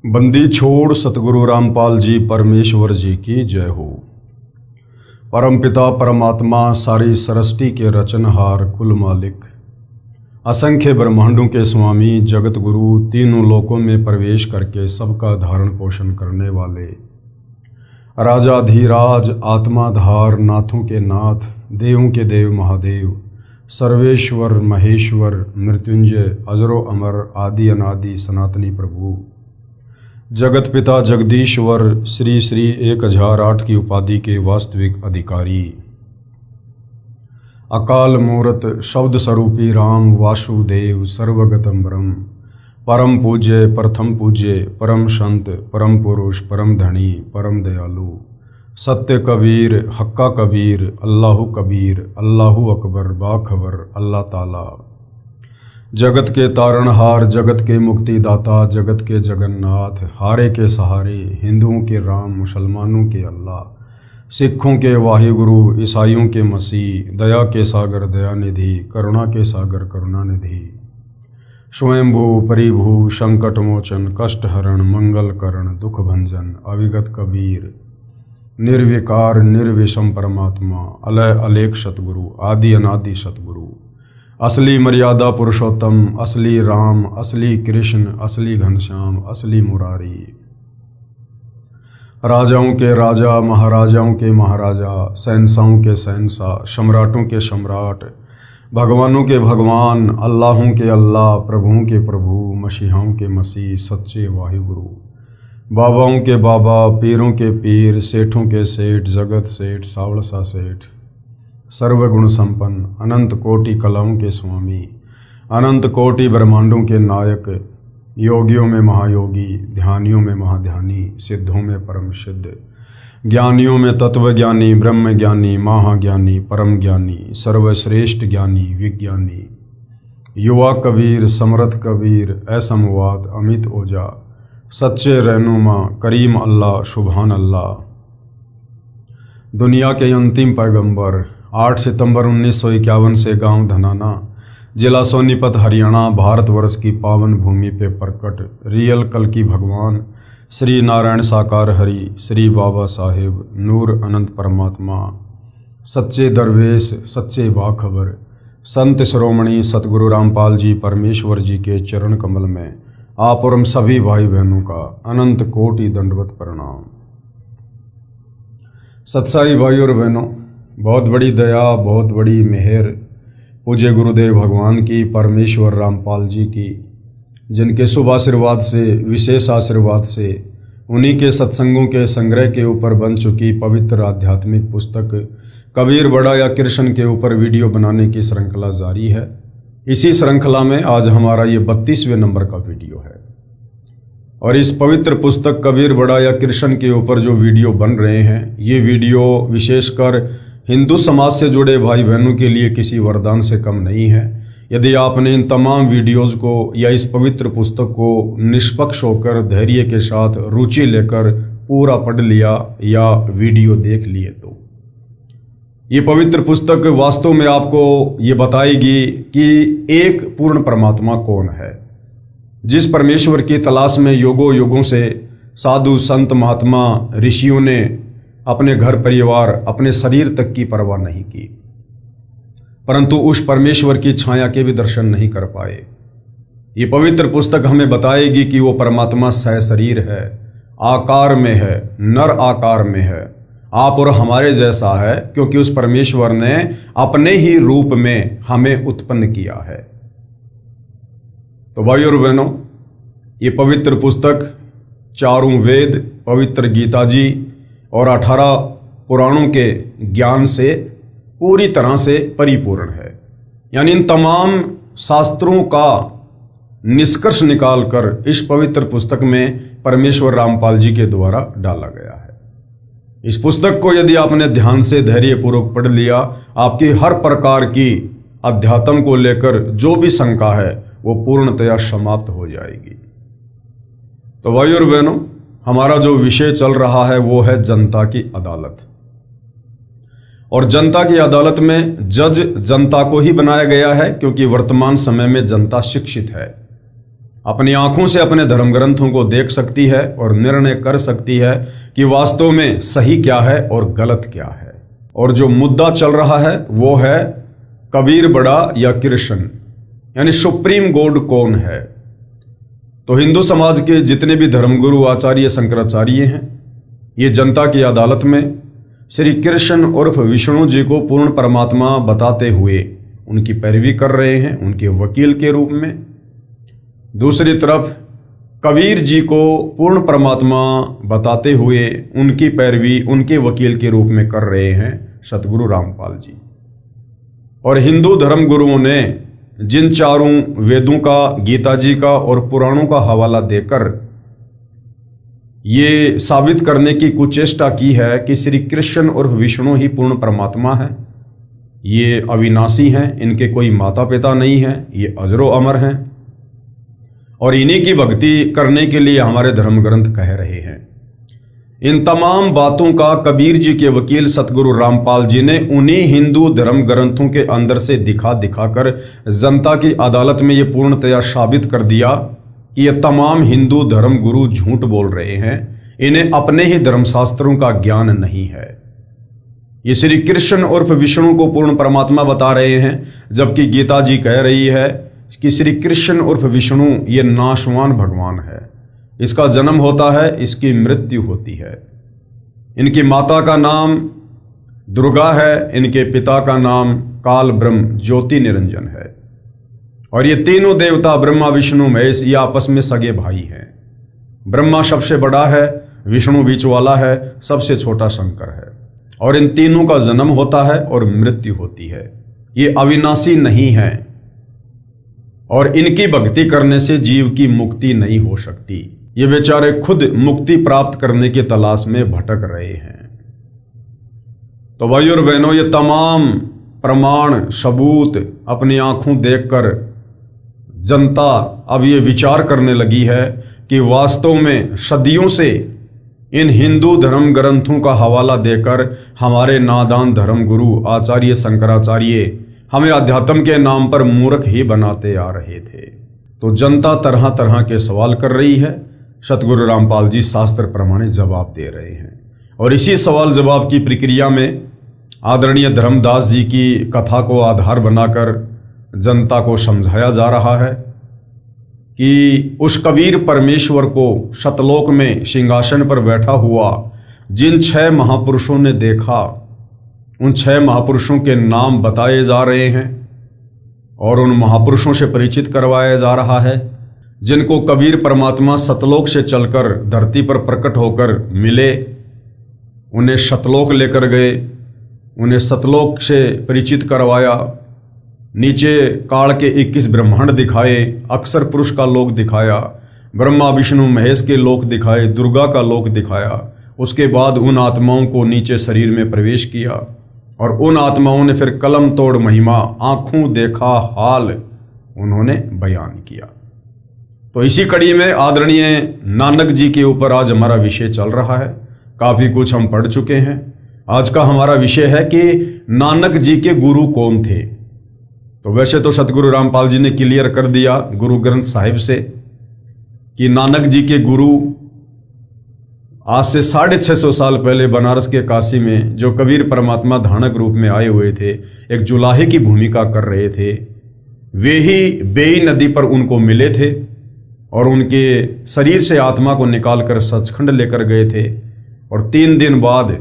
बंदी छोड़ सतगुरु रामपाल जी परमेश्वर जी की जय हो। परमपिता परमात्मा सारी सृष्टि के रचनहार कुल मालिक, असंख्य ब्रह्मांडों के स्वामी, जगत गुरु, तीनों लोकों में प्रवेश करके सबका धारण पोषण करने वाले राजाधीराज, आत्माधार, नाथों के नाथ, देवों के देव महादेव, सर्वेश्वर महेश्वर, मृत्युंजय, अजरो अमर, आदि अनादि सनातनी प्रभु, जगत पिता जगदीश्वर, श्री श्री 1008 की उपाधि के वास्तविक अधिकारी, अकाल मूर्त शब्द स्वरूपी राम वासुदेव, सर्वगतम ब्रह्म, परम पूज्य, प्रथम पूज्य, परम संत, परम पुरुष, परम धनी, परम दयालु, सत्य कबीर, हक्का कबीर, अल्लाहु कबीर, अल्लाहु अकबर, बाखबर, अल्लाह ताला, जगत के तारणहार, जगत के मुक्तिदाता, जगत के जगन्नाथ, हारे के सहारे, हिंदुओं के राम, मुसलमानों के अल्लाह, सिखों के वाहिगुरु, ईसाइयों के मसीह, दया के सागर दयानिधि, करुणा के सागर करुणानिधि, स्वयंभू परिभू, संकट मोचन, कष्ट हरण, मंगल करण, दुख भंजन, अविगत कबीर, निर्विकार निर्विषम परमात्मा, अलय अलेख सतगुरु, आदि अनादि सतगुरु, असली मर्यादा पुरुषोत्तम, असली राम, असली कृष्ण, असली घनश्याम, असली मुरारी, राजाओं के राजा, महाराजाओं के महाराजा, शहंशाहों के शहंशाह, सम्राटों के सम्राट, भगवानों के भगवान, अल्लाहों के अल्लाह, प्रभुओं के प्रभु, मसीहाओं के मसीह, सच्चे वाहिगुरु, बाबाओं के बाबा, पीरों के पीर, सेठों के सेठ, जगत सेठ, सावड़सा सेठ, सर्वगुण संपन्न, अनंत कोटि कलाओं के स्वामी, अनंत कोटि ब्रह्मांडों के नायक, योगियों में महायोगी, ध्यानियों में महाध्यानी, सिद्धों में परम सिद्ध, ज्ञानियों में तत्वज्ञानी, ब्रह्म ज्ञानी, महाज्ञानी, परम ज्ञानी, सर्वश्रेष्ठ ज्ञानी, विज्ञानी, युवा कबीर, समर्थ कबीर, असमवाद, अमित ओझा, सच्चे रहनुमा, करीम अल्लाह, सुभान अल्लाह, दुनिया के अंतिम पैगंबर, 8 सितंबर 1951 से गांव धनाना, जिला सोनीपत, हरियाणा, भारतवर्ष की पावन भूमि पे प्रकट रियल कल की भगवान श्री नारायण साकार हरि, श्री बाबा साहेब, नूर अनंत परमात्मा, सच्चे दरवेश, सच्चे बाखबर, संत शिरोमणि सतगुरु रामपाल जी परमेश्वर जी के चरण कमल में आप और हम सभी भाई बहनों का अनंत कोटि दंडवत प्रणाम। सत्साई भाई और बहनों, बहुत बड़ी दया, बहुत बड़ी मेहर पूज्य गुरुदेव भगवान की, परमेश्वर रामपाल जी की, जिनके शुभ आशीर्वाद से, विशेष आशीर्वाद से, उन्हीं के सत्संगों के संग्रह के ऊपर बन चुकी पवित्र आध्यात्मिक पुस्तक कबीर बड़ा या कृष्ण के ऊपर वीडियो बनाने की श्रृंखला जारी है। इसी श्रृंखला में आज हमारा ये 32वें नंबर का वीडियो है और इस पवित्र पुस्तक कबीर बड़ा या कृष्ण के ऊपर जो वीडियो बन रहे हैं, ये वीडियो विशेषकर हिंदू समाज से जुड़े भाई बहनों के लिए किसी वरदान से कम नहीं है। यदि आपने इन तमाम वीडियोज़ को या इस पवित्र पुस्तक को निष्पक्ष होकर, धैर्य के साथ, रुचि लेकर पूरा पढ़ लिया या वीडियो देख लिए तो ये पवित्र पुस्तक वास्तव में आपको ये बताएगी कि एक पूर्ण परमात्मा कौन है, जिस परमेश्वर की तलाश में युगों युगों से साधु संत महात्मा ऋषियों ने अपने घर परिवार, अपने शरीर तक की परवाह नहीं की, परंतु उस परमेश्वर की छाया के भी दर्शन नहीं कर पाए। ये पवित्र पुस्तक हमें बताएगी कि वो परमात्मा सहशरीर है, आकार में है, नर आकार में है, आप और हमारे जैसा है, क्योंकि उस परमेश्वर ने अपने ही रूप में हमें उत्पन्न किया है। तो भाई और बहनों, ये पवित्र पुस्तक चारों वेद, पवित्र गीता जी और 18 पुराणों के ज्ञान से पूरी तरह से परिपूर्ण है। यानी इन तमाम शास्त्रों का निष्कर्ष निकालकर इस पवित्र पुस्तक में परमेश्वर रामपाल जी के द्वारा डाला गया है। इस पुस्तक को यदि आपने ध्यान से, धैर्यपूर्वक पढ़ लिया, आपकी हर प्रकार की अध्यात्म को लेकर जो भी शंका है वो पूर्णतया समाप्त हो जाएगी। तो भाई और बहनों, हमारा जो विषय चल रहा है वो है जनता की अदालत। और जनता की अदालत में जज जनता को ही बनाया गया है, क्योंकि वर्तमान समय में जनता शिक्षित है। अपनी आंखों से अपने धर्म ग्रंथों को देख सकती है और निर्णय कर सकती है कि वास्तव में सही क्या है और गलत क्या है। और जो मुद्दा चल रहा है वो है कबीर बड़ा या कृष्ण, यानी सुप्रीम गॉड कौन है। तो हिंदू समाज के जितने भी धर्मगुरु आचार्य शंकराचार्य हैं, ये जनता की अदालत में श्री कृष्ण उर्फ विष्णु जी को पूर्ण परमात्मा बताते हुए उनकी पैरवी कर रहे हैं, उनके वकील के रूप में। दूसरी तरफ कबीर जी को पूर्ण परमात्मा बताते हुए उनकी पैरवी उनके वकील के रूप में कर रहे हैं सतगुरु रामपाल जी। और हिंदू धर्म गुरुओं ने जिन चारों वेदों का, गीता जी का और पुराणों का हवाला देकर ये साबित करने की कुचेष्टा की है कि श्री कृष्ण और विष्णु ही पूर्ण परमात्मा है, ये अविनाशी हैं, इनके कोई माता पिता नहीं हैं, ये अजरो अमर हैं और इन्हीं की भक्ति करने के लिए हमारे धर्म ग्रंथ कह रहे हैं। इन तमाम बातों का कबीर जी के वकील सतगुरु रामपाल जी ने उन्हीं हिंदू धर्म ग्रंथों के अंदर से दिखा दिखाकर जनता की अदालत में ये पूर्णतया साबित कर दिया कि ये तमाम हिंदू धर्म गुरु झूठ बोल रहे हैं, इन्हें अपने ही धर्मशास्त्रों का ज्ञान नहीं है। ये श्री कृष्ण उर्फ विष्णु को पूर्ण परमात्मा बता रहे हैं, जबकि गीता जी कह रही है कि श्री कृष्ण उर्फ विष्णु ये नाशवान भगवान है, इसका जन्म होता है, इसकी मृत्यु होती है। इनकी माता का नाम दुर्गा है, इनके पिता का नाम काल ब्रह्म ज्योति निरंजन है। और ये तीनों देवता ब्रह्मा विष्णु महेश ये आपस में सगे भाई हैं। ब्रह्मा सबसे बड़ा है, विष्णु बीच वाला है, सबसे छोटा शंकर है। और इन तीनों का जन्म होता है और मृत्यु होती है। ये अविनाशी नहीं है और इनकी भक्ति करने से जीव की मुक्ति नहीं हो सकती। ये बेचारे खुद मुक्ति प्राप्त करने की तलाश में भटक रहे हैं। तो भाइयों और बहनों, ये तमाम प्रमाण सबूत अपनी आंखों देखकर जनता अब ये विचार करने लगी है कि वास्तव में सदियों से इन हिंदू धर्म ग्रंथों का हवाला देकर हमारे नादान धर्म गुरु आचार्य शंकराचार्य हमें अध्यात्म के नाम पर मूर्ख ही बनाते आ रहे थे। तो जनता तरह तरह के सवाल कर रही है, सतगुरु रामपाल जी शास्त्र प्रमाणित जवाब दे रहे हैं। और इसी सवाल जवाब की प्रक्रिया में आदरणीय धर्मदास जी की कथा को आधार बनाकर जनता को समझाया जा रहा है कि उस कबीर परमेश्वर को सतलोक में सिंहासन पर बैठा हुआ जिन 6 महापुरुषों ने देखा, उन 6 महापुरुषों के नाम बताए जा रहे हैं और उन महापुरुषों से परिचित करवाया जा रहा है, जिनको कबीर परमात्मा सतलोक से चलकर धरती पर प्रकट होकर मिले, उन्हें सतलोक लेकर गए, उन्हें सतलोक से परिचित करवाया, नीचे काल के 21 ब्रह्मांड दिखाए, अक्षर पुरुष का लोक दिखाया, ब्रह्मा विष्णु महेश के लोक दिखाए, दुर्गा का लोक दिखाया। उसके बाद उन आत्माओं को नीचे शरीर में प्रवेश किया और उन आत्माओं ने फिर कलम तोड़ महिमा, आंखों देखा हाल उन्होंने बयान किया। तो इसी कड़ी में आदरणीय नानक जी के ऊपर आज हमारा विषय चल रहा है। काफ़ी कुछ हम पढ़ चुके हैं। आज का हमारा विषय है कि नानक जी के गुरु कौन थे। तो वैसे तो सतगुरु रामपाल जी ने क्लियर कर दिया गुरु ग्रंथ साहिब से कि नानक जी के गुरु आज से 650 साल पहले बनारस के काशी में जो कबीर परमात्मा धानक रूप में आए हुए थे, एक जुलाहे की भूमिका कर रहे थे, वे ही बेई नदी पर उनको मिले थे और उनके शरीर से आत्मा को निकालकर सचखंड लेकर गए थे और 3 दिन बाद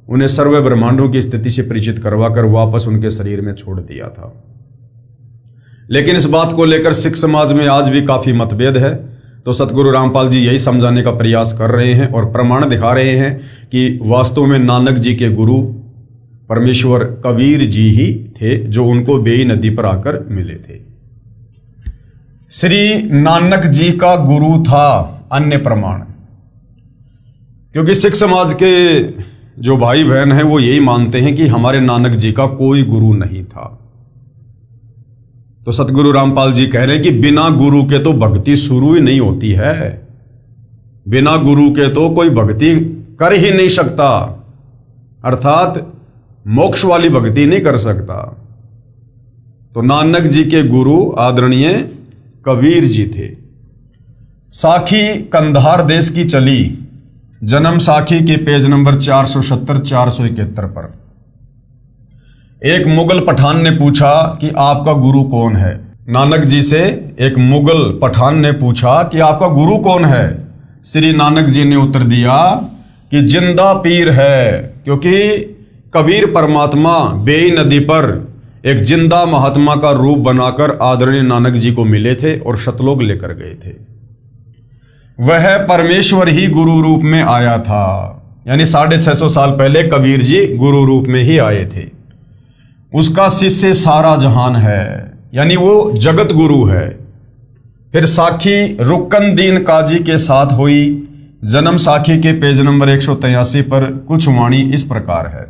उन्हें सर्व ब्रह्मांडों की स्थिति से परिचित करवाकर वापस उनके शरीर में छोड़ दिया था। लेकिन इस बात को लेकर सिख समाज में आज भी काफ़ी मतभेद है। तो सतगुरु रामपाल जी यही समझाने का प्रयास कर रहे हैं और प्रमाण दिखा रहे हैं कि वास्तव में नानक जी के गुरु परमेश्वर कबीर जी ही थे, जो उनको बेई नदी पर आकर मिले थे। श्री नानक जी का गुरु था अन्य प्रमाण, क्योंकि सिख समाज के जो भाई बहन हैं वो यही मानते हैं कि हमारे नानक जी का कोई गुरु नहीं था। तो सतगुरु रामपाल जी कह रहे हैं कि बिना गुरु के तो भक्ति शुरू ही नहीं होती है, बिना गुरु के तो कोई भक्ति कर ही नहीं सकता, अर्थात मोक्ष वाली भक्ति नहीं कर सकता। तो नानक जी के गुरु आदरणीय कबीर जी थे साखी कंधार देश की चली, जन्म साखी के पेज नंबर 470-471 पर। एक मुगल पठान ने पूछा कि आपका गुरु कौन है। नानक जी से एक मुगल पठान ने पूछा कि आपका गुरु कौन है। श्री नानक जी ने उत्तर दिया कि जिंदा पीर है, क्योंकि कबीर परमात्मा बेई नदी पर एक जिंदा महात्मा का रूप बनाकर आदरणीय नानक जी को मिले थे और शतलोक लेकर गए थे। वह परमेश्वर ही गुरु रूप में आया था, यानी 650 साल पहले कबीर जी गुरु रूप में ही आए थे। उसका शिष्य सारा जहान है, यानी वो जगत गुरु है। फिर साखी रुकनदीन काजी के साथ हुई, जन्म साखी के पेज नंबर 183 पर कुछ वाणी इस प्रकार है।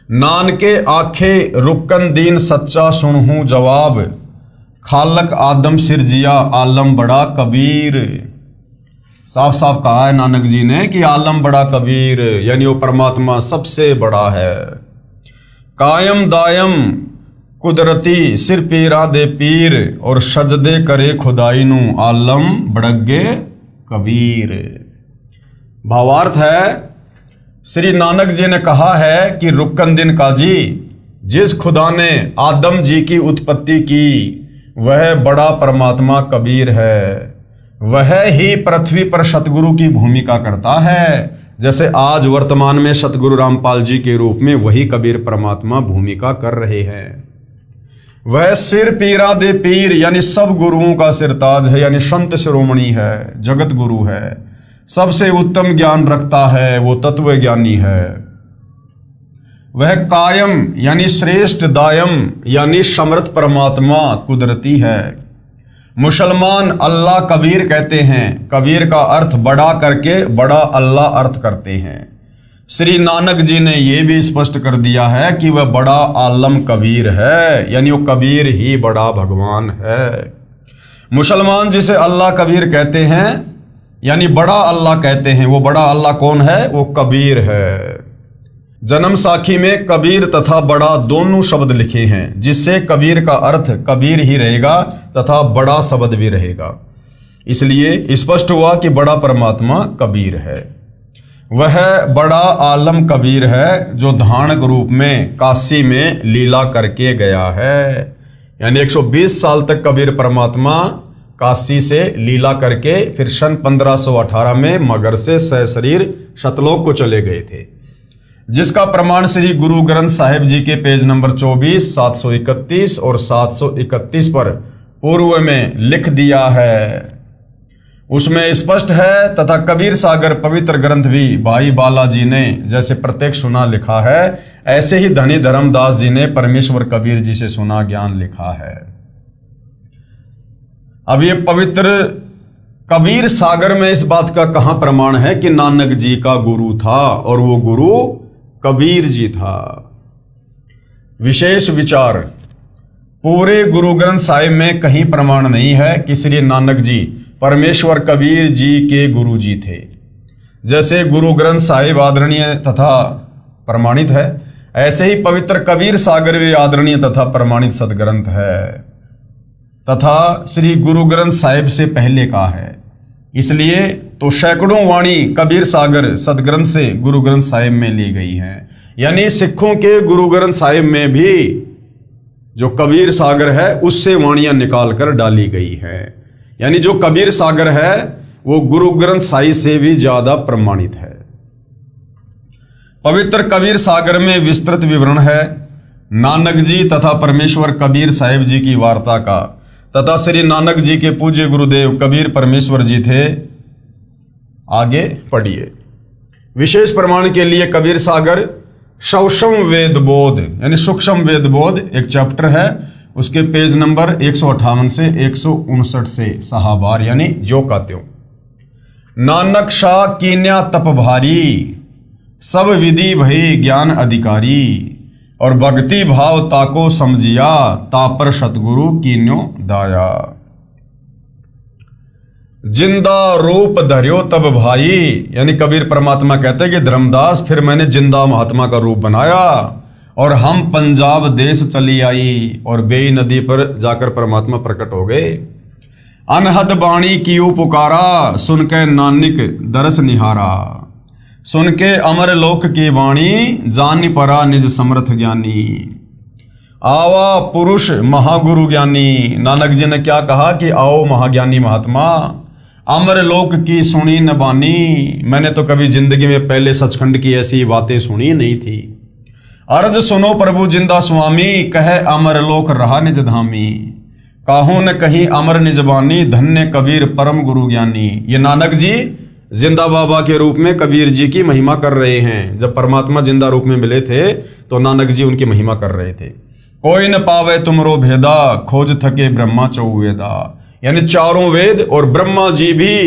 नान के आखे रुकनदीन सच्चा सुनहूं जवाब, खालक आदम सिरजिया आलम बड़ा कबीर। साफ साफ कहा है नानक जी ने कि आलम बड़ा कबीर, यानी वो परमात्मा सबसे बड़ा है। कायम दायम कुदरती सिर पीरा दे पीर, और सजदे करे खुदाई नू आलम बड़गे कबीर। भावार्थ है, श्री नानक जी ने कहा है कि रुकनदीन काजी, जिस खुदा ने आदम जी की उत्पत्ति की वह बड़ा परमात्मा कबीर है। वह ही पृथ्वी पर सतगुरु की भूमिका करता है, जैसे आज वर्तमान में सतगुरु रामपाल जी के रूप में वही कबीर परमात्मा भूमिका कर रहे हैं। वह सिर पीरा दे पीर, यानी सब गुरुओं का सिरताज है, यानी संत शिरोमणि है, जगत गुरु है, सबसे उत्तम ज्ञान रखता है, वो तत्व ज्ञानी है। वह कायम यानी श्रेष्ठ, दायम यानी समर्थ परमात्मा कुदरती है। मुसलमान अल्लाह कबीर कहते हैं, कबीर का अर्थ बड़ा करके बड़ा अल्लाह अर्थ करते हैं। श्री नानक जी ने यह भी स्पष्ट कर दिया है कि वह बड़ा आलम कबीर है, यानी वो कबीर ही बड़ा भगवान है। मुसलमान जिसे अल्लाह कबीर कहते हैं, यानी बड़ा अल्लाह कहते हैं, वो बड़ा अल्लाह कौन है? वो कबीर है। जन्म साखी में कबीर तथा बड़ा दोनों शब्द लिखे हैं, जिससे कबीर का अर्थ कबीर ही रहेगा तथा बड़ा शब्द भी रहेगा। इसलिए स्पष्ट हुआ कि बड़ा परमात्मा कबीर है। वह बड़ा आलम कबीर है जो धानक रूप में काशी में लीला करके गया है, यानी 120 साल तक कबीर परमात्मा काशी से लीला करके फिर सन 1518 में मगर से सशरीर सतलोक को चले गए थे, जिसका प्रमाण श्री गुरु ग्रंथ साहिब जी के पेज नंबर 24, 731 और 731 पर पूर्व में लिख दिया है। उसमें स्पष्ट है तथा कबीर सागर पवित्र ग्रंथ भी भाई बालाजी ने जैसे प्रत्यक्ष सुना लिखा है, ऐसे ही धनी धर्मदास जी ने परमेश्वर कबीर जी से सुना ज्ञान लिखा है। अब ये पवित्र कबीर सागर में इस बात का कहां प्रमाण है कि नानक जी का गुरु था और वो गुरु कबीर जी था। विशेष विचार, पूरे गुरु ग्रंथ साहिब में कहीं प्रमाण नहीं है कि श्री नानक जी परमेश्वर कबीर जी के गुरु जी थे। जैसे गुरु ग्रंथ साहिब आदरणीय तथा प्रमाणित है, ऐसे ही पवित्र कबीर सागर भी आदरणीय तथा प्रमाणित सदग्रंथ है तथा श्री गुरु ग्रंथ साहिब से पहले का है। इसलिए तो सैकड़ों वाणी कबीर सागर सदग्रंथ से गुरु ग्रंथ साहिब में ली गई हैं, यानी सिखों के गुरु ग्रंथ साहिब में भी जो कबीर सागर है उससे वाणियां निकाल कर डाली गई है, यानी जो कबीर सागर है वो गुरु ग्रंथ साहिब से भी ज्यादा प्रमाणित है। पवित्र कबीर सागर में विस्तृत विवरण है नानक जी तथा परमेश्वर कबीर साहिब जी की वार्ता का, तथा श्री नानक जी के पूज्य गुरुदेव कबीर परमेश्वर जी थे। आगे पढ़िए। विशेष प्रमाण के लिए कबीर सागर सूक्ष्म वेद बोध यानी सूक्ष्म वेद बोध एक चैप्टर है, उसके पेज नंबर 158 से 159 से सहाबार यानी जो का त्यों। नानक शाह कीन्या तप भारी, सब विधि भई ज्ञान अधिकारी, और भक्ति भाव ताको समझिया, तापर सतगुरु कीन्यो दाया। जिंदा रूप धर्यो तब भाई, यानी कबीर परमात्मा कहते हैं कि धर्मदास फिर मैंने जिंदा महात्मा का रूप बनाया और हम पंजाब देश चली आई और बेई नदी पर जाकर परमात्मा प्रकट हो गए। अनहद बाणी कीऊ पुकारा, सुन के नानक दरस निहारा। सुन के अमर लोक की वाणी, जान परा निज समर्थ ज्ञानी। आवा पुरुष महागुरु ज्ञानी। नानक जी ने क्या कहा कि आओ महाज्ञानी महात्मा, अमर लोक की सुनी न बानी। मैंने तो कभी जिंदगी में पहले सचखंड की ऐसी बातें सुनी नहीं थी। अर्ज सुनो प्रभु जिंदा स्वामी, कहे अमर लोक रहा निज धामी। काहू न कहीं अमर निज बानी, धन्य कबीर परम गुरु ज्ञानी। ये नानक जी जिंदा बाबा के रूप में कबीर जी की महिमा कर रहे हैं। जब परमात्मा जिंदा रूप में मिले थे तो नानक जी उनकी महिमा कर रहे थे। कोई न पावे तुमरो भेदा, खोज थके ब्रह्मा चौवेदा। यानी चारों वेद और ब्रह्मा जी भी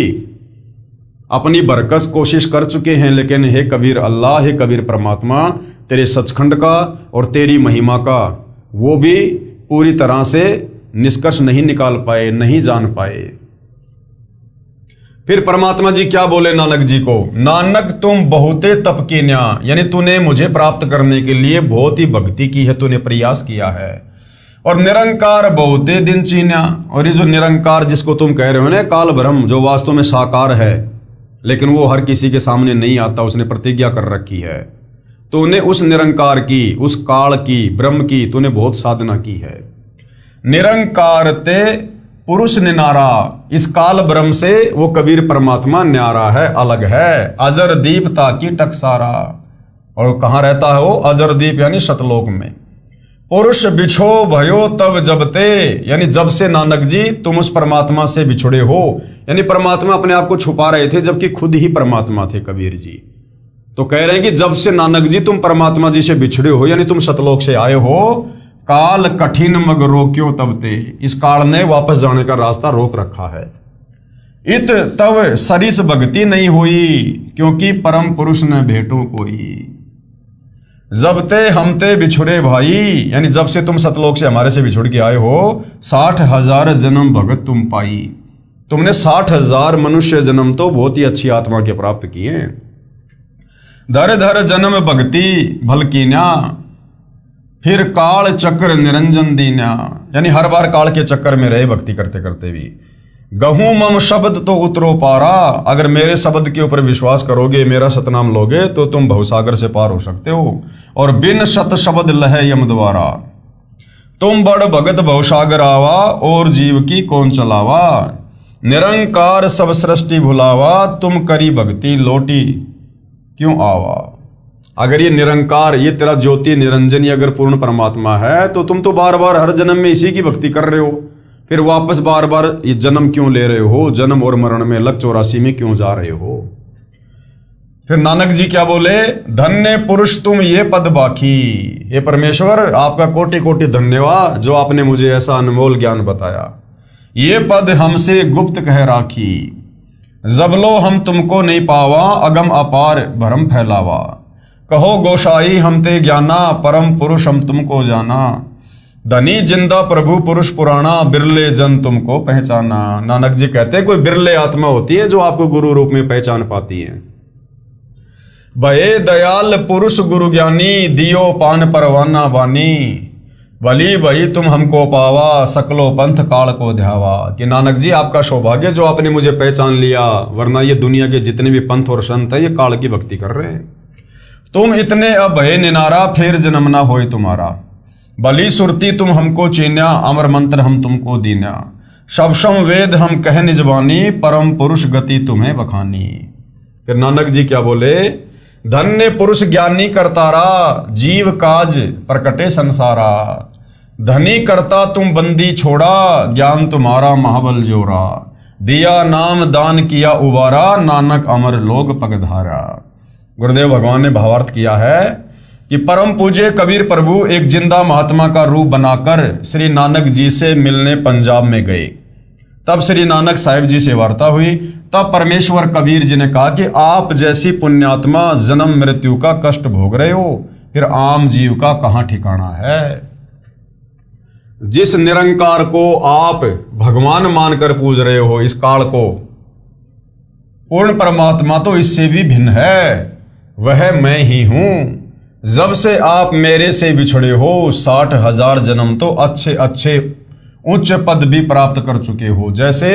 अपनी बरकस कोशिश कर चुके हैं, लेकिन हे कबीर अल्लाह, हे कबीर परमात्मा, तेरे सचखंड का और तेरी महिमा का वो भी पूरी तरह से निष्कर्ष नहीं निकाल पाए, नहीं जान पाए। फिर परमात्मा जी क्या बोले नानक जी को, नानक तुम बहुते तप कीन्या, यानी तूने मुझे प्राप्त करने के लिए बहुत ही भक्ति की है, तूने प्रयास किया है। और निरंकार बहुते दिन चीन्या, और ये जो निरंकार जिसको तुम कह रहे हो ना, काल ब्रह्म, जो वास्तव में साकार है लेकिन वो हर किसी के सामने नहीं आता, उसने प्रतिज्ञा कर रखी है। तूने उस निरंकार की, उस काल की, ब्रह्म की तूने बहुत साधना की है। निरंकार ते पुरुष निनारा, इस काल ब्रह्म से वो कबीर परमात्मा न्यारा है, अलग है। अजर दीप ताकि टकसारा, और कहाँ रहता है वो अजर दीप, यानी सतलोक में। पुरुष बिछो भयो तब जब ते, यानी जब से नानक जी तुम उस परमात्मा से बिछुड़े हो, यानी परमात्मा अपने आप को छुपा रहे थे जबकि खुद ही परमात्मा थे कबीर जी। तो कह रहे हैं कि जब से नानक जी तुम परमात्मा जी से बिछड़े हो, यानी तुम सतलोक से आए हो, काल कठिन मग रोक्यो तब ते, इस काल ने वापस जाने का रास्ता रोक रखा है। इत तब सरिस भक्ति नहीं हुई, क्योंकि परम पुरुष न भेटो कोई। जब ते हम ते बिछुरे भाई, यानी जब से तुम सतलोक से हमारे से बिछुड़ के आए हो, 60,000 जन्म भगत तुम पाई। तुमने 60,000 मनुष्य जन्म तो बहुत ही अच्छी आत्मा के प्राप्त किए। धर धर जन्म भक्ति भल कीन्या, फिर काल चक्र निरंजन दीन्या, यानी हर बार काल के चक्कर में रहे भक्ति करते करते भी। गहूं मम शब्द तो उतरो पारा, अगर मेरे शब्द के ऊपर विश्वास करोगे, मेरा सतनाम लोगे, तो तुम भवसागर से पार हो सकते हो। और बिन सत शब्द लहे यम द्वारा, तुम बड़ भगत भवसागर आवा, और जीव की कौन चलावा। निरंकार सब सृष्टि भुलावा, तुम करी भक्ति लोटी क्यों आवा। अगर ये निरंकार, ये तेरा ज्योति निरंजन, ये अगर पूर्ण परमात्मा है, तो तुम तो बार बार हर जन्म में इसी की भक्ति कर रहे हो, फिर वापस बार बार ये जन्म क्यों ले रहे हो, जन्म और मरण में लग 84 में क्यों जा रहे हो। फिर नानक जी क्या बोले, धन्य पुरुष तुम ये पद बाकी। ये परमेश्वर आपका कोटि कोटि धन्यवाद, जो आपने मुझे ऐसा अनमोल ज्ञान बताया। ये पद हमसे गुप्त कह राखी, जबलो हम तुमको नहीं पावा, अगम अपार भरम फैलावा। कहो गोसाई हम ते ज्ञाना, परम पुरुष हम तुमको जाना। धनी जिंदा प्रभु पुरुष पुराना, बिरले जन तुमको पहचाना। नानक जी कहते हैं कोई बिरले आत्मा होती है जो आपको गुरु रूप में पहचान पाती है। भये दयाल पुरुष गुरु ज्ञानी, दियो पान परवाना बानी। भली भई तुम हमको पावा, सकलो पंथ काल को ध्यावा। कि नानक जी आपका सौभाग्य जो आपने मुझे पहचान लिया, वरना ये दुनिया के जितने भी पंथ और संत है ये काल की भक्ति कर रहे हैं। तुम इतने अब भय निनारा, फिर जन्म ना होए तुम्हारा। भली सुरती तुम हमको चीन्या, अमर मंत्र हम तुमको दीन्या। शबशम वेद हम कह निजबानी, परम पुरुष गति तुम्हें बखानी। फिर नानक जी क्या बोले, धन्य पुरुष ज्ञानी करतारा, जीव काज प्रकटे संसारा। धनी करता तुम बंदी छोड़ा, ज्ञान तुम्हारा महाबल जोरा। दिया नाम दान किया उबारा, नानक अमर लोग पगधारा। गुरुदेव भगवान ने भावार्थ किया है कि परम पूज्य कबीर प्रभु एक जिंदा महात्मा का रूप बनाकर श्री नानक जी से मिलने पंजाब में गए। तब श्री नानक साहिब जी से वार्ता हुई। तब परमेश्वर कबीर जी ने कहा कि आप जैसी पुण्यात्मा जन्म मृत्यु का कष्ट भोग रहे हो, फिर आम जीव का कहां ठिकाना है। जिस निरंकार को आप भगवान मानकर पूज रहे हो, इस काल को, पूर्ण परमात्मा तो इससे भी भिन्न है, वह मैं ही हूं। जब से आप मेरे से बिछड़े हो, 60,000 जन्म तो अच्छे अच्छे उच्च पद भी प्राप्त कर चुके हो। जैसे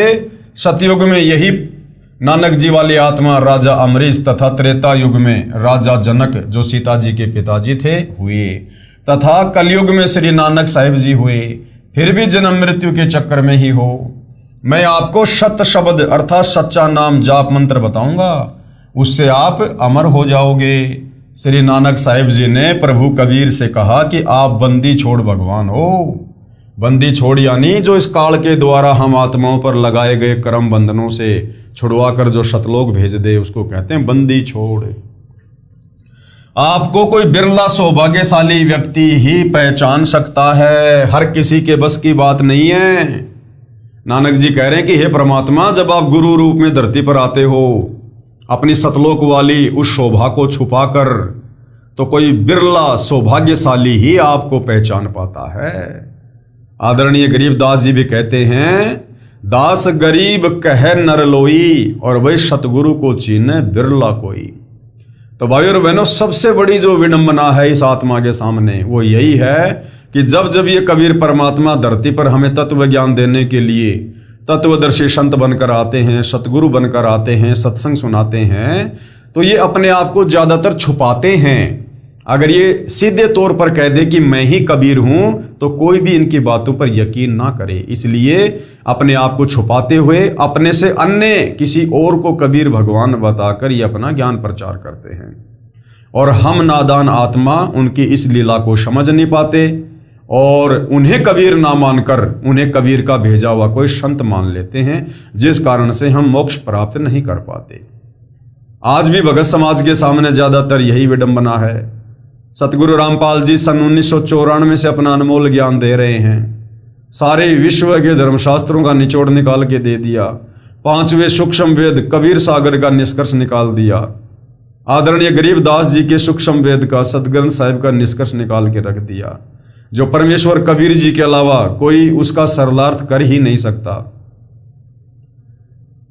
सतयुग में यही नानक जी वाली आत्मा राजा अमरीश तथा त्रेता युग में राजा जनक जो सीता जी के पिताजी थे हुए, तथा कलयुग में श्री नानक साहिब जी हुए। फिर भी जन्म मृत्यु के चक्कर में ही हो। मैं आपको सत्य शब्द अर्थात सच्चा नाम जाप मंत्र बताऊंगा, उससे आप अमर हो जाओगे। श्री नानक साहिब जी ने प्रभु कबीर से कहा कि आप बंदी छोड़ भगवान हो। बंदी छोड़ यानी जो इस काल के द्वारा हम आत्माओं पर लगाए गए कर्म बंधनों से छुड़वाकर जो सतलोक भेज दे, उसको कहते हैं बंदी छोड़। आपको कोई बिरला सौभाग्यशाली व्यक्ति ही पहचान सकता है, हर किसी के बस की बात नहीं है। नानक जी कह रहे हैं कि हे परमात्मा, जब आप गुरु रूप में धरती पर आते हो अपनी सतलोक वाली उस शोभा को छुपाकर, तो कोई बिरला सौभाग्यशाली ही आपको पहचान पाता है। आदरणीय गरीबदास जी भी कहते हैं, दास गरीब कहे नर लोई और वही सतगुरु को चीने बिरला कोई। तो भाई और बहनों, सबसे बड़ी जो विडंबना है इस आत्मा के सामने वो यही है कि जब जब ये कबीर परमात्मा धरती पर हमें तत्व ज्ञान देने के लिए तत्वदर्शी संत बनकर आते हैं, सतगुरु बनकर आते हैं, सत्संग सुनाते हैं, तो ये अपने आप को ज्यादातर छुपाते हैं। अगर ये सीधे तौर पर कह दे कि मैं ही कबीर हूं, तो कोई भी इनकी बातों पर यकीन ना करे। इसलिए अपने आप को छुपाते हुए अपने से अन्य किसी और को कबीर भगवान बताकर ये अपना ज्ञान प्रचार करते हैं। और हम नादान आत्मा उनकी इस लीला को समझ नहीं पाते और उन्हें कबीर ना मानकर उन्हें कबीर का भेजा हुआ कोई संत मान लेते हैं, जिस कारण से हम मोक्ष प्राप्त नहीं कर पाते। आज भी भगत समाज के सामने ज्यादातर यही विडंबना है। सतगुरु रामपाल जी सन 1994 से अपना अनमोल ज्ञान दे रहे हैं। सारे विश्व के धर्मशास्त्रों का निचोड़ निकाल के दे दिया। 5वें सूक्ष्म वेद कबीर सागर का निष्कर्ष निकाल दिया। आदरणीय गरीबदास जी के सूक्ष्म वेद का सतग्रंथ साहिब का निष्कर्ष निकाल के रख दिया, जो परमेश्वर कबीर जी के अलावा कोई उसका सरलार्थ कर ही नहीं सकता।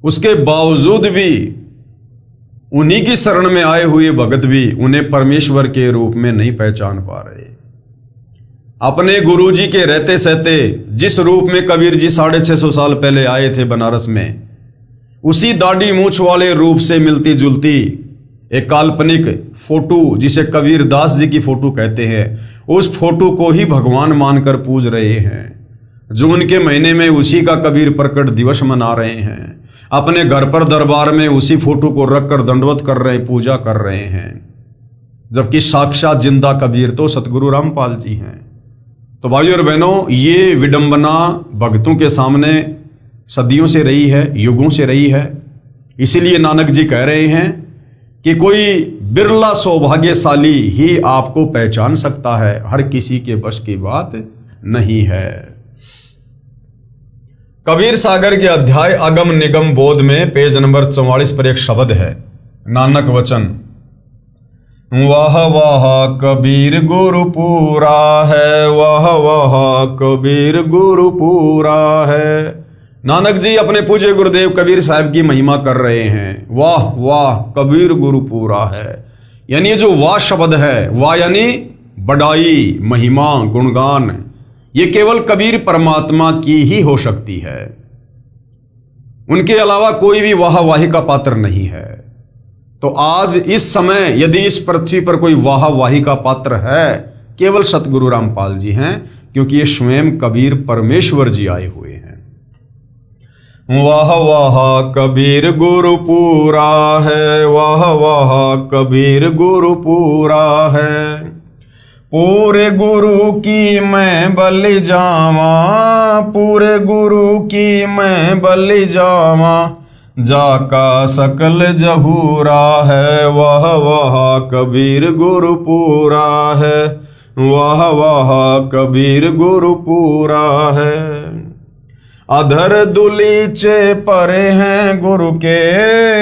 उसके बावजूद भी उन्हीं की शरण में आए हुए भगत भी उन्हें परमेश्वर के रूप में नहीं पहचान पा रहे। अपने गुरु जी के रहते सहते जिस रूप में कबीर जी 650 साल पहले आए थे बनारस में, उसी दाढ़ी मूछ वाले रूप से मिलती जुलती एक काल्पनिक फोटो जिसे कबीर दास जी की फोटो कहते हैं, उस फोटो को ही भगवान मानकर पूज रहे हैं। जून के महीने में उसी का कबीर प्रकट दिवस मना रहे हैं। अपने घर पर दरबार में उसी फोटो को रखकर दंडवत कर रहे, पूजा कर रहे हैं, जबकि साक्षात जिंदा कबीर तो सतगुरु रामपाल जी हैं। तो भाइयों और बहनों, ये विडंबना भक्तों के सामने सदियों से रही है, युगों से रही है। इसीलिए नानक जी कह रहे हैं कि कोई बिरला सौभाग्यशाली ही आपको पहचान सकता है, हर किसी के बस की बात नहीं है। कबीर सागर के अध्याय अगम निगम बोध में पेज नंबर 44 पर एक शब्द है, नानक वचन, वाह वाह कबीर गुरु पूरा है, वाह वाह कबीर गुरु पूरा है। नानक जी अपने पूज्य गुरुदेव कबीर साहब की महिमा कर रहे हैं। वाह वाह कबीर गुरु पूरा है, यानी ये जो वाह शब्द है, वाह यानी बड़ाई, महिमा, गुणगान, ये केवल कबीर परमात्मा की ही हो सकती है। उनके अलावा कोई भी वाहवाही का पात्र नहीं है। तो आज इस समय यदि इस पृथ्वी पर कोई वाहवाही का पात्र है, केवल सतगुरु रामपाल जी हैं, क्योंकि ये स्वयं कबीर परमेश्वर जी आए हुए हैं। वाह वाह कबीर गुरु पूरा है, वाह वाह कबीर गुरु पूरा है। पूरे गुरु की मैं बलि जावा, पूरे गुरु की मैं बलि जावा, जाका सकल जहूरा है, वाह वाह कबीर गुरु पूरा है, वाह वाह कबीर गुरु पूरा है। अधर दुलीच परे हैं गुरु के,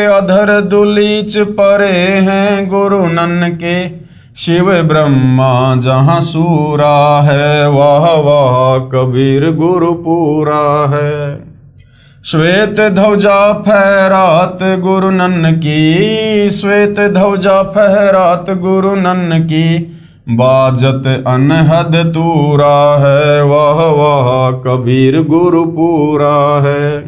अधर दुलीच परे हैं गुरु नन के, शिव ब्रह्मा जहाँ सूरा है, वाह वाह कबीर गुरु पूरा है। श्वेत ध्वजा फहरात गुरु नन की, श्वेत ध्वजा फहरात गुरु नन की, बाजत अनहद तूरा है, वह वह कबीर गुरु पूरा है।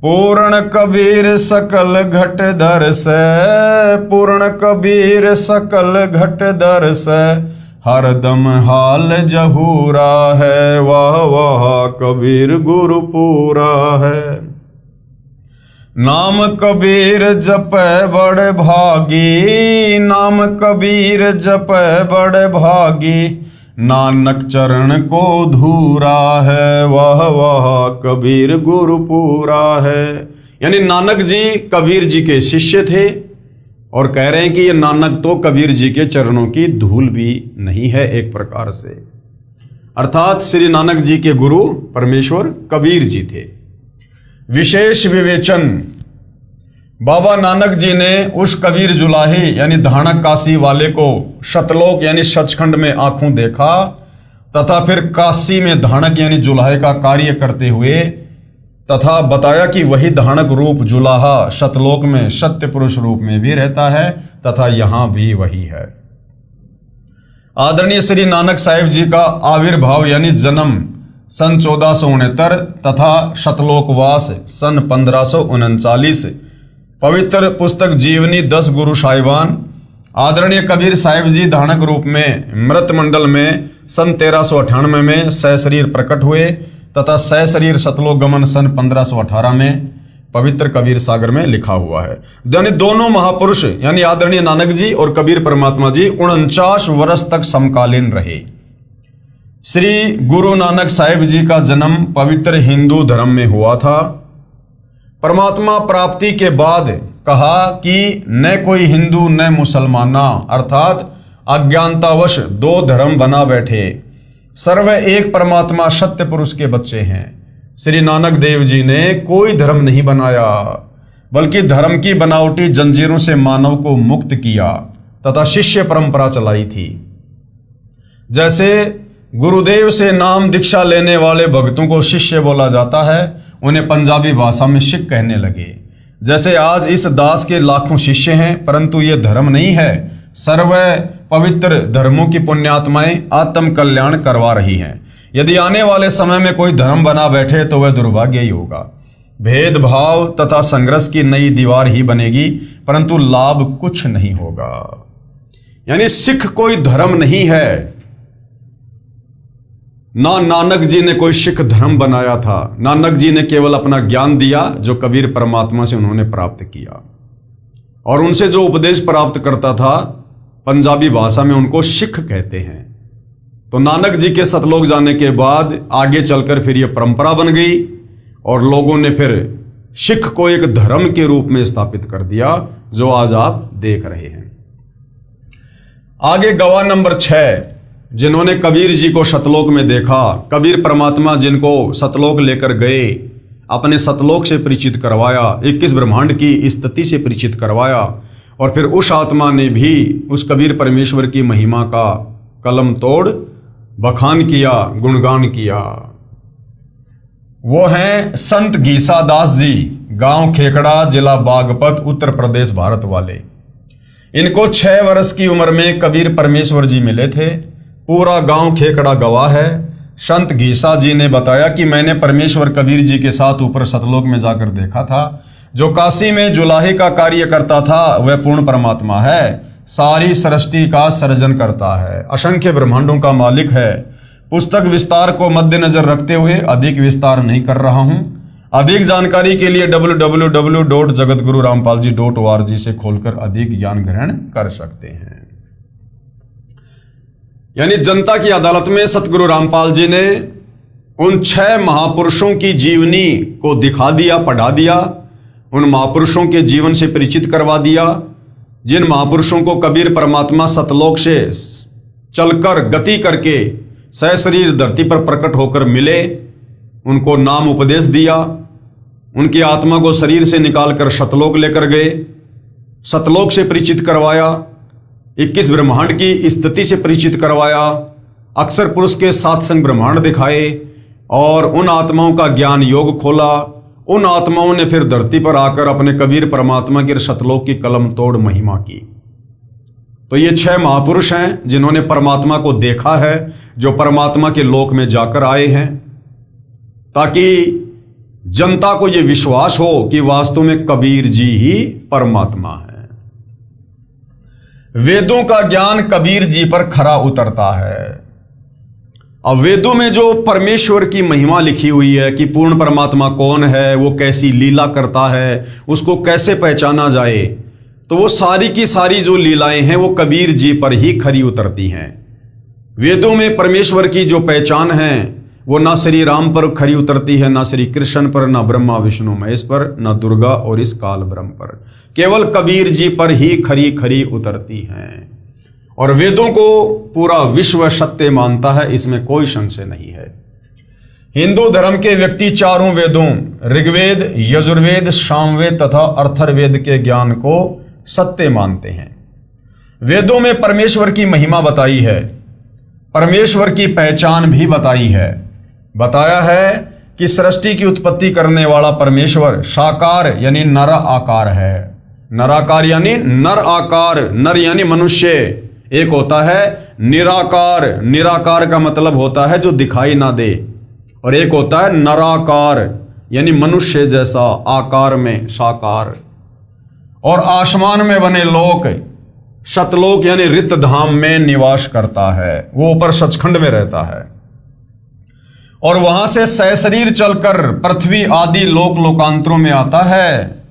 पूर्ण कबीर सकल घट दर से, पूर्ण कबीर सकल घट दर से, हरदम हाल जहूरा है, वह वह कबीर गुरु पूरा है। नाम कबीर जपै बड़ भागी, नाम कबीर जपै बड़ भागी, नानक चरण को धूरा है, वह वह कबीर गुरु पूरा है। यानी नानक जी कबीर जी के शिष्य थे और कह रहे हैं कि ये नानक तो कबीर जी के चरणों की धूल भी नहीं है एक प्रकार से। अर्थात श्री नानक जी के गुरु परमेश्वर कबीर जी थे। विशेष विवेचन, बाबा नानक जी ने उस कबीर जुलाही यानी धानक काशी वाले को शतलोक यानी सचखंड में आंखों देखा तथा फिर काशी में धानक यानी जुलाहे का कार्य करते हुए तथा बताया कि वही धानक रूप जुलाहा शतलोक में सत्य पुरुष रूप में भी रहता है तथा यहां भी वही है। आदरणीय श्री नानक साहिब जी का आविर्भाव यानी जन्म सन 1469 तथा शतलोकवास सन 1539। पवित्र पुस्तक जीवनी 10 गुरु साहिबान। आदरणीय कबीर साहिब जी धानक रूप में मृत मंडल में सन 1398 में सहशरीर प्रकट हुए तथा सहशरीर शतलोक गमन सन 1518 में पवित्र कबीर सागर में लिखा हुआ है। यानी दोनों महापुरुष यानी आदरणीय नानक जी और कबीर परमात्मा जी 49 वर्ष तक समकालीन रहे। श्री गुरु नानक साहिब जी का जन्म पवित्र हिंदू धर्म में हुआ था। परमात्मा प्राप्ति के बाद कहा कि न कोई हिंदू न मुसलमाना, अर्थात अज्ञानतावश दो धर्म बना बैठे, सर्व एक परमात्मा सत्य पुरुष के बच्चे हैं। श्री नानक देव जी ने कोई धर्म नहीं बनाया बल्कि धर्म की बनावटी जंजीरों से मानव को मुक्त किया तथा शिष्य परंपरा चलाई थी। जैसे गुरुदेव से नाम दीक्षा लेने वाले भक्तों को शिष्य बोला जाता है, उन्हें पंजाबी भाषा में सिख कहने लगे। जैसे आज इस दास के लाखों शिष्य हैं, परंतु ये धर्म नहीं है, सर्व पवित्र धर्मों की पुण्यात्माएं आत्म कल्याण करवा रही हैं। यदि आने वाले समय में कोई धर्म बना बैठे तो वह दुर्भाग्य ही होगा। भेदभाव तथा संघर्ष की नई दीवार ही बनेगी, परंतु लाभ कुछ नहीं होगा। यानी सिख कोई धर्म नहीं है, ना नानक जी ने कोई सिख धर्म बनाया था। नानक जी ने केवल अपना ज्ञान दिया जो कबीर परमात्मा से उन्होंने प्राप्त किया, और उनसे जो उपदेश प्राप्त करता था पंजाबी भाषा में उनको सिख कहते हैं। तो नानक जी के सतलोक जाने के बाद आगे चलकर फिर यह परंपरा बन गई और लोगों ने फिर सिख को एक धर्म के रूप में स्थापित कर दिया, जो आज आप देख रहे हैं। आगे गवाह नंबर 6, जिन्होंने कबीर जी को सतलोक में देखा, कबीर परमात्मा जिनको सतलोक लेकर गए, अपने सतलोक से परिचित करवाया, 21 ब्रह्मांड की स्थिति से परिचित करवाया, और फिर उस आत्मा ने भी उस कबीर परमेश्वर की महिमा का कलम तोड़ बखान किया, गुणगान किया। वो हैं संत घीसा दास जी, गांव खेकड़ा, जिला बागपत, उत्तर प्रदेश, भारत वाले। इनको 6 वर्ष की उम्र में कबीर परमेश्वर जी मिले थे। पूरा गांव खेकड़ा गवाह है। संत घीसा जी ने बताया कि मैंने परमेश्वर कबीर जी के साथ ऊपर सतलोक में जाकर देखा था। जो काशी में जुलाहे का कार्य करता था वह पूर्ण परमात्मा है, सारी सृष्टि का सर्जन करता है, असंख्य ब्रह्मांडों का मालिक है। पुस्तक विस्तार को मद्देनजर रखते हुए अधिक विस्तार नहीं कर रहा हूं। अधिक जानकारी के लिए www.jagatgururampalji.org से खोलकर अधिक ज्ञान ग्रहण कर सकते हैं। यानी जनता की अदालत में सतगुरु रामपाल जी ने उन 6 महापुरुषों की जीवनी को दिखा दिया, पढ़ा दिया, उन महापुरुषों के जीवन से परिचित करवा दिया, जिन महापुरुषों को कबीर परमात्मा सतलोक से चलकर गति करके सहशरीर धरती पर प्रकट होकर मिले, उनको नाम उपदेश दिया, उनकी आत्मा को शरीर से निकालकर सतलोक लेकर गए, सतलोक से परिचित करवाया, 21 ब्रह्मांड की स्थिति से परिचित करवाया, अक्षर पुरुष के 7 संग ब्रह्मांड दिखाए और उन आत्माओं का ज्ञान योग खोला। उन आत्माओं ने फिर धरती पर आकर अपने कबीर परमात्मा के सतलोक की कलम तोड़ महिमा की। तो ये 6 महापुरुष हैं जिन्होंने परमात्मा को देखा है, जो परमात्मा के लोक में जाकर आए हैं, ताकि जनता को ये विश्वास हो कि वास्तव में कबीर जी ही परमात्मा है। वेदों का ज्ञान कबीर जी पर खरा उतरता है। अब वेदों में जो परमेश्वर की महिमा लिखी हुई है कि पूर्ण परमात्मा कौन है, वो कैसी लीला करता है, उसको कैसे पहचाना जाए, तो वो सारी की सारी जो लीलाएं हैं वो कबीर जी पर ही खरी उतरती हैं। वेदों में परमेश्वर की जो पहचान है वो ना श्री राम पर खरी उतरती है, ना श्री कृष्ण पर, ना ब्रह्मा विष्णु महेश पर, ना दुर्गा और इस काल ब्रह्म पर। केवल कबीर जी पर ही खरी खरी उतरती हैं। और वेदों को पूरा विश्व सत्य मानता है, इसमें कोई संशय नहीं है। हिंदू धर्म के व्यक्ति चारों वेदों ऋग्वेद, यजुर्वेद, सामवेद तथा अथर्ववेद के ज्ञान को सत्य मानते हैं। वेदों में परमेश्वर की महिमा बताई है, परमेश्वर की पहचान भी बताई है। बताया है कि सृष्टि की उत्पत्ति करने वाला परमेश्वर साकार यानी नर आकार है। नराकार यानी नर आकार, नर यानी मनुष्य। एक होता है निराकार, निराकार का मतलब होता है जो दिखाई ना दे, और एक होता है नराकार यानी मनुष्य जैसा आकार में साकार। और आसमान में बने लोक, सतलोक यानी रित धाम में निवास करता है, वो ऊपर सचखंड में रहता है। और वहां से सशरीर चलकर पृथ्वी आदि लोक लोकांतरों में आता है।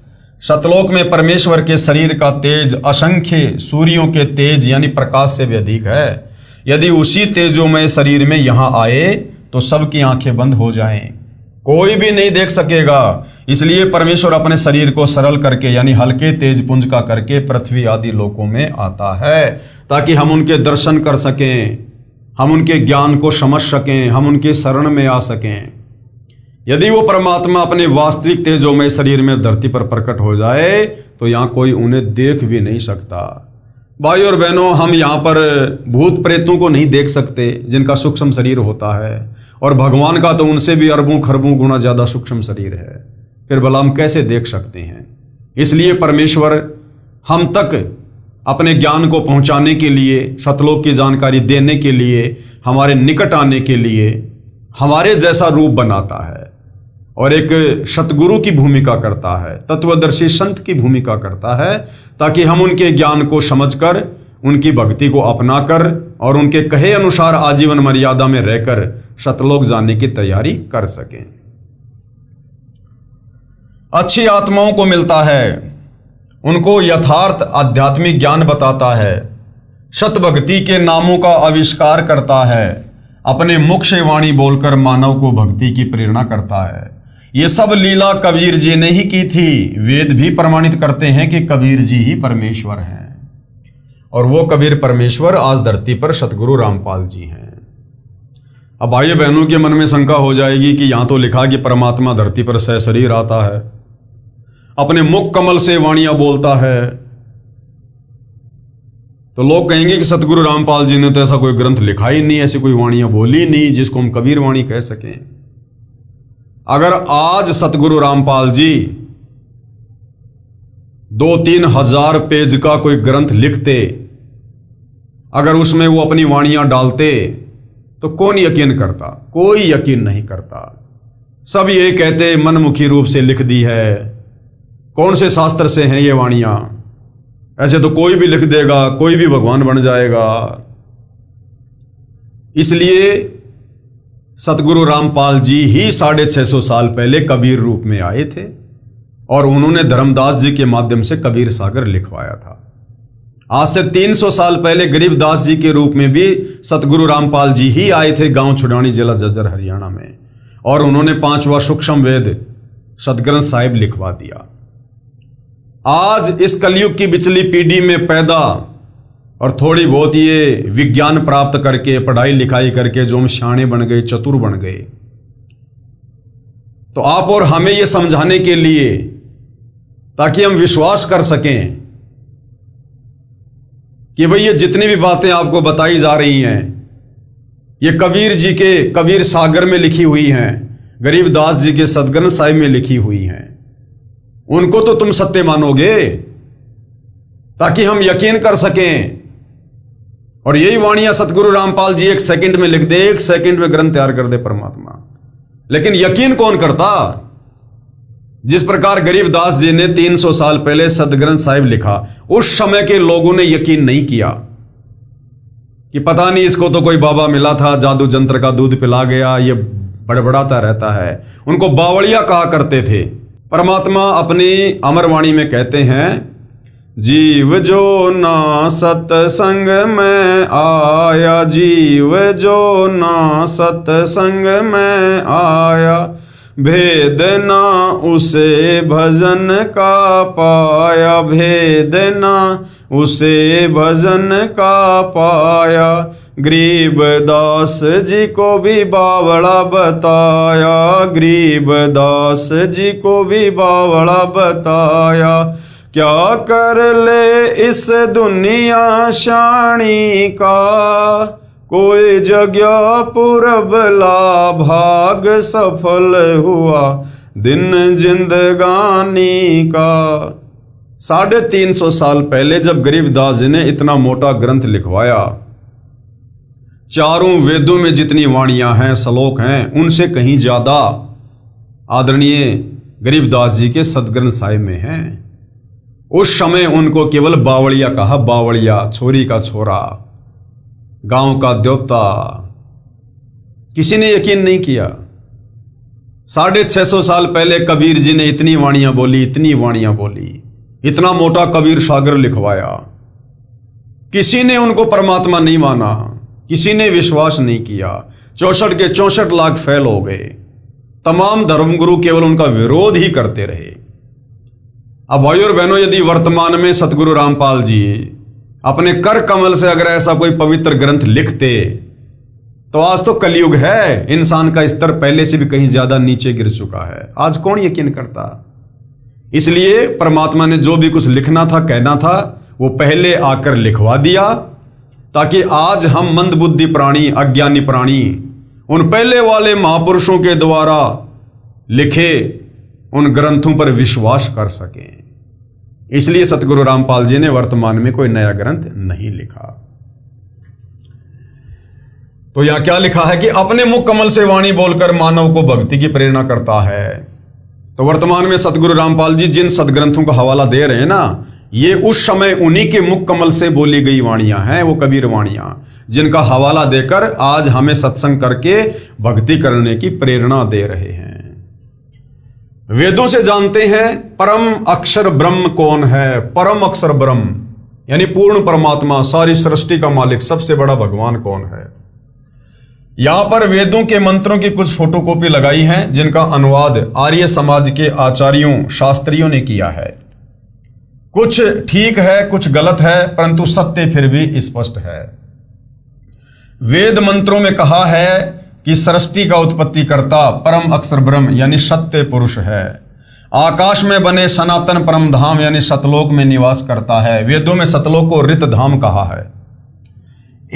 सतलोक में परमेश्वर के शरीर का तेज असंख्य सूर्यों के तेज यानी प्रकाश से भी अधिक है। यदि उसी तेजोमय शरीर में यहां आए तो सबकी आंखें बंद हो जाएं, कोई भी नहीं देख सकेगा। इसलिए परमेश्वर अपने शरीर को सरल करके यानी हल्के तेज पुंज का करके पृथ्वी आदि लोकों में आता है, ताकि हम उनके दर्शन कर सकें, हम उनके ज्ञान को समझ सकें, हम उनके शरण में आ सकें। यदि वो परमात्मा अपने वास्तविक तेजोमय शरीर में धरती पर प्रकट हो जाए तो यहाँ कोई उन्हें देख भी नहीं सकता। भाई और बहनों, हम यहाँ पर भूत प्रेतों को नहीं देख सकते जिनका सूक्ष्म शरीर होता है, और भगवान का तो उनसे भी अरबों खरबों गुना ज्यादा सूक्ष्म शरीर है, फिर भला हम कैसे देख सकते हैं। इसलिए परमेश्वर हम तक अपने ज्ञान को पहुंचाने के लिए, सतलोक की जानकारी देने के लिए, हमारे निकट आने के लिए हमारे जैसा रूप बनाता है और एक सतगुरु की भूमिका करता है, तत्वदर्शी संत की भूमिका करता है, ताकि हम उनके ज्ञान को समझकर, उनकी भक्ति को अपनाकर और उनके कहे अनुसार आजीवन मर्यादा में रहकर सतलोक जाने की तैयारी कर सकें। अच्छी आत्माओं को मिलता है, उनको यथार्थ आध्यात्मिक ज्ञान बताता है, सत भक्ति के नामों का आविष्कार करता है, अपने मुख से वाणी बोलकर मानव को भक्ति की प्रेरणा करता है। ये सब लीला कबीर जी ने ही की थी। वेद भी प्रमाणित करते हैं कि कबीर जी ही परमेश्वर हैं, और वो कबीर परमेश्वर आज धरती पर सतगुरु रामपाल जी हैं। अब भाई बहनों के मन में शंका हो जाएगी कि यहां तो लिखा कि परमात्मा धरती पर सशरीर आता है, अपने मुख कमल से वाणियां बोलता है, तो लोग कहेंगे कि सतगुरु रामपाल जी ने तो ऐसा कोई ग्रंथ लिखा ही नहीं, ऐसी कोई वाणियां बोली नहीं जिसको हम कबीर वाणी कह सकें। अगर आज सतगुरु रामपाल जी 2-3 हजार पेज का कोई ग्रंथ लिखते, अगर उसमें वो अपनी वाणियां डालते, तो कौन यकीन करता? कोई यकीन नहीं करता। सब ये कहते मनमुखी रूप से लिख दी है, कौन से शास्त्र से हैं ये वाणियां, ऐसे तो कोई भी लिख देगा, कोई भी भगवान बन जाएगा। इसलिए सतगुरु रामपाल जी ही 650 साल पहले कबीर रूप में आए थे, और उन्होंने धर्मदास जी के माध्यम से कबीर सागर लिखवाया था। आज से 300 साल पहले गरीबदास जी के रूप में भी सतगुरु रामपाल जी ही आए थे गांव छुड़ानी जिला जज्जर हरियाणा में, और उन्होंने 5वां सूक्ष्म वेद सतग्रंथ साहिब लिखवा दिया। आज इस कलयुग की बिचली पीढ़ी में पैदा और थोड़ी बहुत ये विज्ञान प्राप्त करके, पढ़ाई लिखाई करके जो हम शाणे बन गए, चतुर बन गए, तो आप और हमें ये समझाने के लिए, ताकि हम विश्वास कर सकें कि भाई ये जितनी भी बातें आपको बताई जा रही हैं ये कबीर जी के कबीर सागर में लिखी हुई हैं, गरीबदास जी के सतग्रंथ साहिब में लिखी हुई हैं, उनको तो तुम सत्य मानोगे, ताकि हम यकीन कर सकें और यही वाणियां सतगुरु रामपाल जी 1 सेकंड में लिख दे, 1 सेकंड में ग्रंथ तैयार कर दे परमात्मा। लेकिन यकीन कौन करता? जिस प्रकार गरीबदास जी ने 300 साल पहले सदग्रंथ साहिब लिखा, उस समय के लोगों ने यकीन नहीं किया कि पता नहीं इसको तो कोई बाबा मिला था, जादू जंत्र का दूध पिला गया, ये बड़बड़ाता रहता है। उनको बावड़िया कहा करते थे। परमात्मा अपनी अमरवाणी में कहते हैं, जीव जो ना सत्संग में आया, जीव जो ना सत्संग में आया, भेद ना उसे भजन का पाया, भेद ना उसे भजन का पाया। गरीबदास जी को भी बावड़ा बताया, गरीबदास जी को भी बावड़ा बताया। क्या कर ले इस दुनिया शानी का, कोई जगह पूरब ला भाग सफल हुआ दिन जिंदगानी का। 350 साल पहले जब गरीबदास जी ने इतना मोटा ग्रंथ लिखवाया, चारों वेदों में जितनी वाणियां हैं, श्लोक हैं, उनसे कहीं ज्यादा आदरणीय गरीबदास जी के सदग्रंथ साहिब में हैं। उस समय उनको केवल बावड़िया कहा, बावड़िया, छोरी का छोरा, गांव का द्योता। किसी ने यकीन नहीं किया। 650 साल पहले कबीर जी ने इतनी वाणियां बोली, इतनी वाणियां बोली, इतना मोटा कबीर सागर लिखवाया। किसी ने उनको परमात्मा नहीं माना, किसी ने विश्वास नहीं किया। 64 के 64 लाख फैल हो गए। तमाम धर्मगुरु केवल उनका विरोध ही करते रहे। अब भाई और बहनों, यदि वर्तमान में सतगुरु रामपाल जी अपने कर कमल से अगर ऐसा कोई पवित्र ग्रंथ लिखते, तो आज तो कलयुग है, इंसान का स्तर पहले से भी कहीं ज्यादा नीचे गिर चुका है। आज कौन यकीन करता? इसलिए परमात्मा ने जो भी कुछ लिखना था, कहना था, वो पहले आकर लिखवा दिया, ताकि आज हम मंदबुद्धि प्राणी, अज्ञानी प्राणी, उन पहले वाले महापुरुषों के द्वारा लिखे उन ग्रंथों पर विश्वास कर सकें। इसलिए सतगुरु रामपाल जी ने वर्तमान में कोई नया ग्रंथ नहीं लिखा। तो यहां क्या लिखा है कि अपने मुख कमल से वाणी बोलकर मानव को भक्ति की प्रेरणा करता है। तो वर्तमान में सतगुरु रामपाल जी जिन सदग्रंथों का हवाला दे रहे हैं ना, ये उस समय उन्हीं के मुख कमल से बोली गई वाणियां हैं, वो कबीर वाणियां, जिनका हवाला देकर आज हमें सत्संग करके भक्ति करने की प्रेरणा दे रहे हैं। वेदों से जानते हैं परम अक्षर ब्रह्म कौन है। परम अक्षर ब्रह्म यानी पूर्ण परमात्मा, सारी सृष्टि का मालिक, सबसे बड़ा भगवान कौन है। यहां पर वेदों के मंत्रों की कुछ फोटोकॉपी लगाई है, जिनका अनुवाद आर्य समाज के आचार्यों, शास्त्रियों ने किया है। कुछ ठीक है, कुछ गलत है, परंतु सत्य फिर भी स्पष्ट है। वेद मंत्रों में कहा है कि सृष्टि का उत्पत्ति करता परम अक्षर ब्रह्म यानी सत्य पुरुष है। आकाश में बने सनातन परम धाम यानी सतलोक में निवास करता है। वेदों में सतलोक को रित धाम कहा है।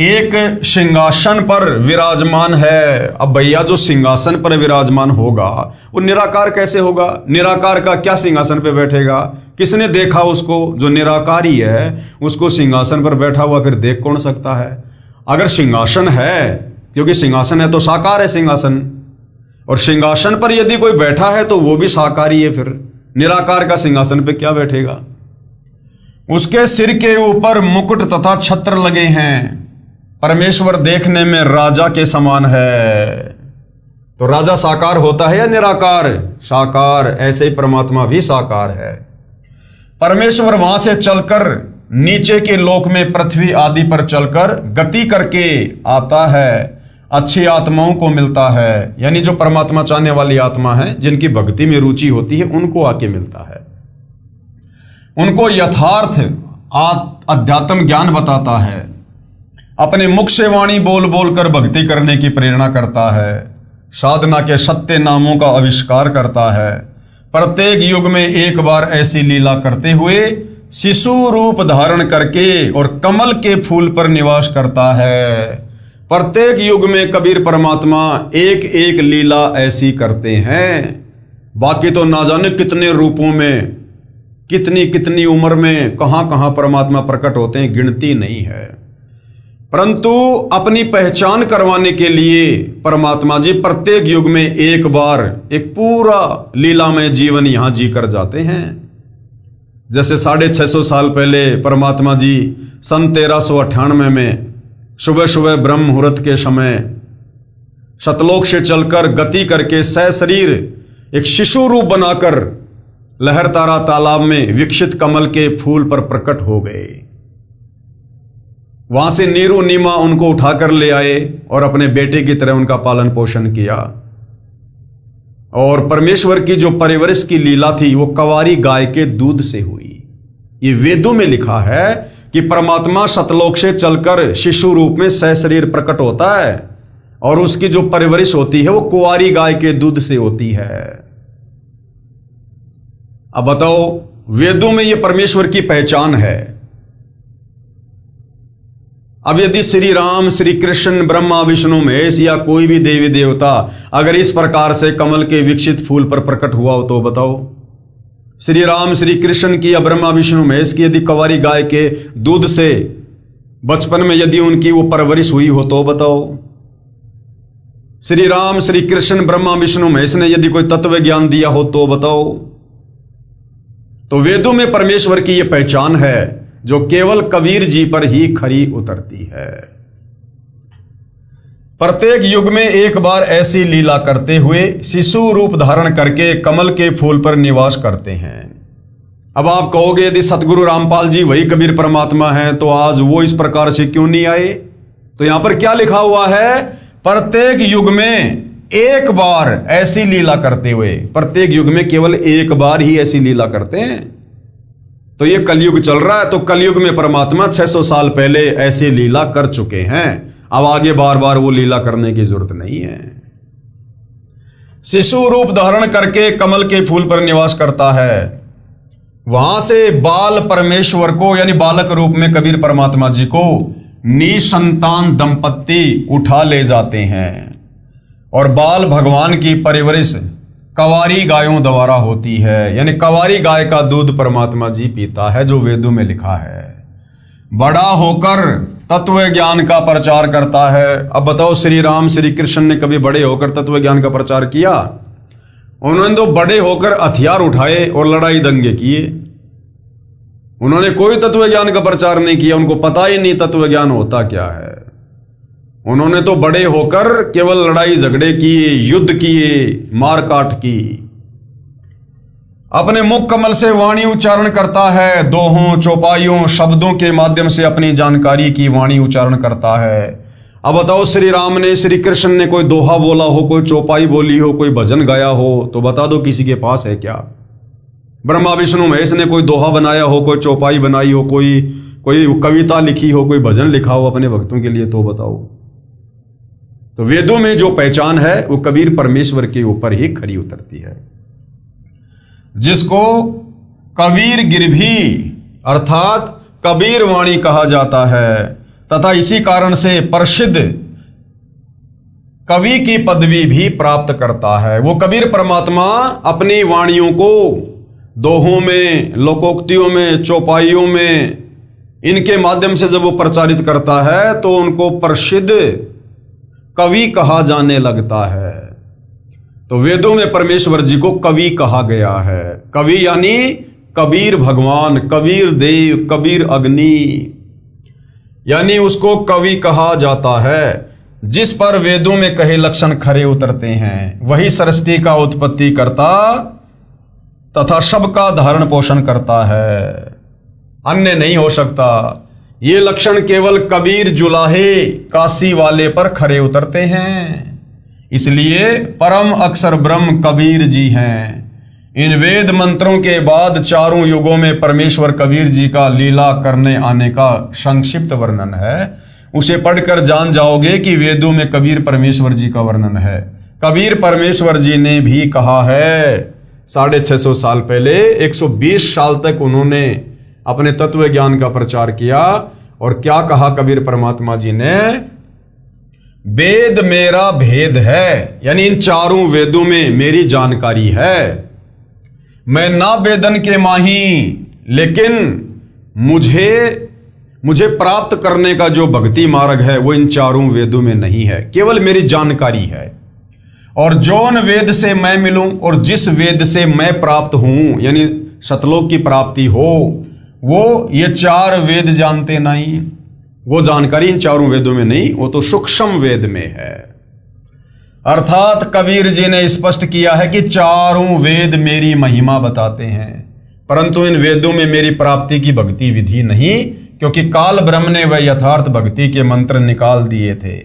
एक सिंहासन पर विराजमान है। अब भैया जो सिंहासन पर विराजमान होगा वो निराकार कैसे होगा? निराकार का क्या सिंहासन पर बैठेगा? किसने देखा उसको? जो निराकारी है उसको सिंहासन पर बैठा हुआ फिर देख कौन सकता है? अगर सिंहासन है, क्योंकि सिंहासन है तो साकार है सिंहासन, और सिंहासन पर यदि कोई बैठा है तो वो भी साकारी है, फिर निराकार का सिंहासन पे क्या बैठेगा? उसके सिर के ऊपर मुकुट तथा छत्र लगे हैं। परमेश्वर देखने में राजा के समान है। तो राजा साकार होता है या निराकार? साकार। ऐसे ही परमात्मा भी साकार है। परमेश्वर वहां से चलकर नीचे के लोक में पृथ्वी आदि पर चलकर गति करके आता है, अच्छी आत्माओं को मिलता है। यानी जो परमात्मा चाहने वाली आत्मा है, जिनकी भक्ति में रुचि होती है, उनको आके मिलता है। उनको यथार्थ अध्यात्म ज्ञान बताता है। अपने मुख से वाणी बोल बोल कर भक्ति करने की प्रेरणा करता है। साधना के सत्य नामों का आविष्कार करता है। प्रत्येक युग में एक बार ऐसी लीला करते हुए शिशु रूप धारण करके और कमल के फूल पर निवास करता है। प्रत्येक युग में कबीर परमात्मा एक एक लीला ऐसी करते हैं। बाकी तो ना जाने कितने रूपों में, कितनी कितनी उम्र में, कहां कहां परमात्मा प्रकट होते हैं, गिनती नहीं है। परंतु अपनी पहचान करवाने के लिए परमात्मा जी प्रत्येक युग में एक बार एक पूरा लीलामय जीवन यहां जीकर जाते हैं। जैसे 650 साल पहले परमात्मा जी सन 1398 में सुबह सुबह ब्रह्म मुहूर्त के समय सतलोक से चलकर गति करके सशरीर एक शिशु रूप बनाकर लहरतारा तालाब में विकसित कमल के फूल पर प्रकट हो गए। वहां से नीरू नीमा उनको उठाकर ले आए और अपने बेटे की तरह उनका पालन पोषण किया। और परमेश्वर की जो परवरिश की लीला थी वो कंवारी गाय के दूध से हुई। ये वेदों में लिखा है कि परमात्मा सतलोक से चलकर शिशु रूप में सशरीर प्रकट होता है और उसकी जो परवरिश होती है वो कुंवारी गाय के दूध से होती है। अब बताओ, वेदों में ये परमेश्वर की पहचान है। अब यदि श्री राम, श्री कृष्ण, ब्रह्मा, विष्णु, महेश या कोई भी देवी देवता अगर इस प्रकार से कमल के विकसित फूल पर प्रकट हुआ हो तो बताओ, श्री राम, श्री कृष्ण की या ब्रह्मा, विष्णु, महेश की यदि कंवारी गाय के दूध से बचपन में यदि उनकी वो परवरिश हुई हो तो बताओ, श्री राम, श्री कृष्ण, ब्रह्मा, विष्णु, महेश ने यदि कोई तत्व ज्ञान दिया हो तो बताओ। तो वेदों में परमेश्वर की यह पहचान है जो केवल कबीर जी पर ही खरी उतरती है। प्रत्येक युग में एक बार ऐसी लीला करते हुए शिशु रूप धारण करके कमल के फूल पर निवास करते हैं। अब आप कहोगे यदि सतगुरु रामपाल जी वही कबीर परमात्मा हैं तो आज वो इस प्रकार से क्यों नहीं आए? तो यहां पर क्या लिखा हुआ है? प्रत्येक युग में एक बार ऐसी लीला करते हुए, प्रत्येक युग में केवल एक बार ही ऐसी लीला करते हैं। तो ये कलयुग चल रहा है, तो कलयुग में परमात्मा 600 साल पहले ऐसी लीला कर चुके हैं। अब आगे बार बार वो लीला करने की जरूरत नहीं है। शिशु रूप धारण करके कमल के फूल पर निवास करता है। वहां से बाल परमेश्वर को यानी बालक रूप में कबीर परमात्मा जी को निसंतान दंपत्ति उठा ले जाते हैं और बाल भगवान की परवरिश कंवारी गायों द्वारा होती है। यानी कंवारी गाय का दूध परमात्मा जी पीता है, जो वेदों में लिखा है। बड़ा होकर तत्व ज्ञान का प्रचार करता है। अब बताओ, श्री राम, श्री कृष्ण ने कभी बड़े होकर तत्व ज्ञान का प्रचार किया? उन्होंने तो बड़े होकर हथियार उठाए और लड़ाई दंगे किए। उन्होंने कोई तत्व ज्ञान का प्रचार नहीं किया, उनको पता ही नहीं तत्व ज्ञान होता क्या है। उन्होंने तो बड़े होकर केवल लड़ाई झगड़े किए, युद्ध किए, मार काट की। अपने मुख कमल से वाणी उच्चारण करता है, दोहों, चौपाइयों, शब्दों के माध्यम से अपनी जानकारी की वाणी उच्चारण करता है। अब बताओ, श्री राम ने, श्री कृष्ण ने कोई दोहा बोला हो, कोई चौपाई बोली हो, कोई भजन गाया हो तो बता दो किसी के पास है क्या? ब्रह्मा, विष्णु, महेश ने कोई दोहा बनाया हो, कोई चौपाई बनाई हो, कोई कविता लिखी हो, कोई भजन लिखा हो अपने भक्तों के लिए तो बताओ। तो वेदों में जो पहचान है वो कबीर परमेश्वर के ऊपर ही खरी उतरती है, जिसको कबीर गिरभी अर्थात कबीर वाणी कहा जाता है तथा इसी कारण से प्रसिद्ध कवि की पदवी भी प्राप्त करता है। वो कबीर परमात्मा अपनी वाणियों को दोहों में, लोकोक्तियों में, चौपाइयों में, इनके माध्यम से जब वो प्रचारित करता है तो उनको प्रसिद्ध कवि कहा जाने लगता है। तो वेदों में परमेश्वर जी को कवि कहा गया है। कवि यानी कबीर भगवान, कबीर देव, कबीर अग्नि, यानी उसको कवि कहा जाता है। जिस पर वेदों में कहे लक्षण खरे उतरते हैं, वही सृष्टि का उत्पत्ति करता तथा सबका धारण पोषण करता है, अन्य नहीं हो सकता। ये लक्षण केवल कबीर जुलाहे काशी वाले पर खरे उतरते हैं। इसलिए परम अक्षर ब्रह्म कबीर जी हैं। इन वेद मंत्रों के बाद चारों युगों में परमेश्वर कबीर जी का लीला करने आने का संक्षिप्त वर्णन है। उसे पढ़कर जान जाओगे कि वेदों में कबीर परमेश्वर जी का वर्णन है। कबीर परमेश्वर जी ने भी कहा है 650 साल पहले, 120 साल तक उन्होंने अपने तत्व ज्ञान का प्रचार किया। और क्या कहा कबीर परमात्मा जी ने? वेद मेरा भेद है, यानी इन चारों वेदों में मेरी जानकारी है। मैं ना वेदन के माही, लेकिन मुझे मुझे प्राप्त करने का जो भक्ति मार्ग है वो इन चारों वेदों में नहीं है, केवल मेरी जानकारी है। और जौन वेद से मैं मिलूं और जिस वेद से मैं प्राप्त हूं, यानी सतलोक की प्राप्ति हो, वो ये चार वेद जानते नहीं। वो जानकारी इन चारों वेदों में नहीं, वो तो सूक्ष्म वेद में है। अर्थात कबीर जी ने स्पष्ट किया है कि चारों वेद मेरी महिमा बताते हैं, परंतु इन वेदों में मेरी प्राप्ति की भक्ति विधि नहीं, क्योंकि काल ब्रह्म ने वह यथार्थ भक्ति के मंत्र निकाल दिए थे।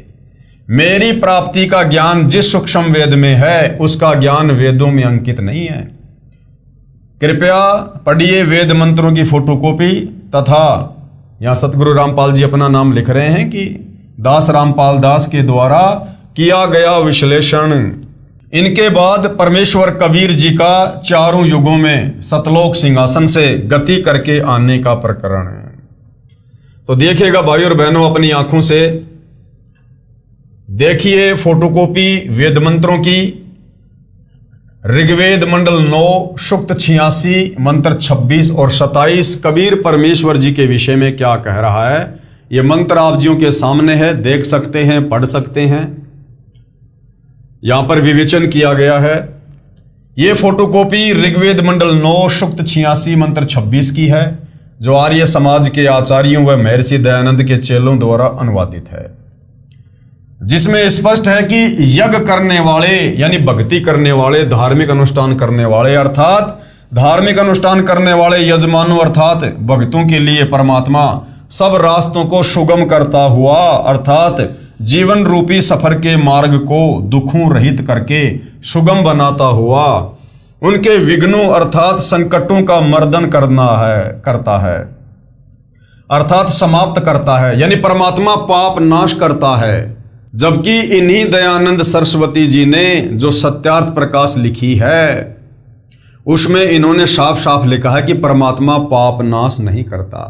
मेरी प्राप्ति का ज्ञान जिस सूक्ष्म वेद में है, उसका ज्ञान वेदों में अंकित नहीं है। कृपया पढ़िए वेद मंत्रों की फोटोकॉपी, तथा यहां सतगुरु रामपाल जी अपना नाम लिख रहे हैं कि दास रामपाल दास के द्वारा किया गया विश्लेषण। इनके बाद परमेश्वर कबीर जी का चारों युगों में सतलोक सिंहासन से गति करके आने का प्रकरण है। तो देखिएगा भाई और बहनों, अपनी आंखों से देखिए फोटोकॉपी वेद मंत्रों की। ऋग्वेद मंडल 9 सूक्त 86 मंत्र 26 और 27 कबीर परमेश्वर जी के विषय में क्या कह रहा है, ये मंत्र आप जियों के सामने है, देख सकते हैं, पढ़ सकते हैं। यहां पर विवेचन किया गया है। ये फोटोकॉपी ऋग्वेद मंडल 9 सूक्त 86 मंत्र 26 की है, जो आर्य समाज के आचार्यों व महर्षि दयानंद के चेलों द्वारा अनुवादित है, जिसमें स्पष्ट है कि यज्ञ करने वाले यानी भक्ति करने वाले, धार्मिक अनुष्ठान करने वाले, अर्थात धार्मिक अनुष्ठान करने वाले यजमानों अर्थात भक्तों के लिए परमात्मा सब रास्तों को सुगम करता हुआ, अर्थात जीवन रूपी सफर के मार्ग को दुखों रहित करके सुगम बनाता हुआ उनके विघ्नों अर्थात संकटों का मर्दन करता है, अर्थात समाप्त करता है, यानी परमात्मा पाप नाश करता है। जबकि इन्हीं दयानंद सरस्वती जी ने जो सत्यार्थ प्रकाश लिखी है, उसमें इन्होंने साफ साफ लिखा है कि परमात्मा पाप नाश नहीं करता।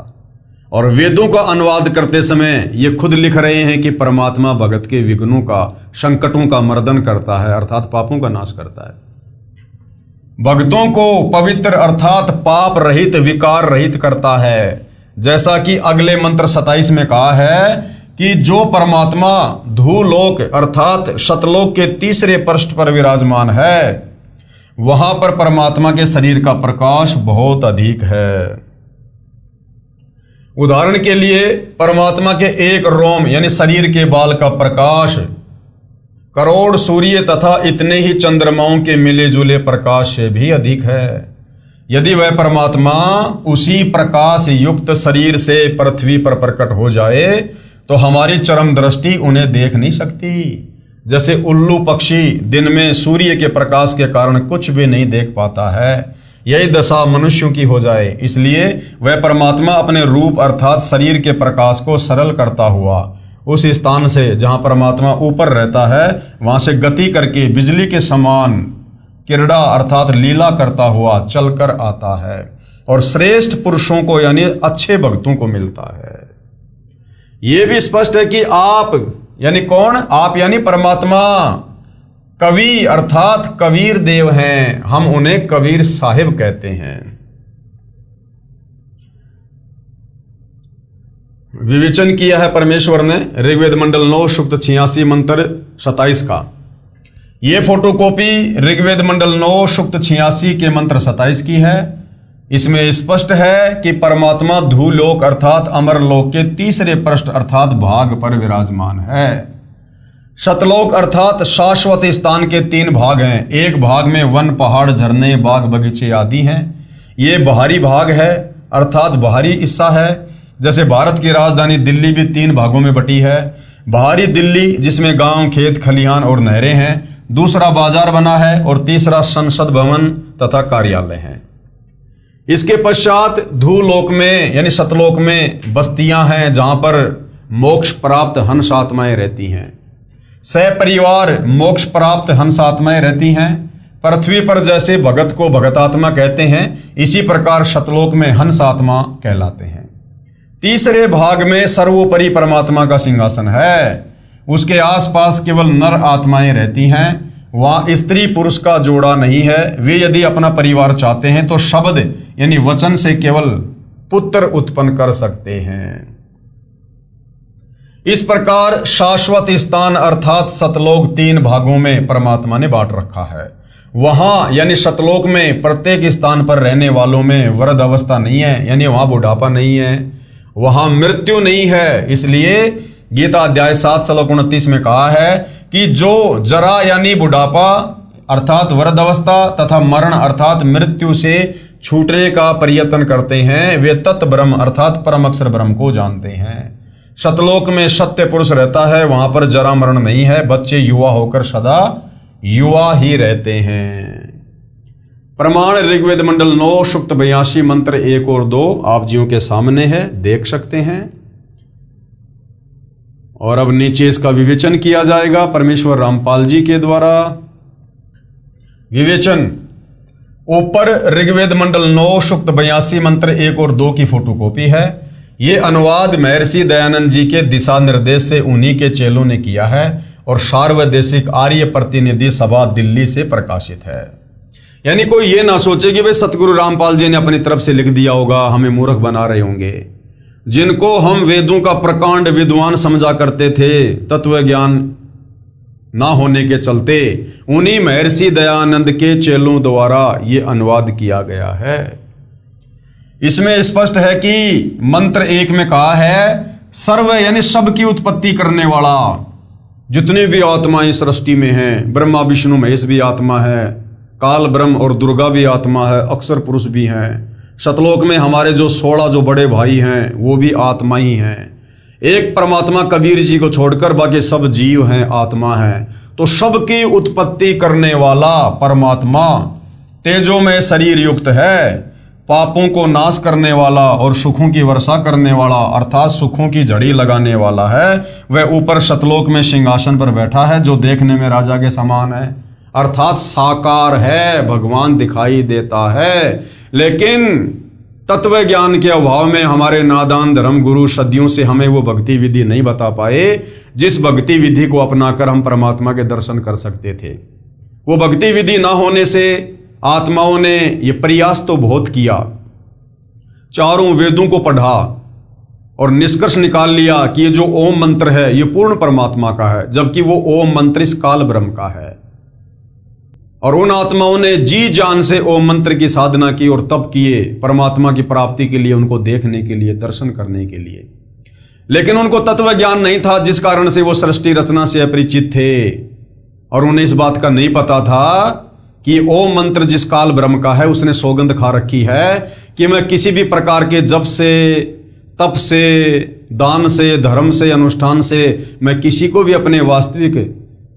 और वेदों का अनुवाद करते समय ये खुद लिख रहे हैं कि परमात्मा भगत के विघ्नों का, संकटों का मर्दन करता है, अर्थात पापों का नाश करता है। भक्तों को पवित्र अर्थात पाप रहित, विकार रहित करता है। जैसा कि अगले मंत्र 27 में कहा है कि जो परमात्मा धूलोक अर्थात सतलोक के तीसरे पृष्ठ पर विराजमान है, वहां पर परमात्मा के शरीर का प्रकाश बहुत अधिक है। उदाहरण के लिए परमात्मा के एक रोम यानी शरीर के बाल का प्रकाश करोड़ सूर्य तथा इतने ही चंद्रमाओं के मिले जुले प्रकाश से भी अधिक है। यदि वह परमात्मा उसी प्रकाश युक्त शरीर से पृथ्वी पर प्रकट हो जाए तो हमारी चरम दृष्टि उन्हें देख नहीं सकती। जैसे उल्लू पक्षी दिन में सूर्य के प्रकाश के कारण कुछ भी नहीं देख पाता है, यही दशा मनुष्यों की हो जाए। इसलिए वह परमात्मा अपने रूप अर्थात शरीर के प्रकाश को सरल करता हुआ उस स्थान से जहां परमात्मा ऊपर रहता है, वहां से गति करके बिजली के समान क्रीड़ा अर्थात लीला करता हुआ चलकर आता है और श्रेष्ठ पुरुषों को यानी अच्छे भक्तों को मिलता है। यह भी स्पष्ट है कि आप यानी कौन, आप यानी परमात्मा कवि अर्थात कबीर देव हैं, हम उन्हें कबीर साहिब कहते हैं। विवेचन किया है परमेश्वर ने ऋग्वेद मंडल 9 सूक्त 86 मंत्र 27 का। यह फोटोकॉपी ऋग्वेद मंडल 9 सूक्त 86 के मंत्र 27 की है। इसमें स्पष्ट है कि परमात्मा धूलोक अर्थात अमरलोक के तीसरे पृष्ठ अर्थात भाग पर विराजमान है। सतलोक अर्थात शाश्वत स्थान के 3 भाग हैं। एक भाग में वन, पहाड़, झरने, बाग बगीचे आदि हैं। ये बाहरी भाग है अर्थात बाहरी हिस्सा है। जैसे भारत की राजधानी दिल्ली भी 3 भागों में बटी है। बाहरी दिल्ली जिसमें गांव, खेत, खलिहान और नहरें हैं, दूसरा बाजार बना है और तीसरा संसद भवन तथा कार्यालय है। इसके पश्चात धूलोक में यानी सतलोक में बस्तियां हैं जहां पर मोक्ष प्राप्त हंस आत्माएं रहती हैं। सपरिवार मोक्ष प्राप्त हंस आत्माएं रहती हैं। पृथ्वी पर जैसे भगत को भगतात्मा कहते हैं, इसी प्रकार सतलोक में हंस आत्मा कहलाते हैं। तीसरे भाग में सर्वोपरि परमात्मा का सिंहासन है। उसके आसपास केवल नर आत्माएं रहती हैं। वहां स्त्री पुरुष का जोड़ा नहीं है। वे यदि अपना परिवार चाहते हैं तो शब्द यानी वचन से केवल पुत्र उत्पन्न कर सकते हैं। इस प्रकार शाश्वत स्थान अर्थात सतलोक 3 भागों में परमात्मा ने बांट रखा है। वहां यानी सतलोक में प्रत्येक स्थान पर रहने वालों में वृद्ध अवस्था नहीं है, यानी वहां बुढ़ापा नहीं है, वहां मृत्यु नहीं है। इसलिए गीता अध्याय 7 श्लोक 29 में कहा है कि जो जरा यानी बुढ़ापा अर्थात वृद्ध अवस्था तथा मरण अर्थात मृत्यु से छूटने का प्रयत्न करते हैं, वे तत् ब्रह्म अर्थात परम अक्षर ब्रह्म को जानते हैं। सतलोक में सत्य पुरुष रहता है, वहां पर जरा मरण नहीं है, बच्चे युवा होकर सदा युवा ही रहते हैं। प्रमाण ऋग्वेद मंडल 9 सूक्त 82 मंत्र 1 और 2 आप जियों के सामने है, देख सकते हैं। और अब नीचे इसका विवेचन किया जाएगा परमेश्वर रामपाल जी के द्वारा। विवेचन, ऊपर ऋग्वेद मंडल 9 सूक्त 82 मंत्र 1 और 2 की फोटोकॉपी है। ये अनुवाद महर्षि दयानंद जी के दिशा निर्देश से उन्हीं के चेलों ने किया है और सार्वदेशिक आर्य प्रतिनिधि सभा दिल्ली से प्रकाशित है। यानी कोई ये ना सोचे कि भाई सतगुरु रामपाल जी ने अपनी तरफ से लिख दिया होगा, हमें मूर्ख बना रहे होंगे। जिनको हम वेदों का प्रकांड विद्वान समझा करते थे, तत्व ज्ञान ना होने के चलते उन्हीं महर्षि दयानंद के चेलों द्वारा ये अनुवाद किया गया है। इसमें स्पष्ट है कि मंत्र 1 में कहा है सर्व यानी सब की उत्पत्ति करने वाला, जितनी भी आत्माएं सृष्टि में हैं, ब्रह्मा विष्णु महेश भी आत्मा है, काल ब्रह्म और दुर्गा भी आत्मा है, अक्षर पुरुष भी हैं। सतलोक में हमारे जो 16 जो बड़े भाई हैं वो भी आत्मा ही हैं। एक परमात्मा कबीर जी को छोड़कर बाकी सब जीव हैं, आत्मा हैं। तो सबकी उत्पत्ति करने वाला परमात्मा तेजो में शरीर युक्त है, पापों को नाश करने वाला और सुखों की वर्षा करने वाला अर्थात सुखों की झड़ी लगाने वाला है। वह ऊपर सतलोक में सिंहासन पर बैठा है जो देखने में राजा के समान है, अर्थात साकार है, भगवान दिखाई देता है। लेकिन तत्व ज्ञान के अभाव में हमारे नादान धर्म गुरु सदियों से हमें वो भक्ति विधि नहीं बता पाए जिस भक्ति विधि को अपनाकर हम परमात्मा के दर्शन कर सकते थे। वो भक्ति विधि ना होने से आत्माओं ने ये प्रयास तो बहुत किया, चारों वेदों को पढ़ा और निष्कर्ष निकाल लिया कि ये जो ओम मंत्र है ये पूर्ण परमात्मा का है, जबकि वो ओम मंत्र इस काल ब्रह्म का है। और उन आत्माओं ने जी जान से ओम मंत्र की साधना की और तप किए परमात्मा की प्राप्ति के लिए, उनको देखने के लिए, दर्शन करने के लिए। लेकिन उनको तत्व ज्ञान नहीं था, जिस कारण से वो सृष्टि रचना से अपरिचित थे और उन्हें इस बात का नहीं पता था कि ओम मंत्र जिस काल ब्रह्म का है उसने सौगंध खा रखी है कि मैं किसी भी प्रकार के जप से, तप से, दान से, धर्म से, अनुष्ठान से मैं किसी को भी अपने वास्तविक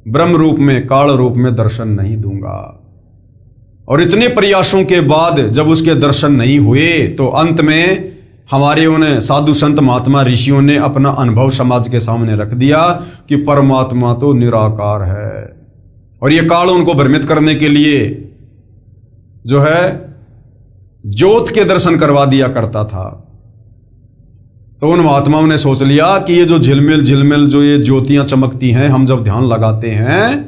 ब्रह्म रूप में, काल रूप में दर्शन नहीं दूंगा। और इतने प्रयासों के बाद जब उसके दर्शन नहीं हुए तो अंत में हमारे उन्हें साधु संत महात्मा ऋषियों ने अपना अनुभव समाज के सामने रख दिया कि परमात्मा तो निराकार है। और ये काल उनको भ्रमित करने के लिए जो है ज्योत के दर्शन करवा दिया करता था। तो उन महात्माओं ने सोच लिया कि ये जो झिलमिल झिलमिल जो ये ज्योतियां चमकती हैं, हम जब ध्यान लगाते हैं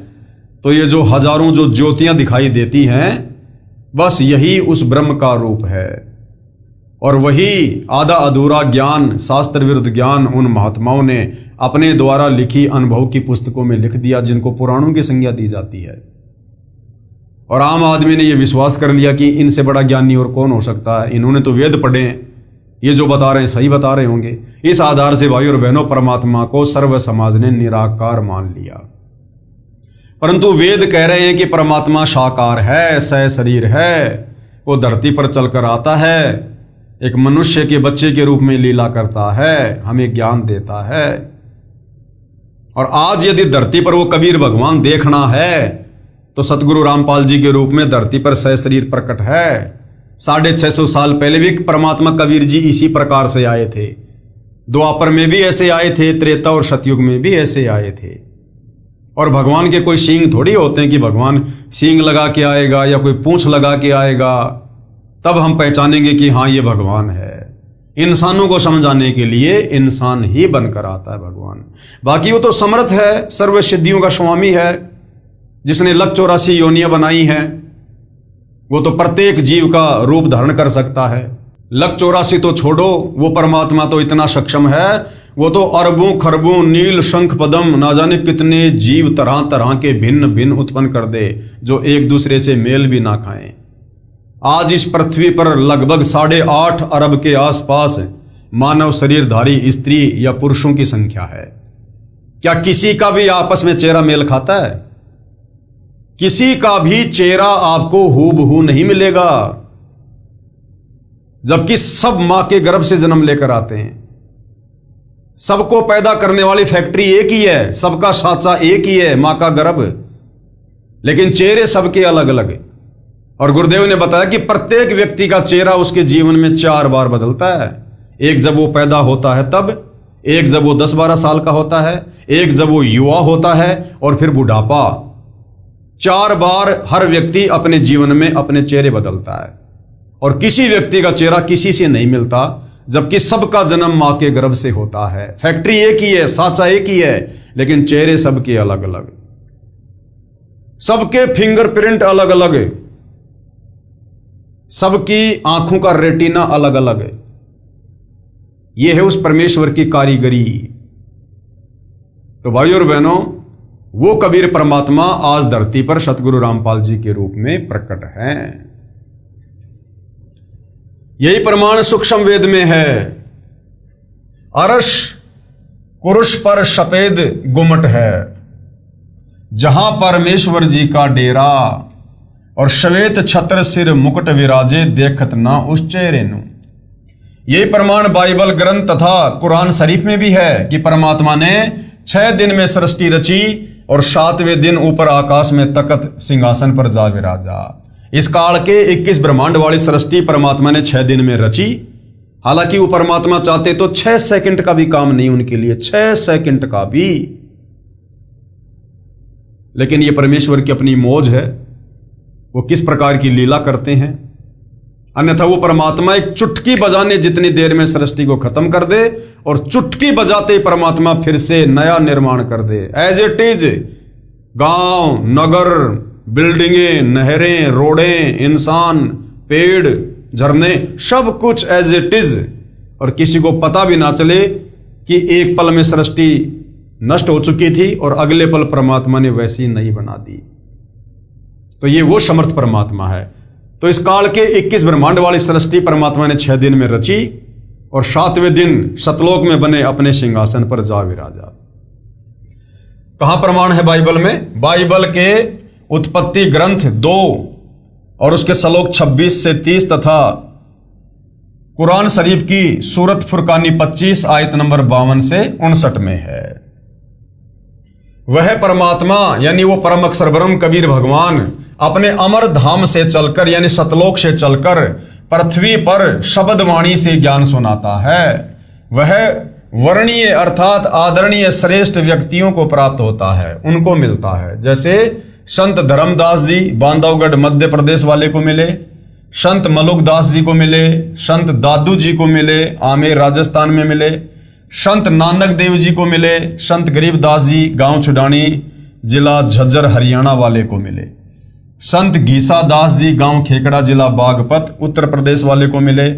तो ये जो हजारों जो ज्योतियां दिखाई देती हैं, बस यही उस ब्रह्म का रूप है। और वही आधा अधूरा ज्ञान, शास्त्र विरुद्ध ज्ञान उन महात्माओं ने अपने द्वारा लिखी अनुभव की पुस्तकों में लिख दिया, जिनको पुराणों की संज्ञा दी जाती है। और आम आदमी ने यह विश्वास कर लिया कि इनसे बड़ा ज्ञानी और कौन हो सकता है, इन्होंने तो वेद पढ़े हैं, ये जो बता रहे हैं सही बता रहे होंगे। इस आधार से भाई और बहनों परमात्मा को सर्व समाज ने निराकार मान लिया। परंतु वेद कह रहे हैं कि परमात्मा साकार है, सह शरीर है, वो धरती पर चलकर आता है, एक मनुष्य के बच्चे के रूप में लीला करता है, हमें ज्ञान देता है। और आज यदि धरती पर वो कबीर भगवान देखना है तो सतगुरु रामपाल जी के रूप में धरती पर सह शरीर प्रकट है। 650 साल पहले भी परमात्मा कबीर जी इसी प्रकार से आए थे। द्वापर में भी ऐसे आए थे, त्रेता और सतयुग में भी ऐसे आए थे। और भगवान के कोई सींग थोड़ी होते हैं कि भगवान सींग लगा के आएगा या कोई पूंछ लगा के आएगा तब हम पहचानेंगे कि हाँ ये भगवान है। इंसानों को समझाने के लिए इंसान ही बनकर आता है भगवान। बाकी वो तो समर्थ है, सर्व सिद्धियों का स्वामी है, जिसने 184 योनियां बनाई हैं। वो तो प्रत्येक जीव का रूप धारण कर सकता है। 184 तो छोड़ो, वो परमात्मा तो इतना सक्षम है, वो तो अरबों खरबों नील शंख पदम ना जाने कितने जीव तरह तरह के भिन्न भिन्न उत्पन्न कर दे, जो एक दूसरे से मेल भी ना खाएं। आज इस पृथ्वी पर लगभग 8.5 अरब के आसपास मानव शरीरधारी स्त्री या पुरुषों की संख्या है। क्या किसी का भी आपस में चेहरा मेल खाता है? किसी का भी चेहरा आपको हूबहू नहीं मिलेगा, जबकि सब मां के गर्भ से जन्म लेकर आते हैं। सबको पैदा करने वाली फैक्ट्री एक ही है, सबका साचा एक ही है, मां का गर्भ, लेकिन चेहरे सबके अलग अलग है। और गुरुदेव ने बताया कि प्रत्येक व्यक्ति का चेहरा उसके जीवन में 4 बार बदलता है। एक जब वो पैदा होता है तब, एक जब वो 10-12 साल का होता है, एक जब वो युवा होता है, और फिर बुढ़ापा। 4 बार हर व्यक्ति अपने जीवन में अपने चेहरे बदलता है, और किसी व्यक्ति का चेहरा किसी से नहीं मिलता, जबकि सबका जन्म मां के गर्भ से होता है। फैक्ट्री एक ही है, साचा एक ही है, लेकिन चेहरे सबके अलग अलग, सबके फिंगरप्रिंट अलग अलग, सबकी आंखों का रेटिना अलग अलग है। यह है उस परमेश्वर की कारीगरी। तो भाइयों और बहनों, वो कबीर परमात्मा आज धरती पर सतगुरु रामपाल जी के रूप में प्रकट हैं। यही प्रमाण सूक्ष्म वेद में है। अरश कुरुश पर सफेद गुमट है, जहां परमेश्वर जी का डेरा, और श्वेत छत्र सिर मुकुट विराजे, देखत ना उस चेहरे नु। यही प्रमाण बाइबल ग्रंथ तथा कुरान शरीफ में भी है कि परमात्मा ने 6 दिन में सृष्टि रची और 7वें दिन ऊपर आकाश में तखत सिंहासन पर जा विराजा। इस काल के 21 ब्रह्मांड वाली सृष्टि परमात्मा ने 6 दिन में रची। हालांकि वो परमात्मा चाहते तो 6 सेकंड का भी काम नहीं उनके लिए, 6 सेकंड का भी, लेकिन ये परमेश्वर की अपनी मौज है, वो किस प्रकार की लीला करते हैं। अन्यथा वो परमात्मा एक चुटकी बजाने जितनी देर में सृष्टि को खत्म कर दे, और चुटकी बजाते ही परमात्मा फिर से नया निर्माण कर दे। एज इट इज गांव, नगर, बिल्डिंगें, नहरें, रोडें, इंसान, पेड़, झरने, सब कुछ एज इट इज, और किसी को पता भी ना चले कि एक पल में सृष्टि नष्ट हो चुकी थी और अगले पल परमात्मा ने वैसी नई बना दी। तो ये वो समर्थ परमात्मा है। तो इस काल के 21 ब्रह्मांड वाली सृष्टि परमात्मा ने 6 दिन में रची, और 7वें दिन सतलोक में बने अपने सिंहासन पर जा विराजा। कहां प्रमाण है बाइबल में? बाइबल के उत्पत्ति ग्रंथ 2 और उसके श्लोक 26 से 30 तथा कुरान शरीफ की सूरत फुरकानी 25 आयत नंबर 52 से 59 में है। वह परमात्मा यानी वो परम अक्षर ब्रह्म कबीर भगवान अपने अमर धाम से चलकर यानी सतलोक से चलकर पृथ्वी पर शब्द वाणी से ज्ञान सुनाता है। वह वर्णीय अर्थात आदरणीय श्रेष्ठ व्यक्तियों को प्राप्त होता है, उनको मिलता है। जैसे संत धर्मदास जी बांधवगढ़ मध्य प्रदेश वाले को मिले, संत मलुकदास जी को मिले, संत दादू जी को मिले, आमेर राजस्थान में मिले, संत नानक देव जी को मिले, संत गरीबदास जी गांव छुडानी जिला झज्जर हरियाणा वाले को मिले, संत गीसा दास जी गांव खेकड़ा जिला बागपत उत्तर प्रदेश वाले को मिले,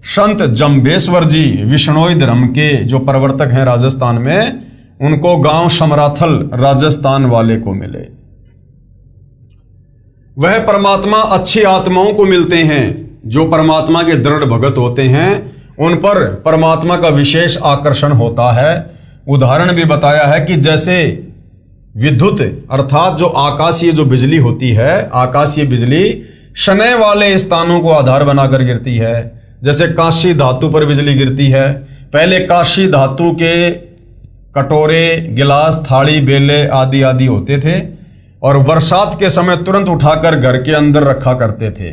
संत जम्बेश्वर जी विष्णोई धर्म के जो प्रवर्तक हैं राजस्थान में, उनको गांव समराथल राजस्थान वाले को मिले। वह परमात्मा अच्छी आत्माओं को मिलते हैं जो परमात्मा के दृढ़ भगत होते हैं, उन पर परमात्मा का विशेष आकर्षण होता है। उदाहरण भी बताया है कि जैसे विद्युत अर्थात जो आकाशीय जो बिजली होती है, आकाशीय बिजली शनै वाले स्थानों को आधार बनाकर गिरती है। जैसे कांसी धातु पर बिजली गिरती है। पहले कांसी धातु के कटोरे, गिलास, थाली, बेले आदि आदि होते थे और बरसात के समय तुरंत उठाकर घर के अंदर रखा करते थे।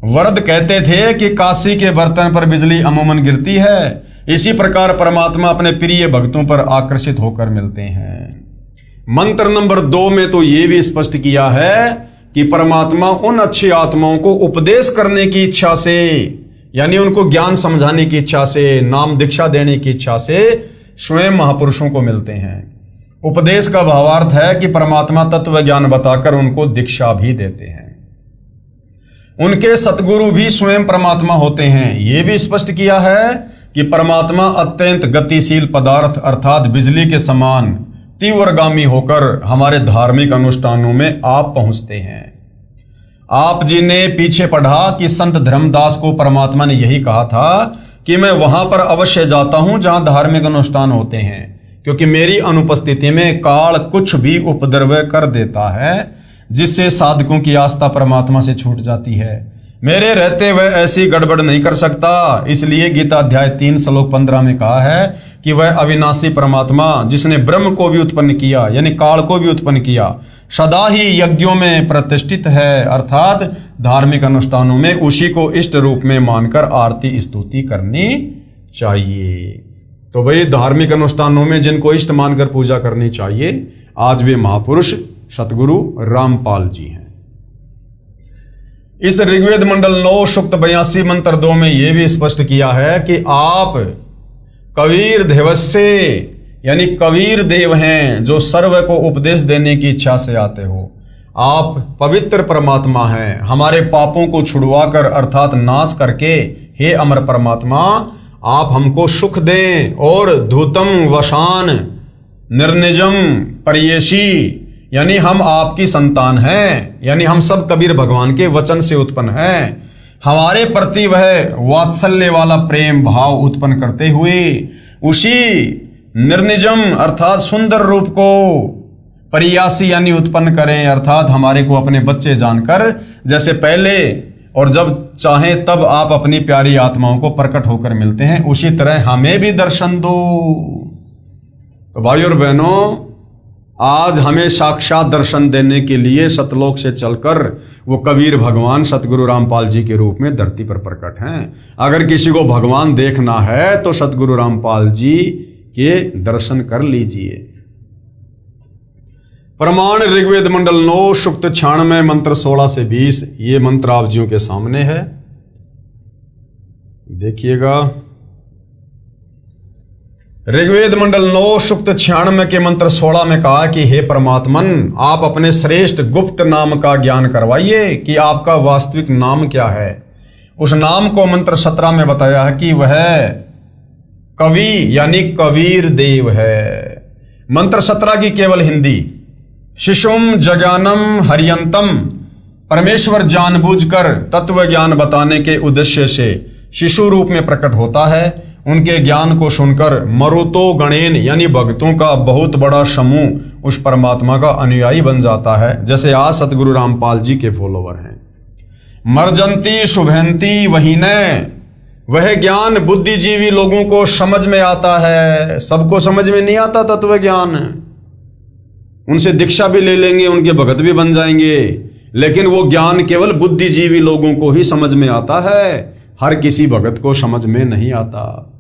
वरद कहते थे कि काशी के बर्तन पर बिजली अमूमन गिरती है। इसी प्रकार परमात्मा अपने प्रिय भक्तों पर आकर्षित होकर मिलते हैं। मंत्र नंबर 2 में तो ये भी स्पष्ट किया है कि परमात्मा उन अच्छी आत्माओं को उपदेश करने की इच्छा से यानी उनको ज्ञान समझाने की इच्छा से, नाम दीक्षा देने की इच्छा से स्वयं महापुरुषों को मिलते हैं। उपदेश का भावार्थ है कि परमात्मा तत्व ज्ञान बताकर उनको दीक्षा भी देते हैं। उनके सतगुरु भी स्वयं परमात्मा होते हैं। यह भी स्पष्ट किया है कि परमात्मा अत्यंत गतिशील पदार्थ अर्थात बिजली के समान तीव्रगामी होकर हमारे धार्मिक अनुष्ठानों में आप पहुंचते हैं। आप जी ने पीछे पढ़ा कि संत धर्मदास को परमात्मा ने यही कहा था कि मैं वहां पर अवश्य जाता हूं जहां धार्मिक अनुष्ठान होते हैं, क्योंकि मेरी अनुपस्थिति में काल कुछ भी उपद्रव कर देता है जिससे साधकों की आस्था परमात्मा से छूट जाती है। मेरे रहते वह ऐसी गड़बड़ नहीं कर सकता। इसलिए गीता अध्याय 3 श्लोक 15 में कहा है कि वह अविनाशी परमात्मा जिसने ब्रह्म को भी उत्पन्न किया यानी काल को भी उत्पन्न किया, सदा ही यज्ञों में प्रतिष्ठित है, अर्थात धार्मिक अनुष्ठानों में उसी को इष्ट रूप में मानकर आरती स्तुति करनी चाहिए। तो भाई धार्मिक अनुष्ठानों में जिनको इष्ट मानकर पूजा करनी चाहिए, आज वे महापुरुष सतगुरु रामपाल जी हैं। इस ऋग्वेद मंडल 9 सूक्त 82 मंत्र 2 में यह भी स्पष्ट किया है कि आप कबीर देवस्य यानी कबीर देव हैं जो सर्व को उपदेश देने की इच्छा से आते हो। आप पवित्र परमात्मा हैं, हमारे पापों को छुड़वाकर अर्थात नाश करके हे अमर परमात्मा आप हमको सुख दें और धूतम वशान निर्निजम परियेशी यानी हम आपकी संतान हैं, यानी हम सब कबीर भगवान के वचन से उत्पन्न हैं। हमारे प्रति वह वात्सल्य वाला प्रेम भाव उत्पन्न करते हुए उसी निर्निजम अर्थात सुंदर रूप को परियासी यानी उत्पन्न करें, अर्थात हमारे को अपने बच्चे जानकर जैसे पहले और जब चाहें तब आप अपनी प्यारी आत्माओं को प्रकट होकर मिलते हैं, उसी तरह हमें भी दर्शन दो। तो भाइयों और बहनों, आज हमें साक्षात दर्शन देने के लिए सतलोक से चलकर वो कबीर भगवान सतगुरु रामपाल जी के रूप में धरती पर प्रकट हैं। अगर किसी को भगवान देखना है तो सतगुरु रामपाल जी के दर्शन कर लीजिए। प्रमाण ऋग्वेद मंडल 9 सूक्त 96 मंत्र 16 से 20 ये मंत्र आप जियों के सामने है, देखिएगा। ऋग्वेद मंडल 9 सूक्त 96 के मंत्र 16 में कहा कि हे परमात्मन आप अपने श्रेष्ठ गुप्त नाम का ज्ञान करवाइए कि आपका वास्तविक नाम क्या है। उस नाम को मंत्र 17 में बताया है कि वह कवि यानी कबीर देव है। मंत्र 17 की केवल हिंदी, शिशुम जज्ञानम हरियंतम, परमेश्वर जानबूझकर तत्व ज्ञान बताने के उद्देश्य से शिशु रूप में प्रकट होता है। उनके ज्ञान को सुनकर मरुतो गणेन यानी भक्तों का बहुत बड़ा समूह उस परमात्मा का अनुयायी बन जाता है, जैसे आज सतगुरु रामपाल जी के फॉलोवर हैं। मर्जंती शुभंती वही न, वह ज्ञान बुद्धिजीवी लोगों को समझ में आता है। सबको समझ में नहीं आता तत्व ज्ञान, उनसे दीक्षा भी ले लेंगे, उनके भगत भी बन जाएंगे, लेकिन वो ज्ञान केवल बुद्धिजीवी लोगों को ही समझ में आता है, हर किसी भगत को समझ में नहीं आता।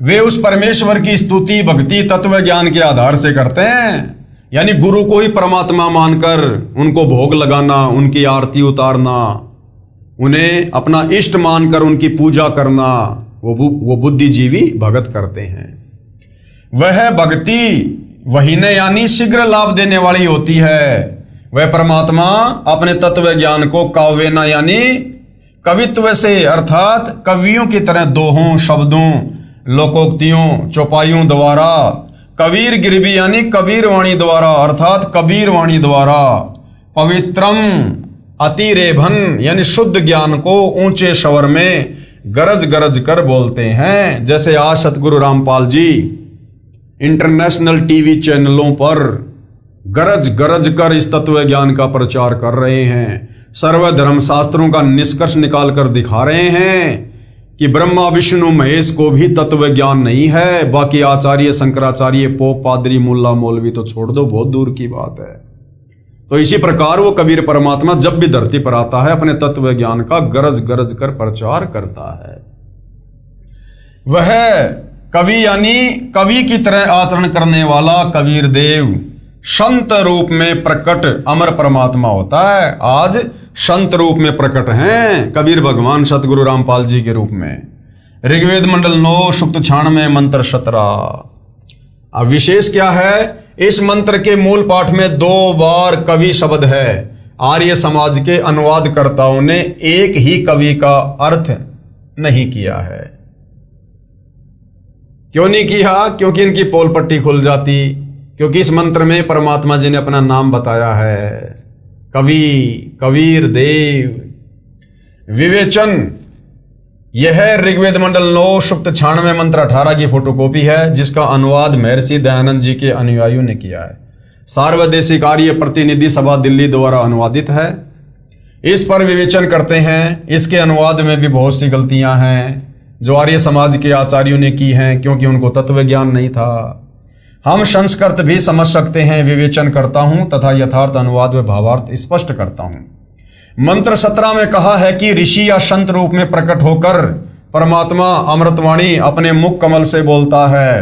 वे उस परमेश्वर की स्तुति भक्ति तत्व ज्ञान के आधार से करते हैं, यानी गुरु को ही परमात्मा मानकर उनको भोग लगाना, उनकी आरती उतारना, उन्हें अपना इष्ट मानकर उनकी पूजा करना, वो बुद्धिजीवी भगत करते हैं। वह भक्ति वही ने यानी शीघ्र लाभ देने वाली होती है। वह परमात्मा अपने तत्व ज्ञान को काव्यना यानी कवित्व से अर्थात कवियों की तरह दोहों शब्दों लोकोक्तियों चौपाइयों द्वारा, कबीर गिरवी यानी कबीर वाणी द्वारा अर्थात कबीर वाणी द्वारा, पवित्रम अतिरेभन यानी शुद्ध ज्ञान को ऊंचे स्वर में गरज गरज कर बोलते हैं। जैसे आज सतगुरु रामपाल जी इंटरनेशनल टीवी चैनलों पर गरज गरज कर इस तत्व ज्ञान का प्रचार कर रहे हैं, सर्वधर्म शास्त्रों का निष्कर्ष निकाल कर दिखा रहे हैं कि ब्रह्मा विष्णु महेश को भी तत्व ज्ञान नहीं है। बाकी आचार्य शंकराचार्य पोप पादरी मुल्ला मौलवी तो छोड़ दो, बहुत दूर की बात है। तो इसी प्रकार वो कबीर परमात्मा जब भी धरती पर आता है अपने तत्व ज्ञान का गरज गरज कर प्रचार करता है। वह कवि यानी कवि की तरह आचरण करने वाला कबीर देव संत रूप में प्रकट अमर परमात्मा होता है। आज संत रूप में प्रकट हैं कबीर भगवान सतगुरु रामपाल जी के रूप में। ऋग्वेद मंडल 9 सूक्त 96 मंत्र 17। अब विशेष क्या है, इस मंत्र के मूल पाठ में 2 बार कवि शब्द है। आर्य समाज के अनुवादकर्ताओं ने एक ही कवि का अर्थ नहीं किया है। क्यों नहीं किया? क्योंकि इनकी पोल पट्टी खुल जाती, क्योंकि इस मंत्र में परमात्मा जी ने अपना नाम बताया है, कवि, कबीर देव। विवेचन, यह ऋग्वेद मंडल 9 सूक्त 96 मंत्र 18 की फोटोकॉपी है, जिसका अनुवाद महर्षि दयानंद जी के अनुयायियों ने किया है। सार्वदेशिक आर्य प्रतिनिधि सभा दिल्ली द्वारा अनुवादित है। इस पर विवेचन करते हैं। इसके अनुवाद में भी बहुत सी गलतियां हैं जो आर्य समाज के आचार्यों ने की हैं, क्योंकि उनको तत्व ज्ञान नहीं था। हम संस्कृत भी समझ सकते हैं। विवेचन करता हूं तथा यथार्थ अनुवाद व भावार्थ स्पष्ट करता हूं। मंत्र 17 में कहा है कि ऋषि या संत रूप में प्रकट होकर परमात्मा अमृतवाणी अपने मुख कमल से बोलता है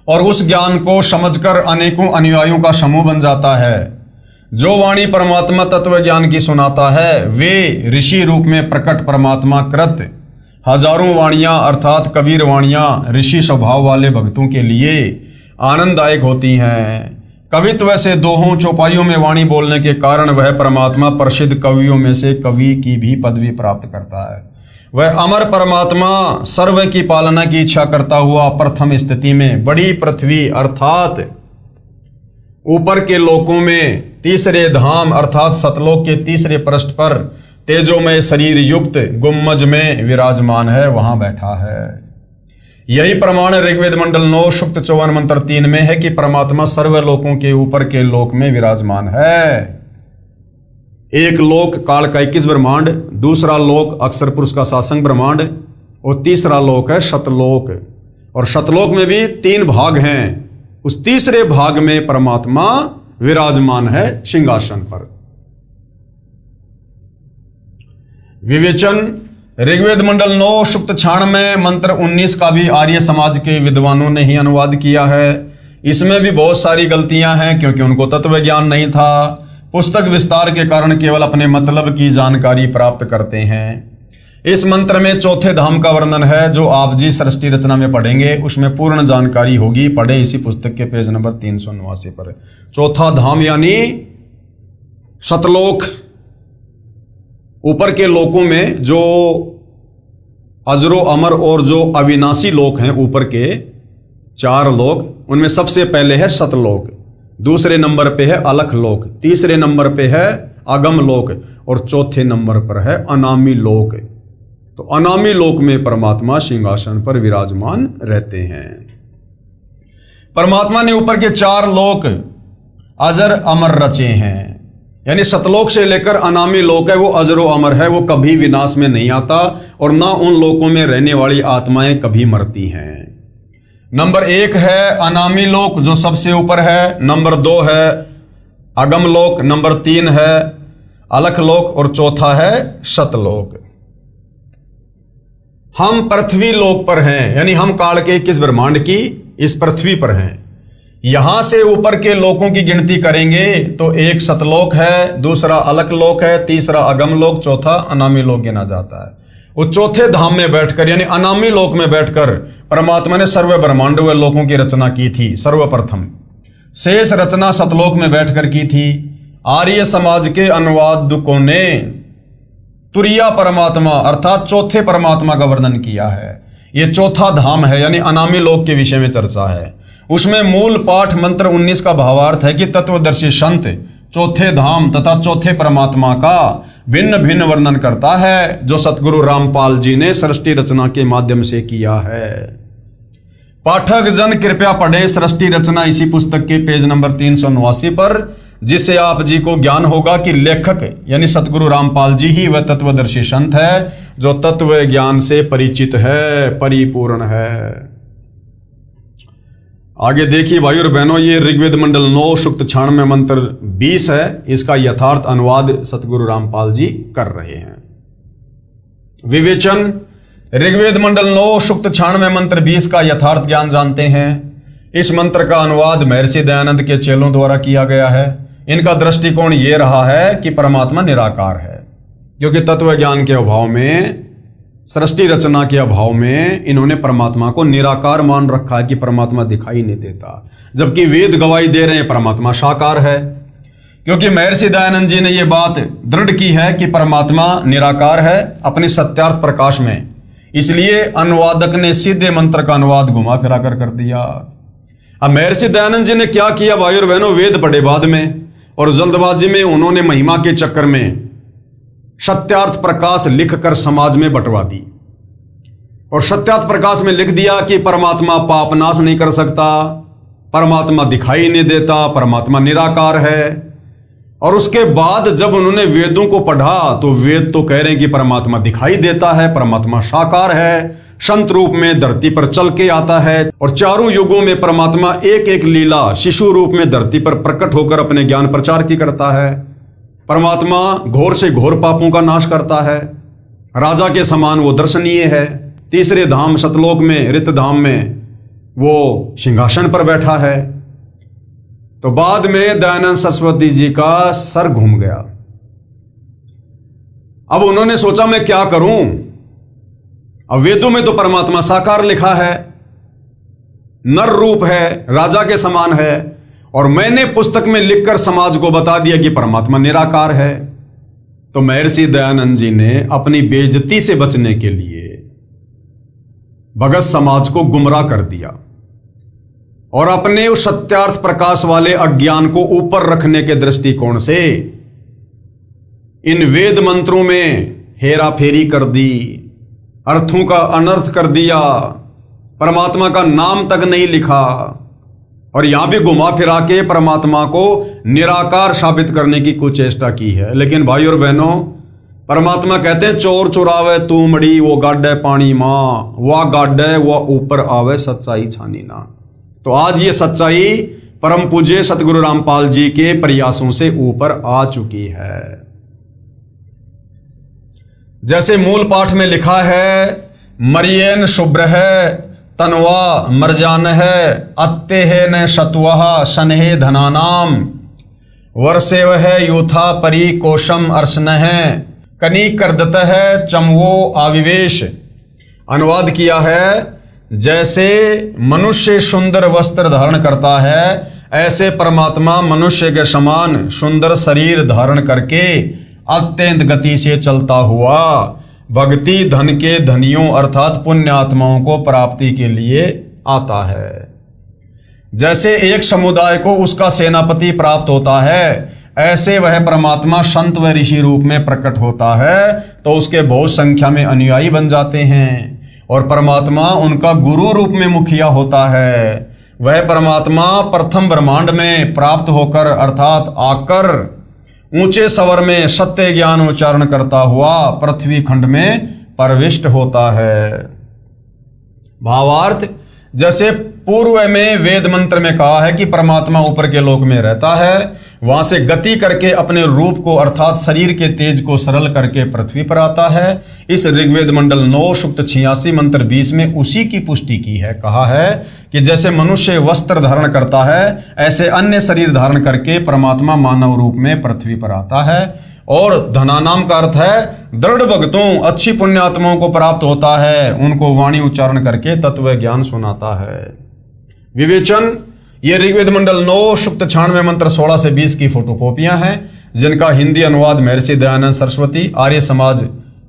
और उस ज्ञान को समझकर अनेकों अनुयायियों का समूह बन जाता है। जो वाणी परमात्मा तत्व ज्ञान की सुनाता है वे ऋषि रूप में प्रकट परमात्मा कृत हजारों वाणियां अर्थात कबीर वाणियां ऋषि स्वभाव वाले भक्तों के लिए आनंददायक होती हैं। कवित्व से दोहों चौपाइयों में वाणी बोलने के कारण वह परमात्मा प्रसिद्ध कवियों में से कवि की भी पदवी प्राप्त करता है। वह अमर परमात्मा सर्व की पालना की इच्छा करता हुआ प्रथम स्थिति में बड़ी पृथ्वी अर्थात ऊपर के लोकों में तीसरे धाम अर्थात सतलोक के तीसरे पृष्ठ पर तेजोमय शरीर युक्त गुम्मज में विराजमान है, वहां बैठा है। यही प्रमाण ऋग्वेद मंडल 9 सूक्त 54 मंत्र 3 में है कि परमात्मा सर्व लोकों के ऊपर के लोक में विराजमान है। एक लोक काल का 21 ब्रह्मांड, दूसरा लोक अक्षर पुरुष का सासंग ब्रह्मांड और तीसरा लोक है शतलोक। और शतलोक में भी 3 भाग हैं। उस तीसरे भाग में परमात्मा विराजमान है सिंहासन पर। विवेचन, ऋग्वेद मंडल 9 सूक्त 96 मंत्र 19 का भी आर्य समाज के विद्वानों ने ही अनुवाद किया है। इसमें भी बहुत सारी गलतियां हैं, क्योंकि उनको तत्व ज्ञान नहीं था। पुस्तक विस्तार के कारण केवल अपने मतलब की जानकारी प्राप्त करते हैं। इस मंत्र में चौथे धाम का वर्णन है, जो आप जी सृष्टि रचना में पढ़ेंगे उसमें पूर्ण जानकारी होगी। पढ़े इसी पुस्तक के पेज नंबर 389 पर। चौथा धाम यानी सतलोक, ऊपर के लोकों में जो अजरो अमर और जो अविनाशी लोक हैं, ऊपर के 4 लोक, उनमें सबसे पहले है सतलोक, दूसरे नंबर पे है अलख लोक, तीसरे नंबर पे है अगम लोक और चौथे नंबर पर है अनामी लोक। तो अनामी लोक में परमात्मा सिंहासन पर विराजमान रहते हैं। परमात्मा ने ऊपर के 4 लोक अजर अमर रचे हैं, यानी सतलोक से लेकर अनामी लोक है वो अजरो अमर है, वो कभी विनाश में नहीं आता और ना उन लोकों में रहने वाली आत्माएं कभी मरती हैं। नंबर 1 है अनामी लोक जो सबसे ऊपर है, नंबर 2 है अगम लोक, नंबर 3 है अलख लोक और चौथा है सतलोक। हम पृथ्वी लोक पर हैं, यानी हम काल के 21 ब्रह्मांड की इस पृथ्वी पर हैं। यहां से ऊपर के लोकों की गिनती करेंगे तो एक सतलोक है, दूसरा अलख लोक है, तीसरा अगम लोक, चौथा अनामी लोक गिना जाता है। वो चौथे धाम में बैठकर यानी अनामी लोक में बैठकर परमात्मा ने सर्व ब्रह्मांड व लोकों की रचना की थी सर्वप्रथम। शेष रचना सतलोक में बैठकर की थी। आर्य समाज के अनुवादकों ने तुरिया परमात्मा अर्थात चौथे परमात्मा का वर्णन किया है। ये चौथा धाम है, यानी अनामी लोक के विषय में चर्चा है। उसमें मूल पाठ मंत्र 19 का भावार्थ है कि तत्वदर्शी संत चौथे धाम तथा चौथे परमात्मा का भिन्न भिन्न वर्णन करता है, जो सतगुरु रामपाल जी ने सृष्टि रचना के माध्यम से किया है। पाठक जन कृपया पढ़े सृष्टि रचना इसी पुस्तक के पेज नंबर 389 पर, जिससे आप जी को ज्ञान होगा कि लेखक यानी सतगुरु रामपाल जी ही वह तत्वदर्शी संत है जो तत्व ज्ञान से परिचित है, परिपूर्ण है। आगे देखिए भाई और बहनों, ये ऋग्वेद मंडल 9 सूक्त 96 मंत्र 20 है। इसका यथार्थ अनुवाद सतगुरु रामपाल जी कर रहे हैं। विवेचन, ऋग्वेद मंडल 9 सूक्त 96 मंत्र 20 का यथार्थ ज्ञान जानते हैं। इस मंत्र का अनुवाद महर्षि दयानंद के चेलों द्वारा किया गया है। इनका दृष्टिकोण ये रहा है कि परमात्मा निराकार है, क्योंकि तत्व ज्ञान के अभाव में, सृष्टि रचना के अभाव में इन्होंने परमात्मा को निराकार मान रखा है कि परमात्मा दिखाई नहीं देता, जबकि वेद गवाही दे रहे हैं परमात्मा साकार है। क्योंकि महर्षि दयानंद जी ने यह बात दृढ़ की है कि परमात्मा निराकार है अपने सत्यार्थ प्रकाश में, इसलिए अनुवादक ने सीधे मंत्र का अनुवाद घुमा फिरा कर दिया। अब महर्षि दयानंद जी ने क्या किया भाई और बहनों, वेद पढ़े बाद में और जल्दबाजी में उन्होंने महिमा के चक्कर में सत्यार्थ प्रकाश लिखकर समाज में बंटवा दी। और सत्यार्थ प्रकाश में लिख दिया कि परमात्मा पाप नाश नहीं कर सकता, परमात्मा दिखाई नहीं देता, परमात्मा निराकार है। और उसके बाद जब उन्होंने वेदों को पढ़ा तो वेद तो कह रहे हैं कि परमात्मा दिखाई देता है, परमात्मा साकार है, संत रूप में धरती पर चल के आता है और चारों युगों में परमात्मा एक एक लीला शिशु रूप में धरती पर प्रकट होकर अपने ज्ञान प्रचार की करता है। परमात्मा घोर से घोर पापों का नाश करता है, राजा के समान वो दर्शनीय है। तीसरे धाम सतलोक में, रित धाम में वो सिंहासन पर बैठा है। तो बाद में दयानंद सरस्वती जी का सर घूम गया। अब उन्होंने सोचा मैं क्या करूं, अब वेदों में तो परमात्मा साकार लिखा है, नर रूप है, राजा के समान है, और मैंने पुस्तक में लिखकर समाज को बता दिया कि परमात्मा निराकार है। तो महर्षि दयानंद जी ने अपनी बेइज्जती से बचने के लिए भगत समाज को गुमराह कर दिया और अपने उस सत्यार्थ प्रकाश वाले अज्ञान को ऊपर रखने के दृष्टिकोण से इन वेद मंत्रों में हेरा फेरी कर दी, अर्थों का अनर्थ कर दिया, परमात्मा का नाम तक नहीं लिखा और यहां भी घुमा फिरा के परमात्मा को निराकार साबित करने की कुछ चेष्टा की है। लेकिन भाई और बहनों, परमात्मा कहते हैं चोर चुरावे तू मड़ी, वो गाड्डे पानी मां, वह गाड्डे वह ऊपर आवे सच्चाई छानी ना। तो आज ये सच्चाई परम पूज्य सतगुरु रामपाल जी के प्रयासों से ऊपर आ चुकी है। जैसे मूल पाठ में लिखा है, मरियन शुभ्र है तनवा मरजान है, अत्ते है न शतवहा सनहे धनानाम, वर्षे वह यूथा परी कोशम अर्शन है, कनी करदत है चमवो आविवेश। अनुवाद किया है, जैसे मनुष्य सुंदर वस्त्र धारण करता है, ऐसे परमात्मा मनुष्य के समान सुंदर शरीर धारण करके अत्यंत गति से चलता हुआ भक्ति धन के धनियों अर्थात पुण्य आत्माओं को प्राप्ति के लिए आता है। जैसे एक समुदाय को उसका सेनापति प्राप्त होता है, ऐसे वह परमात्मा संत व ऋषि रूप में प्रकट होता है तो उसके बहुत संख्या में अनुयायी बन जाते हैं और परमात्मा उनका गुरु रूप में मुखिया होता है। वह परमात्मा प्रथम ब्रह्मांड में प्राप्त होकर अर्थात आकर ऊंचे स्वर में सत्य ज्ञान उच्चारण करता हुआ पृथ्वी खंड में प्रविष्ट होता है। भावार्थ, जैसे पूर्व में वेद मंत्र में कहा है कि परमात्मा ऊपर के लोक में रहता है, वहां से गति करके अपने रूप को अर्थात शरीर के तेज को सरल करके पृथ्वी पर आता है। इस ऋग्वेद मंडल 9 सूक्त 86 मंत्र 20 में उसी की पुष्टि की है। कहा है कि जैसे मनुष्य वस्त्र धारण करता है, ऐसे अन्य शरीर धारण करके परमात्मा मानव रूप में पृथ्वी पर आता है। और धनानाम का अर्थ है दृढ़ भक्तों, अच्छी पुण्यात्माओं को प्राप्त होता है, उनको वाणी उच्चारण करके तत्व ज्ञान सुनाता है। विवेचन, ये ऋग्वेद मंडल 9 सूक्त 96 मंत्र 16 से 20 की फोटोकॉपियां हैं, जिनका हिंदी अनुवाद महर्षि दयानंद सरस्वती आर्य समाज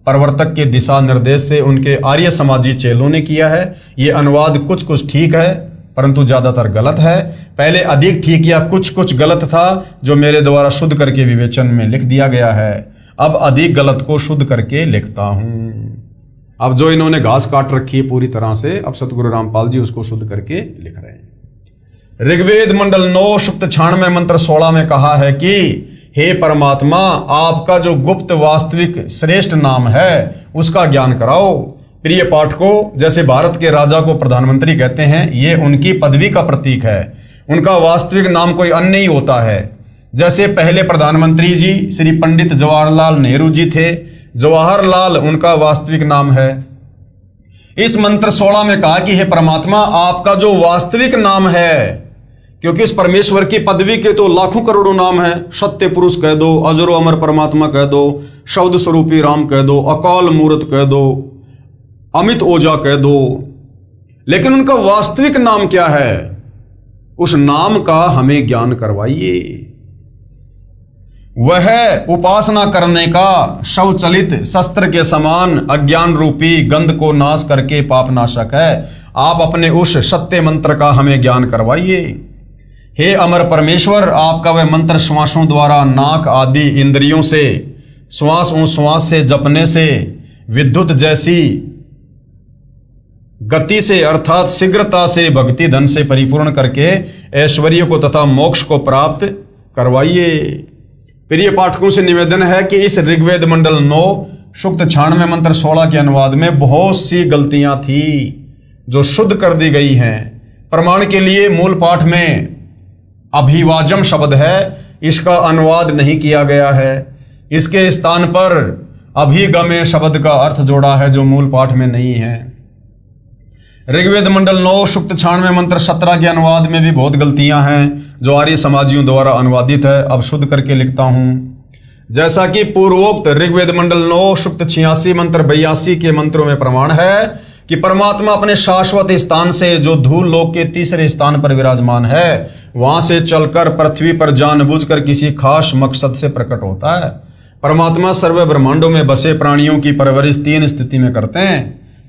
प्रवर्तक के दिशा निर्देश से उनके आर्य समाजी चेलों ने किया है। ये अनुवाद कुछ कुछ ठीक है परंतु ज्यादातर गलत है। पहले अधिक ठीक या कुछ कुछ गलत था जो मेरे द्वारा शुद्ध करके विवेचन में लिख दिया गया है। अब अधिक गलत को शुद्ध करके लिखता हूं। अब जो इन्होंने घास काट रखी है पूरी तरह से, अब सतगुरु रामपाल जी उसको शुद्ध करके लिख रहे हैं। ऋग्वेद मंडल 9 सूक्त 96 मंत्र 16 में कहा है कि हे परमात्मा, आपका जो गुप्त वास्तविक श्रेष्ठ नाम है उसका ज्ञान कराओ। प्रिय पाठकों, जैसे भारत के राजा को प्रधानमंत्री कहते हैं, ये उनकी पदवी का प्रतीक है। उनका वास्तविक नाम कोई अन्य ही होता है। जैसे पहले प्रधानमंत्री जी श्री पंडित जवाहरलाल नेहरू जी थे, जवाहरलाल उनका वास्तविक नाम है। इस मंत्र 16 में कहा कि हे परमात्मा, आपका जो वास्तविक नाम है, क्योंकि इस परमेश्वर की पदवी के तो लाखों करोड़ों नाम है। सत्य पुरुष कह दो, अजरो अमर परमात्मा कह दो, शब्द स्वरूपी राम कह दो, अकाल मूर्त कह दो, अमित ओजा कह दो, लेकिन उनका वास्तविक नाम क्या है? उस नाम का हमें ज्ञान करवाइए। वह उपासना करने का शवचलित शस्त्र के समान अज्ञान रूपी गंध को नाश करके पाप नाशक है। आप अपने उस सत्य मंत्र का हमें ज्ञान करवाइए। हे अमर परमेश्वर, आपका वह मंत्र श्वासों द्वारा नाक आदि इंद्रियों से श्वास से जपने से विद्युत जैसी गति से अर्थात शीघ्रता से भक्ति धन से परिपूर्ण करके ऐश्वर्य को तथा मोक्ष को प्राप्त करवाइए। प्रिय पाठकों से निवेदन है कि इस ऋग्वेद मंडल 9 सूक्त 96 मंत्र 16 के अनुवाद में बहुत सी गलतियां थी जो शुद्ध कर दी गई हैं। प्रमाण के लिए मूल पाठ में अभिवाजम शब्द है, इसका अनुवाद नहीं किया गया है। इसके स्थान पर अभिगमे शब्द का अर्थ जोड़ा है जो मूल पाठ में नहीं है। ऋग्वेद मंडल 9 सूक्त 96 मंत्र 17 के अनुवाद में भी बहुत गलतियां हैं जो आर्य समाजियों द्वारा अनुवादित है। अब शुद्ध करके लिखता हूं। जैसा कि पूर्वोक्त ऋग्वेद मंडल 9 सूक्त 86 मंत्र 82 के मंत्रों में प्रमाण है कि परमात्मा अपने शाश्वत स्थान से जो धूल लोक के तीसरे स्थान पर विराजमान है वहां से चलकर पृथ्वी पर जानबूझकर किसी खास मकसद से प्रकट होता है। परमात्मा सर्व ब्रह्मांडों में बसे प्राणियों की परवरिश 3 स्थिति में करते हैं।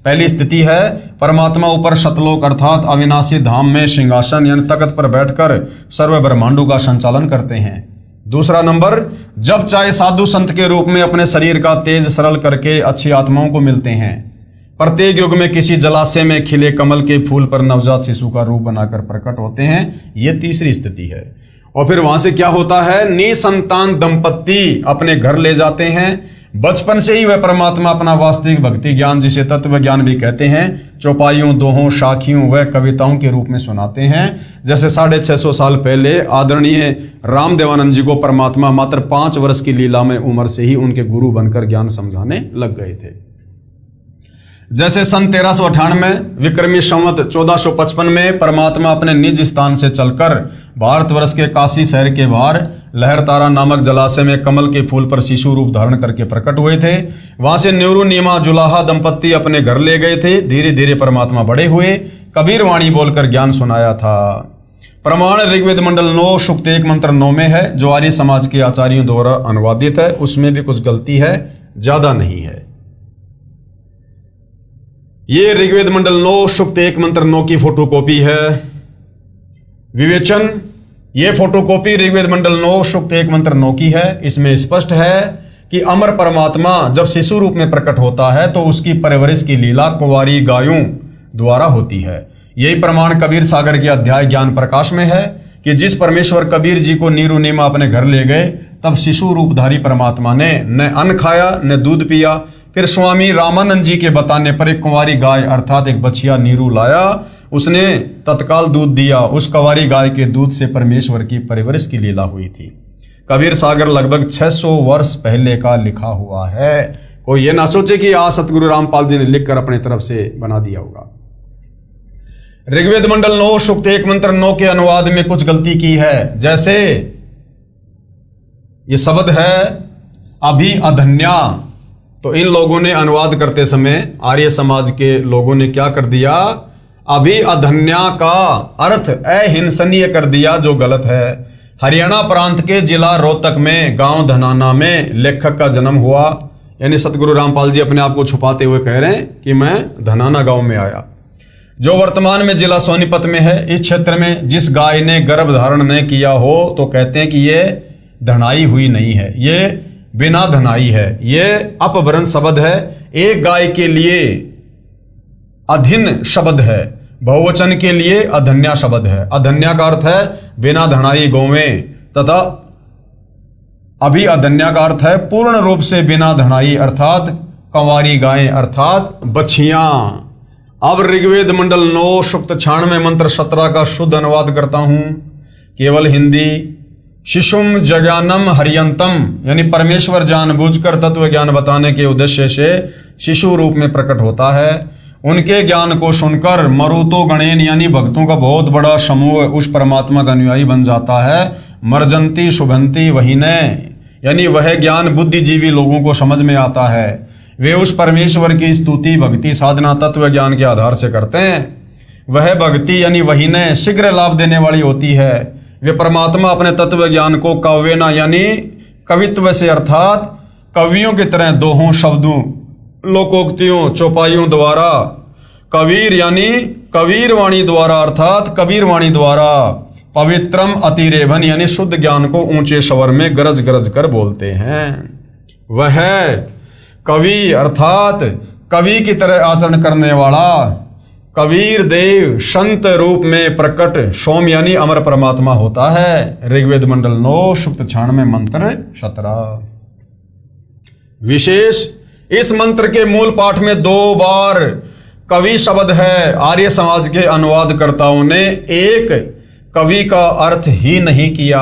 पहली स्थिति है परमात्मा ऊपर सतलोक अर्थात अविनाशी धाम में सिंहासन यानी तख्त पर बैठकर सर्व ब्रह्मांडों का संचालन करते हैं। दूसरा नंबर, जब चाहे साधु संत के रूप में अपने शरीर का तेज सरल करके अच्छी आत्माओं को मिलते हैं। प्रत्येक युग में किसी जलाशय में खिले कमल के फूल पर नवजात शिशु का रूप बनाकर प्रकट होते हैं। ये तीसरी स्थिति है। और फिर वहां से क्या होता है, निसंतान दंपत्ति अपने घर ले जाते हैं। बचपन से ही वह परमात्मा अपना वास्तविक भक्ति ज्ञान, जिसे तत्व ज्ञान भी कहते हैं, चौपाइयों, दोहों, साखियों व कविताओं के रूप में सुनाते हैं। जैसे 650 साल पहले आदरणीय रामदेवानंद जी को परमात्मा मात्र 5 वर्ष की लीला में उम्र से ही उनके गुरु बनकर ज्ञान समझाने लग गए थे। जैसे सन 1398 में विक्रमी संवत 1455 में परमात्मा अपने निज स्थान से चलकर भारतवर्ष के काशी शहर के बाहर लहरतारा नामक जलाशय में कमल के फूल पर शिशु रूप धारण करके प्रकट हुए थे। वहां से न्यूरू नीमा जुलाहा दंपत्ति अपने घर ले गए थे। धीरे धीरे परमात्मा बड़े हुए, कबीर वाणी बोलकर ज्ञान सुनाया था। प्रमाण ऋग्वेद मंडल 9 सूक्त 1 मंत्र 9 में है जो आर्य समाज के आचार्यों द्वारा अनुवादित है। उसमें भी कुछ गलती है, ज्यादा नहीं है। ये ऋग्वेद मंडल 9 सूक्त 1 मंत्र 9 की फोटोकॉपी है। विवेचन, ये फोटोकॉपी ऋग्वेद मंडल 9 सूक्त 1 मंत्र 9 की है। इसमें स्पष्ट है कि अमर परमात्मा जब शिशु रूप में प्रकट होता है तो उसकी परवरिश की लीला कुंवारी गायों द्वारा होती है। यही प्रमाण कबीर सागर के अध्याय ज्ञान प्रकाश में है कि जिस परमेश्वर कबीर जी को नीरू नीमा अपने घर ले गए, तब शिशु रूपधारी परमात्मा ने न अन्न खाया न दूध पिया। फिर स्वामी रामानंद जी के बताने पर एक कुंवारी गाय अर्थात एक बछिया नीरू लाया। उसने तत्काल दूध दिया। उस कुंवारी गाय के दूध से परमेश्वर की परवरिश की लीला हुई थी। कबीर सागर लगभग 600 वर्ष पहले का लिखा हुआ है। कोई ये ना सोचे कि आज सतगुरु रामपाल जी ने लिखकर अपने तरफ से बना दिया होगा। ऋग्वेद मंडल 9 सूक्त 1 मंत्र 9 के अनुवाद में कुछ गलती की है। जैसे ये शब्द है अभी अधन्या, तो इन लोगों ने अनुवाद करते समय आर्य समाज के लोगों ने क्या कर दिया, अभी अधन्या का अर्थ अहिंसनीय कर दिया, जो गलत है। हरियाणा प्रांत के जिला रोहतक में गांव धनाना में लेखक का जन्म हुआ। यानी सतगुरु रामपाल जी अपने आप को छुपाते हुए कह रहे हैं कि मैं धनाना गांव में आया, जो वर्तमान में जिला सोनीपत में है। इस क्षेत्र में जिस गाय ने गर्भ धारण न किया हो तो कहते हैं कि ये धनाई हुई नहीं है, ये बिना धनाई है। ये अपभ्रंश शब्द है। एक गाय के लिए अधीन शब्द है, बहुवचन के लिए अधन्या शब्द है। अधन्या का अर्थ है बिना धनाई गौवें, तथा अभी अधन्या का अर्थ है पूर्ण रूप से बिना धनाई अर्थात कंवारी गायें अर्थात बछियां। अब ऋग्वेद मंडल 9 सूक्त 96 मंत्र 17 का शुद्ध अनुवाद करता हूं, केवल हिंदी। शिशुम जज्ञानम हरियंतम, यानी परमेश्वर जानबूझकर तत्व ज्ञान बताने के उद्देश्य से शिशु रूप में प्रकट होता है। उनके ज्ञान को सुनकर मरुतो गणेन यानी भक्तों का बहुत बड़ा समूह उस परमात्मा का अनुयायी बन जाता है। मर्जंती शुभंती वहीने, यानी वह ज्ञान बुद्धिजीवी लोगों को समझ में आता है। वे उस परमेश्वर की स्तुति भक्ति साधना तत्व ज्ञान के आधार से करते हैं। वह भक्ति यानी वहीने शीघ्र लाभ देने वाली होती है। वे परमात्मा अपने तत्व ज्ञान को काव्यना यानी कवित्व से अर्थात कवियों की तरह दोहों, शब्दों, लोकोक्तियों, चौपाइयों द्वारा, कबीर यानी कबीर वाणी द्वारा अर्थात कबीर वाणी द्वारा, पवित्रम अतिरेवन यानी शुद्ध ज्ञान को ऊंचे स्वर में गरज गरज कर बोलते हैं। वह कवि अर्थात कवि की तरह आचरण करने वाला कबीर देव संत रूप में प्रकट सोम यानी अमर परमात्मा होता है। ऋग्वेद मंडल 9 सूक्त 96 मंत्र 17। विशेष इस मंत्र के मूल पाठ में 2 बार कवि शब्द है। आर्य समाज के अनुवादकर्ताओं ने एक कवि का अर्थ ही नहीं किया।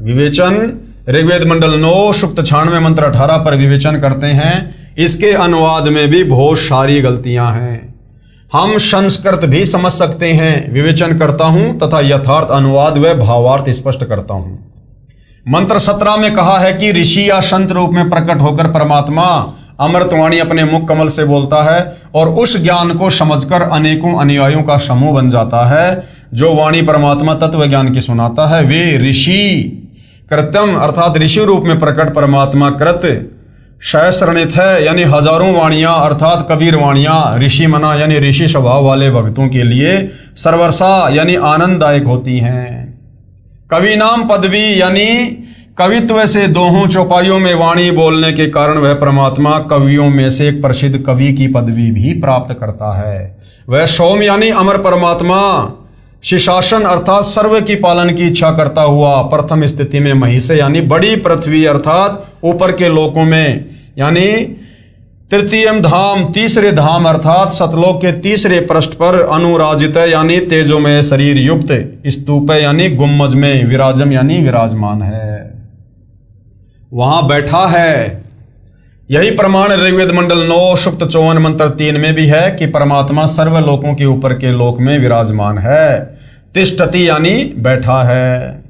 विवेचन ऋग्वेद मंडल 9 सूक्त 96 मंत्र 18 पर विवेचन करते हैं। इसके अनुवाद में भी बहुत सारी गलतियां हैं। हम संस्कृत भी समझ सकते हैं, विवेचन करता हूं तथा यथार्थ अनुवाद व भावार्थ स्पष्ट करता हूं। मंत्र 17 में कहा है कि ऋषि या संत रूप में प्रकट होकर परमात्मा अमृतवाणी अपने मुख कमल से बोलता है और उस ज्ञान को समझकर अनेकों अनुयायियों का समूह बन जाता है। जो वाणी परमात्मा तत्व ज्ञान की सुनाता है वे ऋषि कृत्यम अर्थात ऋषि रूप में प्रकट परमात्मा कृत सहस्रणित है यानी हजारों वाणियां अर्थात कबीर वाणियां ऋषि मना यानी ऋषि स्वभाव वाले भक्तों के लिए सर्वर्षा यानी आनंददायक होती हैं। कवि नाम पदवी यानी कवित्व से दोहों चौपाइयों में वाणी बोलने के कारण वह परमात्मा कवियों में से एक प्रसिद्ध कवि की पदवी भी प्राप्त करता है। वह सोम यानी अमर परमात्मा शिशासन अर्थात सर्व की पालन की इच्छा करता हुआ प्रथम स्थिति में महिषे यानी बड़ी पृथ्वी अर्थात ऊपर के लोकों में यानी तृतीयम धाम तीसरे धाम अर्थात सतलोक के तीसरे पृष्ठ पर अनुराजित यानी तेजोमय शरीर युक्त स्तूप यानी गुम्मज में विराजम यानी विराजमान है, वहां बैठा है। यही प्रमाण ऋग्वेद मंडल 9 सूक्त 54 मंत्र 3 में भी है कि परमात्मा सर्व लोकों के ऊपर के लोक में विराजमान है। तिष्ठति यानी बैठा है।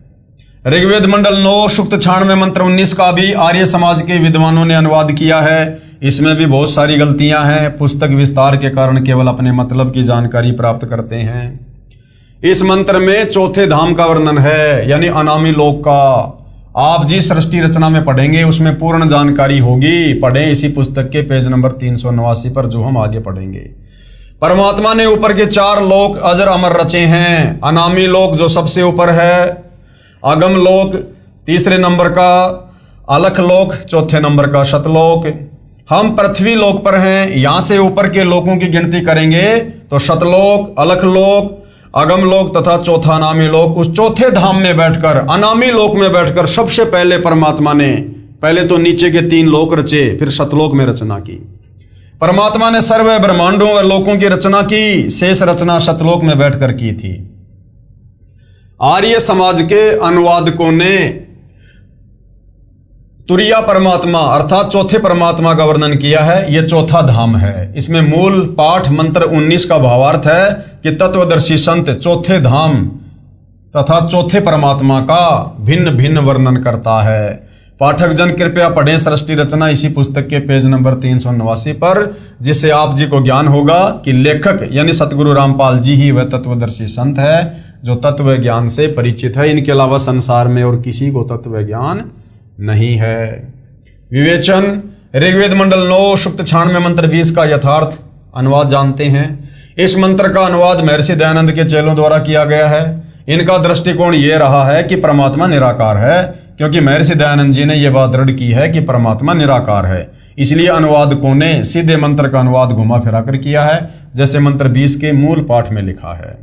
ऋग्वेद मंडल 9 सूक्त 96 मंत्र 19 का भी आर्य समाज के विद्वानों ने अनुवाद किया है। इसमें भी बहुत सारी गलतियां हैं। पुस्तक विस्तार के कारण केवल अपने मतलब की जानकारी प्राप्त करते हैं। इस मंत्र में चौथे धाम का वर्णन है यानी अनामी लोक का। आप जिस सृष्टि रचना में पढ़ेंगे उसमें पूर्ण जानकारी होगी। पढ़ें इसी पुस्तक के पेज नंबर 389 पर जो हम आगे पढ़ेंगे। परमात्मा ने ऊपर के 4 लोक अजर अमर रचे हैं। अनामी लोक जो सबसे ऊपर है, अगम लोक तीसरे नंबर का, अलख लोक चौथे नंबर का, शतलोक। हम पृथ्वी लोक पर हैं। यहां से ऊपर के लोकों की गिनती करेंगे तो शतलोक, अलख लोक, अगम लोक तथा चौथा अनामी लोक। उस चौथे धाम में बैठकर अनामी लोक में बैठकर सबसे पहले परमात्मा ने पहले तो नीचे के 3 लोक रचे, फिर शतलोक में रचना की। परमात्मा ने सर्व ब्रह्मांडों व लोकों की रचना की। शेष रचना शतलोक में बैठकर की थी। आर्य समाज के अनुवादकों ने तुरिया परमात्मा अर्थात चौथे परमात्मा का वर्णन किया है। यह चौथा धाम है। इसमें मूल पाठ मंत्र 19 का भावार्थ है कि तत्वदर्शी संत चौथे धाम तथा चौथे परमात्मा का भिन्न भिन्न वर्णन करता है। पाठक जन कृपया पढ़ें सृष्टि रचना इसी पुस्तक के पेज नंबर 389 पर, जिससे आप जी को ज्ञान होगा कि लेखक यानी सतगुरु रामपाल जी ही वह तत्वदर्शी संत है जो तत्व ज्ञान से परिचित है। इनके अलावा संसार में और किसी को तत्व ज्ञान नहीं है। विवेचन ऋग्वेद मंडल 9 सूक्त 96 मंत्र 20 का यथार्थ अनुवाद जानते हैं। इस मंत्र का अनुवाद महर्षि दयानंद के चेलों द्वारा किया गया है। इनका दृष्टिकोण यह रहा है कि परमात्मा निराकार है, क्योंकि महर्षि दयानंद जी ने यह बात दृढ़ की है कि परमात्मा निराकार है। इसलिए अनुवादकों ने सीधे मंत्र का अनुवाद घुमा फिरा कर किया है, जैसे मंत्र 20 के मूल पाठ में लिखा है।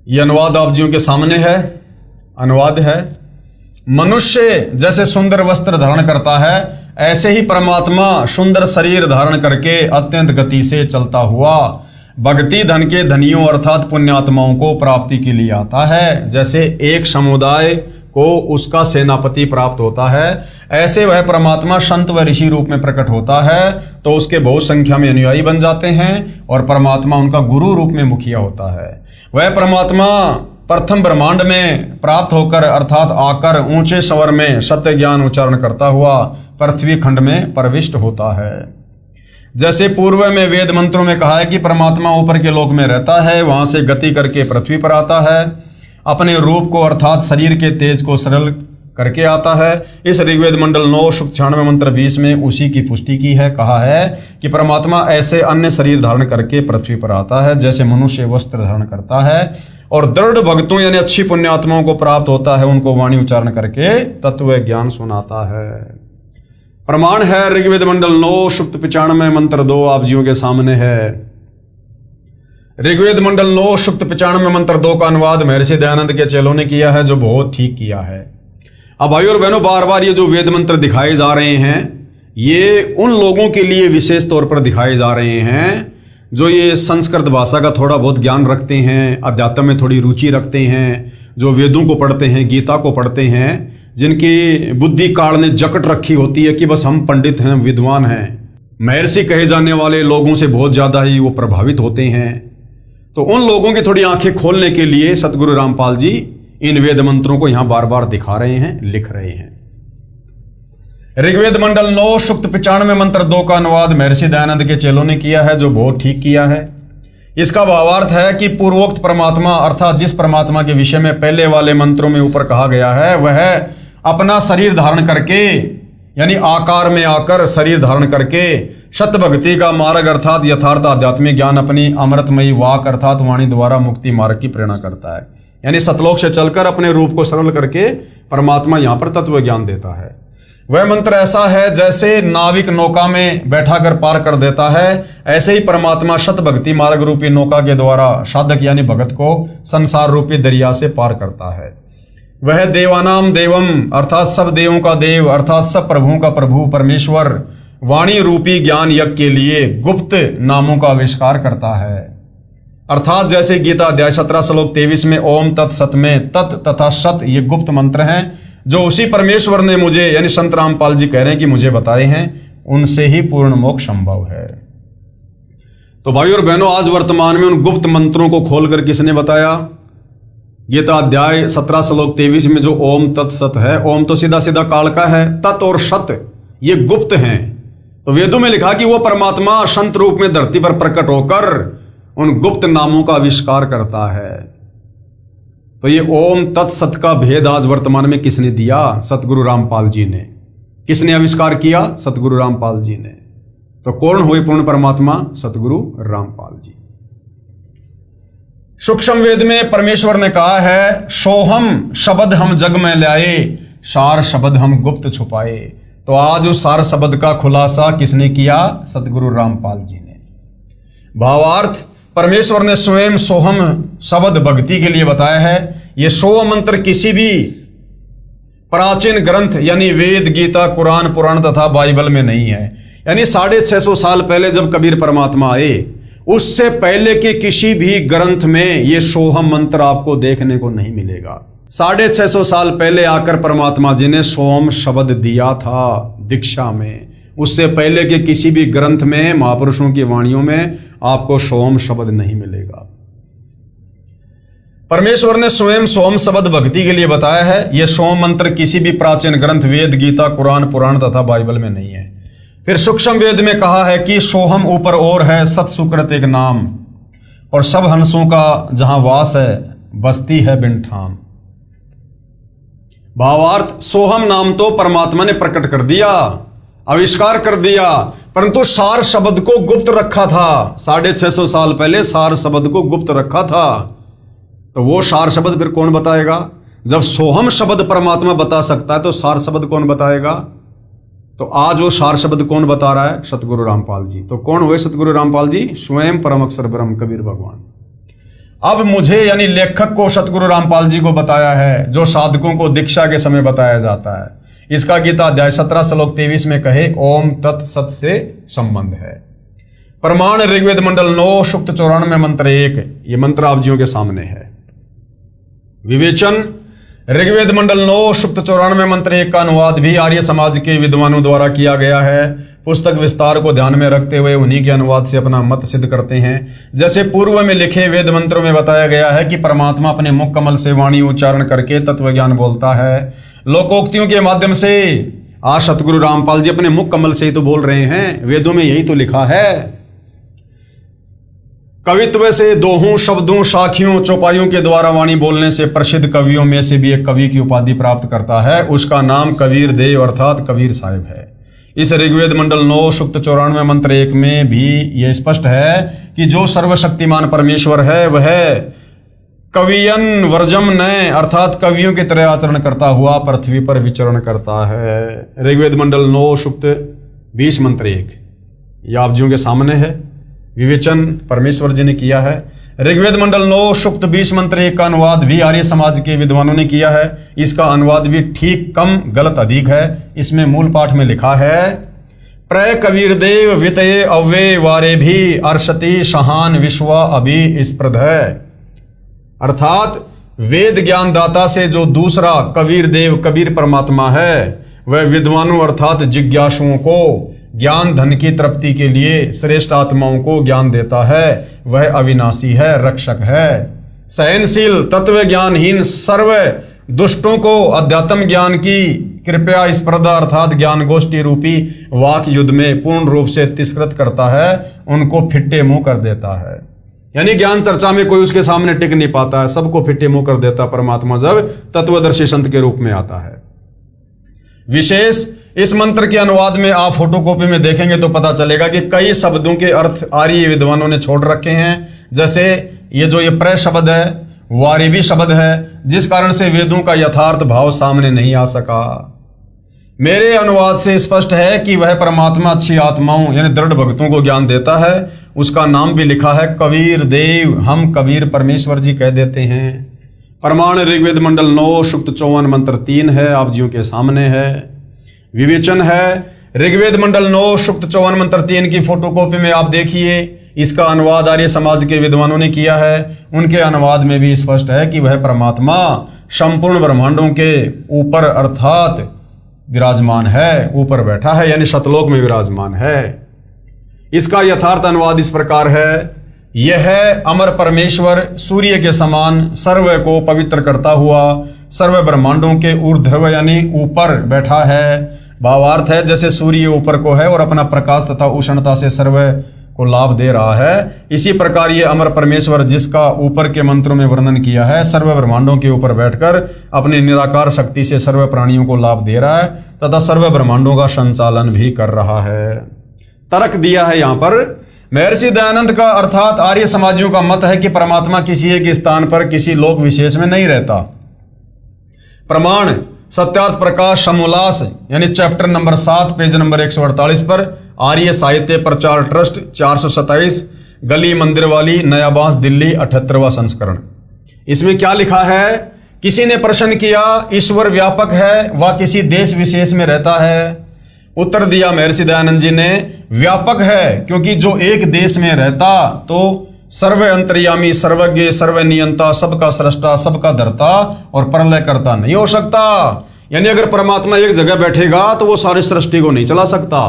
यह अनुवाद आप जियों के सामने है। अनुवाद है, मनुष्य जैसे सुंदर वस्त्र धारण करता है ऐसे ही परमात्मा सुंदर शरीर धारण करके अत्यंत गति से चलता हुआ भक्ति धन के धनियों अर्थात पुण्यात्माओं को प्राप्ति के लिए आता है। जैसे एक समुदाय को उसका सेनापति प्राप्त होता है, ऐसे वह परमात्मा संत व ऋषि रूप में प्रकट होता है तो उसके बहुत संख्या में अनुयायी बन जाते हैं और परमात्मा उनका गुरु रूप में मुखिया होता है। वह परमात्मा प्रथम ब्रह्मांड में प्राप्त होकर अर्थात आकर ऊंचे स्वर में सत्य ज्ञान उच्चारण करता हुआ पृथ्वी खंड में प्रविष्ट होता है। जैसे पूर्व में वेद मंत्रों में कहा है कि परमात्मा ऊपर के लोक में रहता है, वहां से गति करके पृथ्वी पर आता है अपने रूप को अर्थात शरीर के तेज को सरल करके आता है। इस ऋग्वेद मंडल 9 सूक्त 96 मंत्र 20 में उसी की पुष्टि की है। कहा है कि परमात्मा ऐसे अन्य शरीर धारण करके पृथ्वी पर आता है जैसे मनुष्य वस्त्र धारण करता है, और दृढ़ भक्तों यानी अच्छी पुण्यात्माओं को प्राप्त होता है, उनको वाणी उच्चारण करके तत्व ज्ञान सुनाता है। प्रमाण है ऋग्वेद मंडल 9 सूक्त 95 मंत्र 2 आप जियों के सामने है। ऋग्वेद मंडल 9 सूक्त 95 मंत्र 2 का अनुवाद महर्षि दयानंद के चेलों ने किया है, जो बहुत ठीक किया है। अब भाई और बहनों, बार बार ये जो वेद मंत्र दिखाए जा रहे हैं, ये उन लोगों के लिए विशेष तौर पर दिखाए जा रहे हैं जो ये संस्कृत भाषा का थोड़ा बहुत ज्ञान रखते हैं, अध्यात्म में थोड़ी रुचि रखते हैं, जो वेदों को पढ़ते हैं, गीता को पढ़ते हैं, जिनकी बुद्धि काल ने जकट रखी होती है कि बस हम पंडित हैं, विद्वान हैं, महर्षि कहे जाने वाले लोगों से बहुत ज्यादा ही वो प्रभावित होते हैं। तो उन लोगों की थोड़ी आंखें खोलने के लिए सतगुरु रामपाल जी इन वेद मंत्रों को यहां बार बार दिखा रहे हैं, लिख रहे हैं। ऋग्वेद मंडल 9 सूक्त 95 मंत्र 2 का अनुवाद महर्षि दयानंद के चेलों ने किया है, जो बहुत ठीक किया है। इसका भावार्थ है कि पूर्वोक्त परमात्मा अर्थात जिस परमात्मा के विषय में पहले वाले मंत्रों में ऊपर कहा गया है, वह अपना शरीर धारण करके यानी आकार में आकर शरीर धारण करके शत भक्ति का मार्ग अर्थात यथार्थ आध्यात्मिक ज्ञान अपनी अमृतमयी वाक अर्थात वाणी द्वारा मुक्ति मार्ग की प्रेरणा करता है। यानी सतलोक से चलकर अपने रूप को सरल करके परमात्मा यहां पर तत्व ज्ञान देता है। वह मंत्र ऐसा है जैसे नाविक नौका में बैठाकर पार कर देता है, ऐसे ही परमात्मा शत भक्ति मार्ग रूपी नौका के द्वारा साधक यानी भगत को संसार रूपी दरिया से पार करता है। वह देवानाम देवम अर्थात सब देवों का देव अर्थात सब प्रभुओं का प्रभु परमेश्वर वाणी रूपी ज्ञान यज्ञ के लिए गुप्त नामों का आविष्कार करता है। अर्थात जैसे गीता अध्याय 17 श्लोक 23 में ओम तत् सत में तत् तथा सत ये गुप्त मंत्र हैं, जो उसी परमेश्वर ने मुझे यानी संत रामपाल जी कह रहे हैं कि मुझे बताए हैं, उनसे ही पूर्ण मोक्ष संभव है। तो भाई और बहनों, आज वर्तमान में उन गुप्त मंत्रों को खोलकर किसने बताया? गीता अध्याय 17 श्लोक 23 में जो ओम तत् सत है, ओम तो सीधा सीधा काल का है, तत् और सत ये गुप्त हैं। तो वेदों में लिखा कि वो परमात्मा संत रूप में धरती पर प्रकट होकर उन गुप्त नामों का आविष्कार करता है। तो ये ओम तत्सत का भेद आज वर्तमान में किसने दिया? सतगुरु रामपाल जी ने। किसने आविष्कार किया? सतगुरु रामपाल जी ने। तो कौन हुए पूर्ण परमात्मा? सतगुरु रामपाल जी। सूक्ष्म वेद में परमेश्वर ने कहा है, सोहम शब्द हम जग में लाए, सार शब्द हम गुप्त छुपाए। तो आज उस सार शब्द का खुलासा किसने किया? सतगुरु रामपाल जी ने। भावार्थ, परमेश्वर ने स्वयं सोहम शब्द भक्ति के लिए बताया है। यह सोहम मंत्र किसी भी प्राचीन ग्रंथ यानी वेद, गीता, कुरान, पुराण तथा बाइबल में नहीं है। यानी 650 साल पहले जब कबीर परमात्मा आए, उससे पहले के किसी भी ग्रंथ में यह सोहम मंत्र आपको देखने को नहीं मिलेगा। 650 साल पहले आकर परमात्मा जी ने सोहम शब्द दिया था दीक्षा में। उससे पहले के किसी भी ग्रंथ में, महापुरुषों की वाणियों में आपको सोहम शब्द नहीं मिलेगा। परमेश्वर ने स्वयं सोहम शब्द भक्ति के लिए बताया है। यह सोहम मंत्र किसी भी प्राचीन ग्रंथ वेद, गीता, कुरान, पुराण तथा बाइबल में नहीं है। फिर सूक्ष्म वेद में कहा है कि सोहम ऊपर और है सत सुकृत एक नाम, और सब हंसों का जहां वास है बस्ती है बिन ठाम। भावार्थ, सोहम नाम तो परमात्मा ने प्रकट कर दिया, आविष्कार कर दिया, परंतु सार शब्द को गुप्त रखा था। 650 साल पहले सार शब्द को गुप्त रखा था। तो वो सार शब्द फिर कौन बताएगा? जब सोहम शब्द परमात्मा बता सकता है तो सार शब्द कौन बताएगा? तो आज वो सार शब्द कौन बता रहा है? सतगुरु रामपाल जी। तो कौन हुए सतगुरु रामपाल जी? स्वयं परम अक्षर ब्रह्म कबीर भगवान। अब मुझे यानी लेखक को सतगुरु रामपाल जी को बताया है, जो साधकों को दीक्षा के समय बताया जाता है। इसका गीता अध्याय 17 श्लोक 23 में कहे ओम तत् सत से संबंध है। प्रमाण ऋग्वेद मंडल 9 सूक्त 94 मंत्र 1, ये मंत्र आप जियों के सामने है। विवेचन, ऋग्वेद मंडल 9 सूक्त 94 मंत्र 1 का अनुवाद भी आर्य समाज के विद्वानों द्वारा किया गया है। पुस्तक विस्तार को ध्यान में रखते हुए उन्हीं के अनुवाद से अपना मत सिद्ध करते हैं। जैसे पूर्व में लिखे वेद मंत्रों में बताया गया है कि परमात्मा अपने मुख कमल से वाणी उच्चारण करके तत्व ज्ञान बोलता है। लोकोक्तियों के माध्यम से आज सतगुरु रामपाल जी अपने मुख कमल से ही तो बोल रहे हैं। वेदों में यही तो लिखा है। कवित्व से दोहों शब्दों साखियों चौपाइयों के द्वारा वाणी बोलने से प्रसिद्ध कवियों में से भी एक कवि की उपाधि प्राप्त करता है। उसका नाम कबीर देव अर्थात कबीर साहिब है। इस ऋग्वेद मंडल 9 सूक्त 94 मंत्र 1 में भी यह स्पष्ट है कि जो सर्वशक्तिमान परमेश्वर है वह कवियन वर्जम नय अर्थात कवियों की तरह आचरण करता हुआ पृथ्वी पर विचरण करता है। ऋग्वेद मंडल 9 सूक्त 20 मंत्र 1 यह आप जियों के सामने है। विवेचन परमेश्वर जी ने किया है। ऋग्वेद मंडल 9 सूक्त 20 मंत्र 1 का अनुवाद भी आर्य समाज के विद्वानों ने किया है। इसका अनुवाद भी ठीक कम गलत अधिक है। इसमें मूल पाठ में लिखा है प्रय कबीर देव वितये अव्ये वारे भी अर्षति शहान विश्वा अभि स्प्रध है। अर्थात वेद ज्ञानदाता से जो दूसरा कबीर देव कबीर परमात्मा है वह विद्वानों अर्थात जिज्ञासुओं को ज्ञान धन की तृप्ति के लिए श्रेष्ठ आत्माओं को ज्ञान देता है। वह अविनाशी है, रक्षक है, सहनशील, तत्व ज्ञानहीन सर्व दुष्टों को अध्यात्म ज्ञान की कृपया स्पर्धा अर्थात ज्ञान गोष्ठी रूपी वाक युद्ध में पूर्ण रूप से तिरस्कृत करता है, उनको फिट्टे मुंह कर देता है। यानी ज्ञान चर्चा में कोई उसके सामने टिक नहीं पाता है, सबको फिट्टे मुंह कर देता परमात्मा जब तत्वदर्शी संत के रूप में आता है। विशेष इस मंत्र के अनुवाद में आप फोटोकॉपी में देखेंगे तो पता चलेगा कि कई शब्दों के अर्थ आर्य विद्वानों ने छोड़ रखे हैं। जैसे ये प्रय शब्द है, वारिभी शब्द है, जिस कारण से वेदों का यथार्थ भाव सामने नहीं आ सका। मेरे अनुवाद से स्पष्ट है कि वह परमात्मा अच्छी आत्माओं यानी दृढ़ भक्तों को ज्ञान देता है। उसका नाम भी लिखा है कबीर देव, हम कबीर परमेश्वर जी कह देते हैं। प्रमाण ऋग्वेद मंडल 9 सूक्त 54 मंत्र 3 है, आप जियों के सामने है। विवेचन है ऋग्वेद मंडल 9 सूक्त 54 मंत्र 3 की फोटोकॉपी में आप देखिए। इसका अनुवाद आर्य समाज के विद्वानों ने किया है। उनके अनुवाद में भी स्पष्ट है कि वह परमात्मा संपूर्ण ब्रह्मांडों के ऊपर अर्थात विराजमान है, ऊपर बैठा है यानी सतलोक में विराजमान है। इसका यथार्थ अनुवाद इस प्रकार है, यह अमर परमेश्वर सूर्य के समान सर्व को पवित्र करता हुआ सर्व ब्रह्मांडों के ऊर्ध्व यानी ऊपर बैठा है। भावार्थ है जैसे सूर्य ऊपर को है और अपना प्रकाश तथा उष्णता से सर्व को लाभ दे रहा है, इसी प्रकार ये अमर परमेश्वर जिसका ऊपर के मंत्रों में वर्णन किया है सर्व ब्रह्मांडों के ऊपर बैठकर अपनी निराकार शक्ति से सर्व प्राणियों को लाभ दे रहा है तथा सर्व ब्रह्मांडों का संचालन भी कर रहा है। तर्क दिया है यहाँ पर महर्षि दयानंद का अर्थात आर्य समाजियों का मत है कि परमात्मा किसी एक स्थान पर किसी लोक विशेष में नहीं रहता। प्रमाण सत्यार्थ प्रकाश समोल्लास यानी चैप्टर नंबर 7 पेज नंबर 148 पर आर्य साहित्य प्रचार ट्रस्ट 427 गली मंदिर वाली नया बांस दिल्ली 78वां संस्करण। इसमें क्या लिखा है? किसी ने प्रश्न किया ईश्वर व्यापक है व किसी देश विशेष में रहता है? उत्तर दिया महर्षि दयानंद जी ने व्यापक है क्योंकि जो एक देश में रहता तो सर्व अंतर्यामी सर्वज्ञ सर्वनियंता सबका सृष्टा सबका धर्ता और प्रलय करता नहीं हो सकता। यानी अगर परमात्मा एक जगह बैठेगा तो वो सारी सृष्टि को नहीं चला सकता।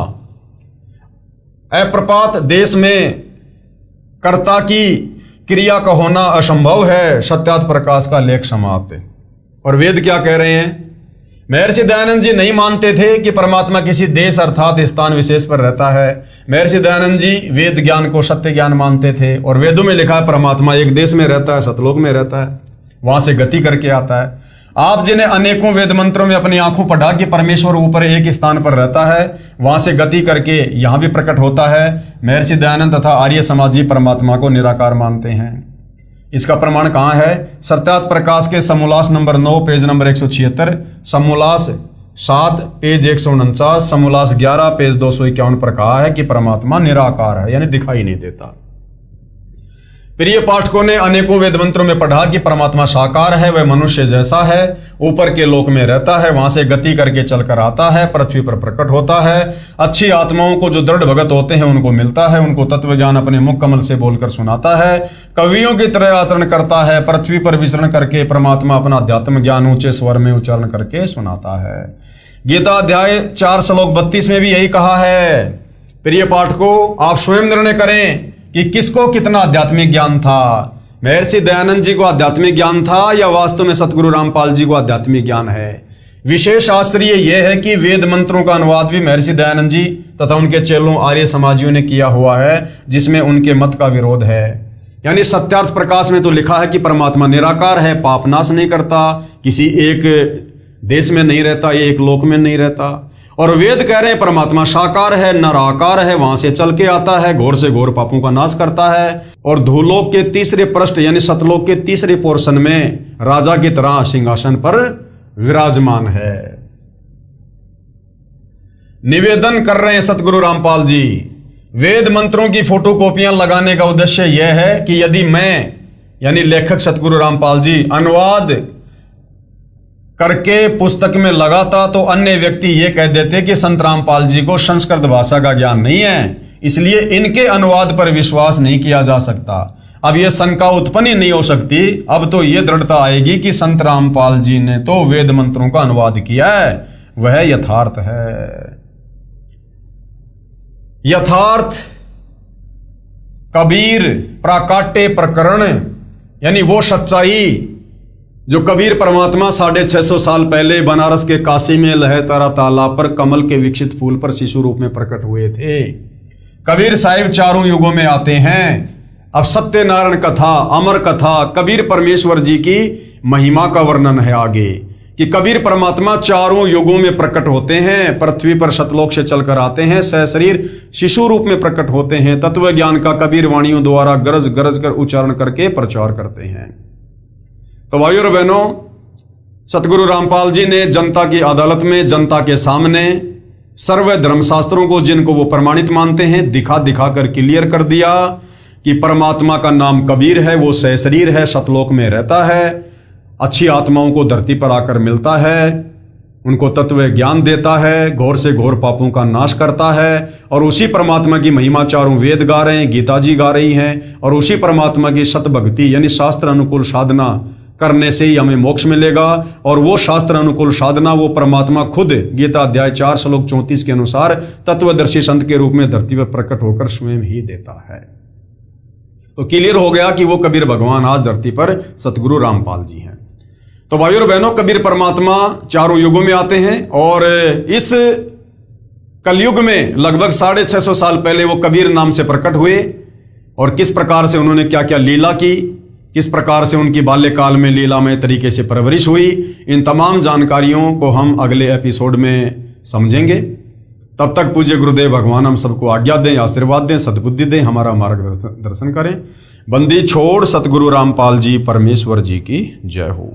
अप्रपात देश में कर्ता की क्रिया का होना असंभव है। सत्यार्थ प्रकाश का लेख समाप्त। और वेद क्या कह रहे हैं? महर्षि दयानंद जी नहीं मानते थे कि परमात्मा किसी देश अर्थात स्थान विशेष पर रहता है। महर्षि दयानंद जी वेद ज्ञान को सत्य ज्ञान मानते थे और वेदों में लिखा है परमात्मा एक देश में रहता है, सतलोक में रहता है, वहां से गति करके आता है। आप जिन्हें अनेकों वेद मंत्रों में अपनी आंखों पढ़ा कि परमेश्वर ऊपर एक स्थान पर रहता है, वहां से गति करके यहां भी प्रकट होता है। महर्षि दयानंद तथा आर्य समाजी परमात्मा को निराकार मानते हैं। इसका प्रमाण कहाँ है? सत्यार्थ प्रकाश के समोल्लास नंबर 9 पेज नंबर 176, समोल्लास 7 पेज 149, समोल्लास 11 पेज 251 पर कहा है कि परमात्मा निराकार है यानी दिखाई नहीं देता। प्रिय पाठकों ने अनेकों वेद मंत्रों में पढ़ा कि परमात्मा साकार है, वह मनुष्य जैसा है, ऊपर के लोक में रहता है, वहां से गति करके चलकर आता है, पृथ्वी पर प्रकट होता है। अच्छी आत्माओं को जो दृढ़ भगत होते हैं उनको मिलता है, उनको तत्व ज्ञान अपने मुख कमल से बोलकर सुनाता है, कवियों की तरह आचरण करता है, पृथ्वी पर विचरण करके परमात्मा अपना अध्यात्म ज्ञान ऊंचे स्वर में उच्चारण करके सुनाता है। गीता अध्याय 4 श्लोक 32 में भी यही कहा है। प्रिय पाठकों, आप स्वयं निर्णय करें कि किसको कितना आध्यात्मिक ज्ञान था। महर्षि दयानंद जी को आध्यात्मिक ज्ञान था या वास्तव में सतगुरु रामपाल जी को आध्यात्मिक ज्ञान है। विशेष आश्चर्य यह है कि वेद मंत्रों का अनुवाद भी महर्षि दयानंद जी तथा उनके चेलों आर्य समाजियों ने किया हुआ है, जिसमें उनके मत का विरोध है। यानी सत्यार्थ प्रकाश में तो लिखा है कि परमात्मा निराकार है, पाप नाश नहीं करता, किसी एक देश में नहीं रहता, एक लोक में नहीं रहता। और वेद कह रहे हैं परमात्मा साकार है, नराकार है, वहां से चल के आता है, घोर से घोर पापों का नाश करता है। और धूलोक के तीसरे पृष्ठ यानी सतलोक के तीसरे पोर्शन में राजा की तरह सिंहासन पर विराजमान है। निवेदन कर रहे हैं सतगुरु रामपाल जी, वेद मंत्रों की फोटोकॉपियां लगाने का उद्देश्य यह है कि यदि मैं यानी लेखक सतगुरु रामपाल जी अनुवाद करके पुस्तक में लगाता तो अन्य व्यक्ति ये कह देते कि संत रामपाल जी को संस्कृत भाषा का ज्ञान नहीं है, इसलिए इनके अनुवाद पर विश्वास नहीं किया जा सकता। अब यह शंका उत्पन्न ही नहीं हो सकती। अब तो यह दृढ़ता आएगी कि संत रामपाल जी ने तो वेद मंत्रों का अनुवाद किया है, वह यथार्थ है। यथार्थ कबीर प्राकाट्य प्रकरण यानी वो सच्चाई जो कबीर परमात्मा 650 साल पहले बनारस के काशी में लहतारा तालाब पर कमल के विकसित फूल पर शिशु रूप में प्रकट हुए थे। कबीर साहिब चारों युगों में आते हैं। अब सत्यनारायण कथा, अमर कथा, कबीर परमेश्वर जी की महिमा का वर्णन है आगे कि कबीर परमात्मा चारों युगों में प्रकट होते हैं, पृथ्वी पर सतलोक से चलकर आते हैं, सहशरीर शिशु रूप में प्रकट होते हैं, तत्व ज्ञान का कबीर वाणियों द्वारा गरज गरज कर उच्चारण करके प्रचार करते हैं। तो भाइयों और बहनों, सतगुरु रामपाल जी ने जनता की अदालत में, जनता के सामने सर्व धर्मशास्त्रों को जिनको वो प्रमाणित मानते हैं दिखा दिखा कर क्लियर कर दिया कि परमात्मा का नाम कबीर है, वो सहशरीर है, सतलोक में रहता है, अच्छी आत्माओं को धरती पर आकर मिलता है, उनको तत्व ज्ञान देता है, घोर से घोर पापों का नाश करता है। और उसी परमात्मा की महिमा चारों वेद गा रहे हैं, गीता जी गा रही हैं। और उसी परमात्मा की सतभक्ति यानी शास्त्र अनुकूल साधना करने से ही हमें मोक्ष मिलेगा। और वो शास्त्र अनुकूल साधना वो परमात्मा खुद गीता अध्याय 4 श्लोक 34 के अनुसार तत्वदर्शी संत के रूप में धरती पर प्रकट होकर स्वयं ही देता है। तो क्लियर हो गया कि वो कबीर भगवान आज धरती पर सतगुरु रामपाल जी हैं। तो भाइयों और बहनों, कबीर परमात्मा चारों युगों में आते हैं और इस कलयुग में लगभग 650 साल पहले वो कबीर नाम से प्रकट हुए। और किस प्रकार से उन्होंने क्या क्या लीला की, किस प्रकार से उनकी बाल्यकाल में लीलामय तरीके से परवरिश हुई, इन तमाम जानकारियों को हम अगले एपिसोड में समझेंगे। तब तक पूज्य गुरुदेव भगवान हम सबको आज्ञा दें, आशीर्वाद दें, सद्बुद्धि दें, हमारा मार्गदर्शन करें। बंदी छोड़ सतगुरु रामपाल जी परमेश्वर जी की जय हो।